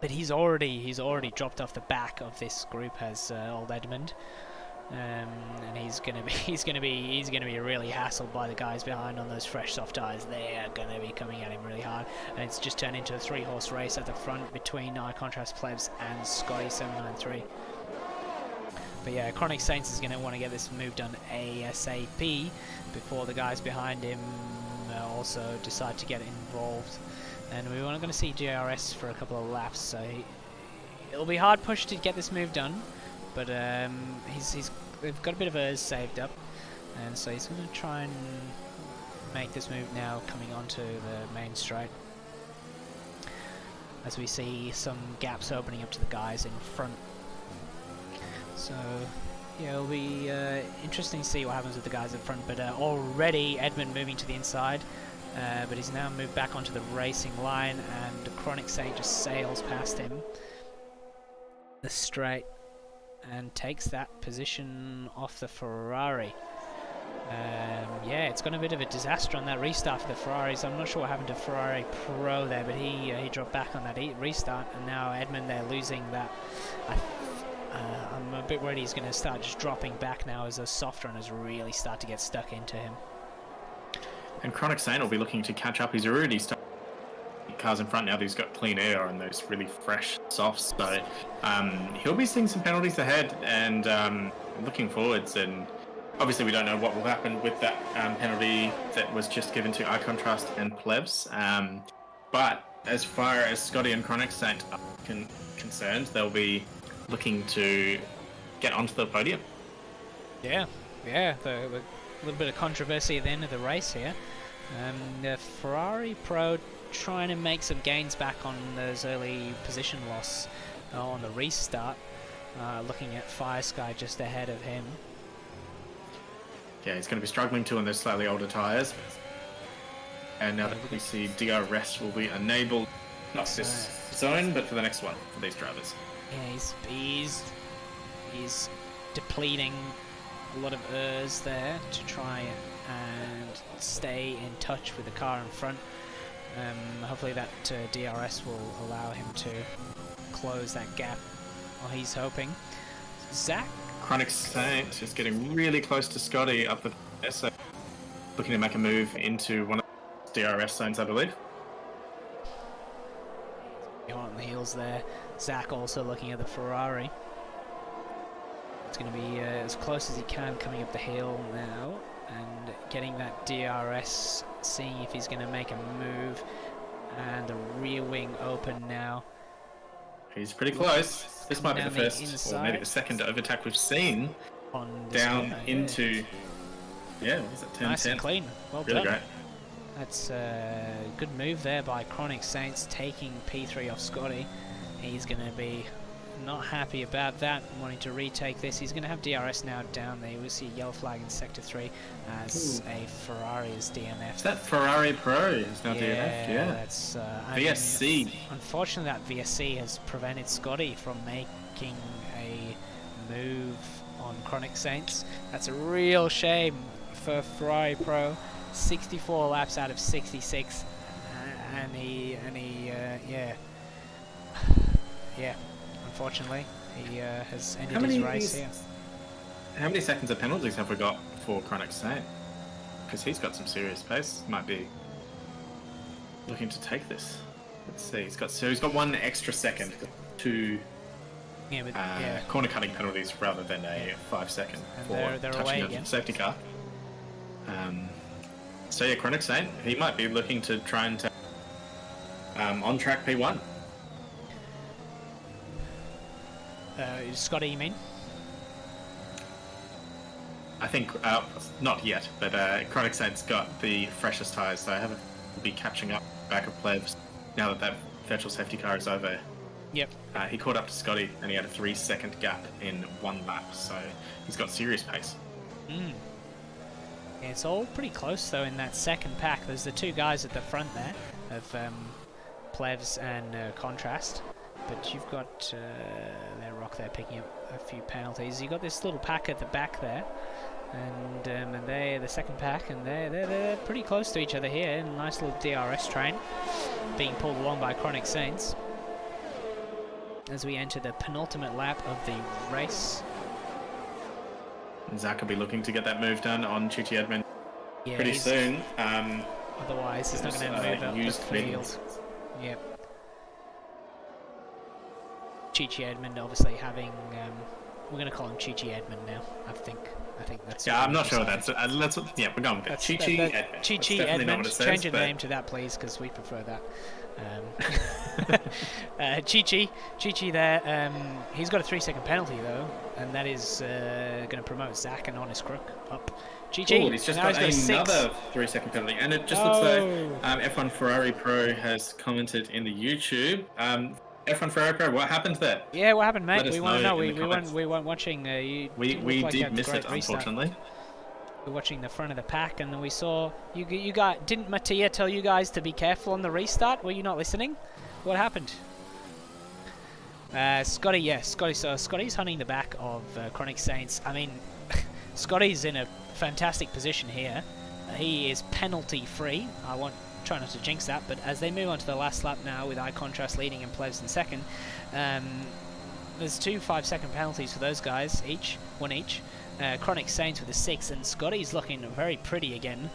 S2: But he's already dropped off the back of this group, has old Edmund. And he's gonna be really hassled by the guys behind on those fresh soft tires. They are gonna be coming at him really hard, and it's just turned into a 3-horse race at the front between High Contrast Plebs and Scotty 793. But yeah, Chronic Saints is gonna want to get this move done ASAP before the guys behind him also decide to get involved. And we are going to see GRS for a couple of laps, so it'll be hard push to get this move done. But they've got a bit of a saved up, and so he's going to try and make this move now coming onto the main straight. As we see some gaps opening up to the guys in front. So yeah, it'll be interesting to see what happens with the guys in front. But already Edmund moving to the inside, but he's now moved back onto the racing line, and Chronic Saint just sails past him the straight and takes that position off the Ferrari. Yeah, it's got a bit of a disaster on that restart for the Ferraris. I'm not sure what happened to Ferrari Pro there, but he dropped back on that restart, and now Edmund, they're losing that. I'm a bit worried he's going to start just dropping back now as those soft runners really start to get stuck into him.
S1: And Chronic Saint will be looking to catch up. He's already started cars in front now that he's got clean air and those really fresh softs, so he'll be seeing some penalties ahead, and looking forwards. And obviously we don't know what will happen with that penalty that was just given to High Contrast and Plebs, but as far as Scotty and Chronic Saint are concerned, they'll be looking to get onto the podium. Yeah,
S2: the little bit of controversy at the end of the race here. The Ferrari Pro trying to make some gains back on those early position loss on the restart, looking at Fire Sky just ahead of him.
S1: Yeah, he's going to be struggling too on those slightly older tyres. And now that we see DRS will be enabled, not this zone, but for the next one for these drivers.
S2: Yeah, he's depleting A lot of errs there to try and stay in touch with the car in front. Hopefully that DRS will allow him to close that gap. Well, he's hoping. Zach?
S1: Chronic Saint just getting really close to Scotty up the SO. Looking to make a move into one of the DRS zones, I believe.
S2: On the heels there. Zach also looking at the Ferrari. It's going to be as close as he can coming up the hill now and getting that DRS, seeing if he's going to make a move. And the rear wing open now.
S1: He's pretty close. This might be the first or maybe the second overtake we've seen down into... Yeah, what is it? 10-10.
S2: Nice and clean. Well
S1: really
S2: done.
S1: Great.
S2: That's a good move there by Chronic Saints, taking P3 off Scotty. He's going to be not happy about that, wanting to retake this. He's going to have DRS now down there. We'll see a yellow flag in Sector 3 as a Ferrari is DNF.
S1: Is that Ferrari Pro is now DNF? Yeah.
S2: That's,
S1: VSC.
S2: I mean, unfortunately, that VSC has prevented Scotty from making a move on Chronic Saints. That's a real shame for Ferrari Pro. 64 laps out of 66, and he unfortunately, he has ended his race here.
S1: How many seconds of penalties have we got for Chronic Saint? Because he's got some serious pace. Might be looking to take this. Let's see. He's got 1 extra second to corner cutting penalties rather than a 5-second for
S2: they're
S1: touching
S2: away
S1: a safety car. So yeah, Chronic Saint, he might be looking to try and take on track P1.
S2: Scotty, you mean?
S1: I think not yet, but Chronic Saint's got the freshest tyres, so he'll be catching up back of plebs now that virtual safety car is over.
S2: Yep.
S1: He caught up to Scotty and he had a 3-second gap in 1 lap, so he's got serious pace.
S2: Yeah, it's all pretty close though in that second pack. There's the 2 guys at the front there of Plevs and Contrast, but you've got their Rock there picking up a few penalties. You've got this little pack at the back there, and they're the second pack, and they're pretty close to each other here. A nice little DRS train being pulled along by Chronic Saints as we enter the penultimate lap of the race.
S1: Zach will be looking to get that move done on Chichi Edmund pretty soon.
S2: Otherwise, he's not going to move up the field. Yep. Chichi Edmund obviously having... we're going to call him Chichi Edmund now, I think that's...
S1: Yeah, I'm not sure that's... yeah, we're going with it. Chichi Edmund.
S2: Chichi Edmund. Change your name to that, please, because we prefer that. Chichi there, he's got a 3-second penalty though, and that is going to promote Zach and Honest Crook up. Chichi,
S1: he's just got another 3-second penalty, and it just looks like F1 Ferrari Pro has commented in the YouTube. F1 Ferrari Pro, what happened there?
S2: Yeah, what happened, mate? We want to know. We weren't watching.
S1: We did miss it, unfortunately.
S2: We're watching the front of the pack, and then we saw you guys. Didn't Mattia tell you guys to be careful on the restart? Were you not listening? What happened? Scotty, yes, Scotty. So Scotty's hunting the back of Chronic Saints. I mean, Scotty's in a fantastic position here. He is penalty free. Try not to jinx that, but as they move on to the last lap now with iContrast leading and Plebs in second, there's 2 5-second penalties for those guys, one each. Chronic Saints with a 6, and Scotty's looking very pretty again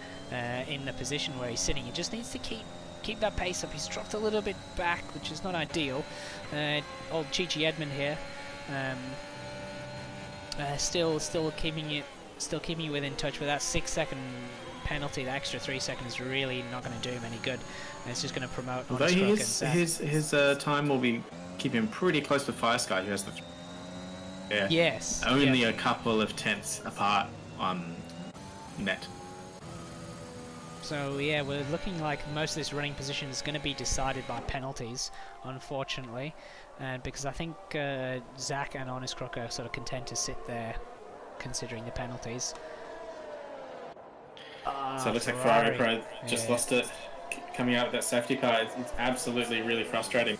S2: in the position where he's sitting. He just needs to keep that pace up. He's dropped a little bit back, which is not ideal. Old Chichi Edmund here, still keeping you within touch with that 6-second penalty. The extra 3 seconds is really not going to do him any good, and it's just going to promote.
S1: Although his time will be keeping him pretty close to Fire Sky, who has the
S2: yes,
S1: only a couple of tenths apart on net.
S2: So yeah, we're looking like most of this running position is going to be decided by penalties, unfortunately, because I think Zach and Honest Crook are sort of content to sit there considering the penalties.
S1: So it looks like Ferrari Pro just lost it coming out of that safety car. It's absolutely really frustrating.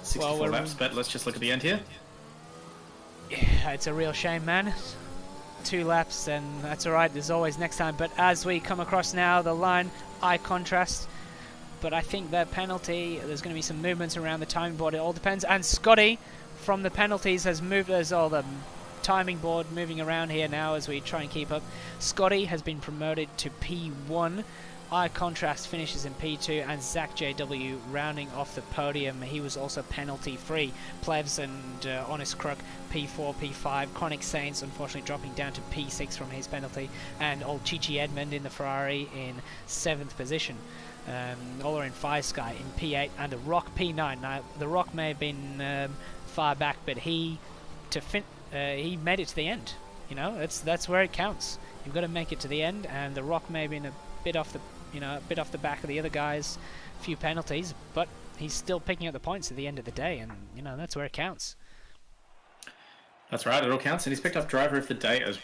S1: 64 laps, but let's just look at the end here.
S2: Yeah, it's a real shame, man. 2 laps, and that's alright, there's always next time. But as we come across now the line, eye contrast. But I think that penalty, there's going to be some movements around the timing board, it all depends. And Scotty from the penalties has moved, there's all the timing board moving around here now as we try and keep up. Scotty has been promoted to P1. Eye contrast finishes in P2, and Zach JW rounding off the podium. He was also penalty free. Plebs and Honest Crook P4, P5. Chronic Saints unfortunately dropping down to P6 from his penalty, and old Chichi Edmund in the Ferrari in 7th position. Ola in Fire Sky in P8, and the Rock P9. Now the Rock may have been far back, but he made it to the end. You know, that's where it counts. You've got to make it to the end, and the Rock may have been a bit off the back of the other guys, a few penalties, but he's still picking up the points at the end of the day, and you know that's where it counts.
S1: That's right, it all counts, and he's picked up driver of the day as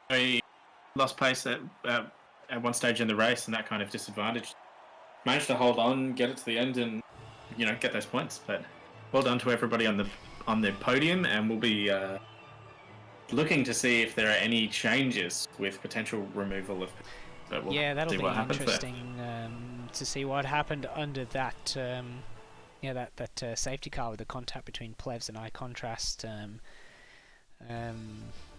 S1: well. He lost pace at one stage in the race, and that kind of disadvantage. Managed to hold on, get it to the end, and you know get those points. But well done to everybody on the podium, and we'll be looking to see if there are any changes with potential removal of.
S2: Yeah, that'll be interesting to see what happened under that. That safety car with the contact between Plebs and eye contrast. There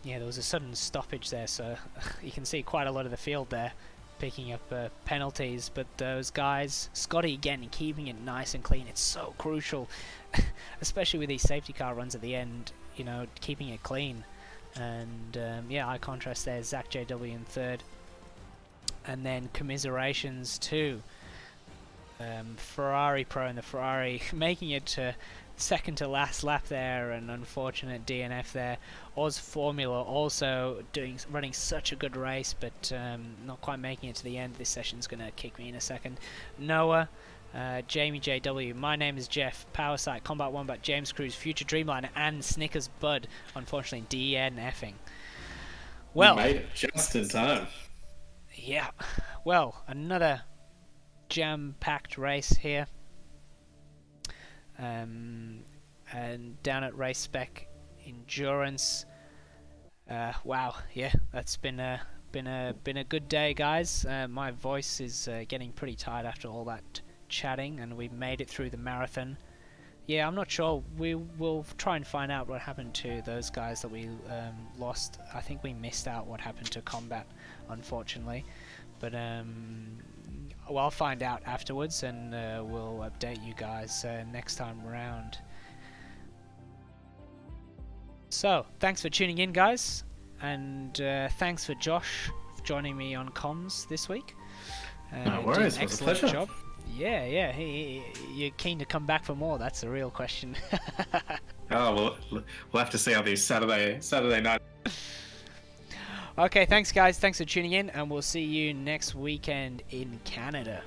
S2: was a sudden stoppage there, so you can see quite a lot of the field there picking up penalties. But those guys, Scotty again, keeping it nice and clean. It's so crucial, especially with these safety car runs at the end. You know, keeping it clean. And eye contrast there. Zach JW in 3rd. And then commiserations to Ferrari Pro and the Ferrari making it to second to last lap there, and unfortunate DNF there. Oz Formula also running such a good race, but not quite making it to the end. This session's going to kick me in a second. Noah, Jamie JW, my name is Jeff, Powersight, Combat Wombat, James Cruz, Future Dreamliner, and Snickers Bud, unfortunately DNFing. Well,
S1: you made it just in time.
S2: Yeah, well, another jam-packed race here, and down at Race Spec Endurance. Wow, yeah, that's been a good day, guys. My voice is getting pretty tired after all that chatting, and we made it through the marathon. Yeah, I'm not sure. We will try and find out what happened to those guys that we lost. I think we missed out what happened to Combat, unfortunately. But well, I'll find out afterwards, and we'll update you guys next time around. So, thanks for tuning in, guys, and thanks for Josh for joining me on comms this week.
S1: No worries, it was a pleasure.
S2: Job. Yeah, you're keen to come back for more? That's the real question.
S1: Oh, we'll have to see how these Saturday night.
S2: Okay, thanks guys, thanks for tuning in, and we'll see you next weekend in Canada.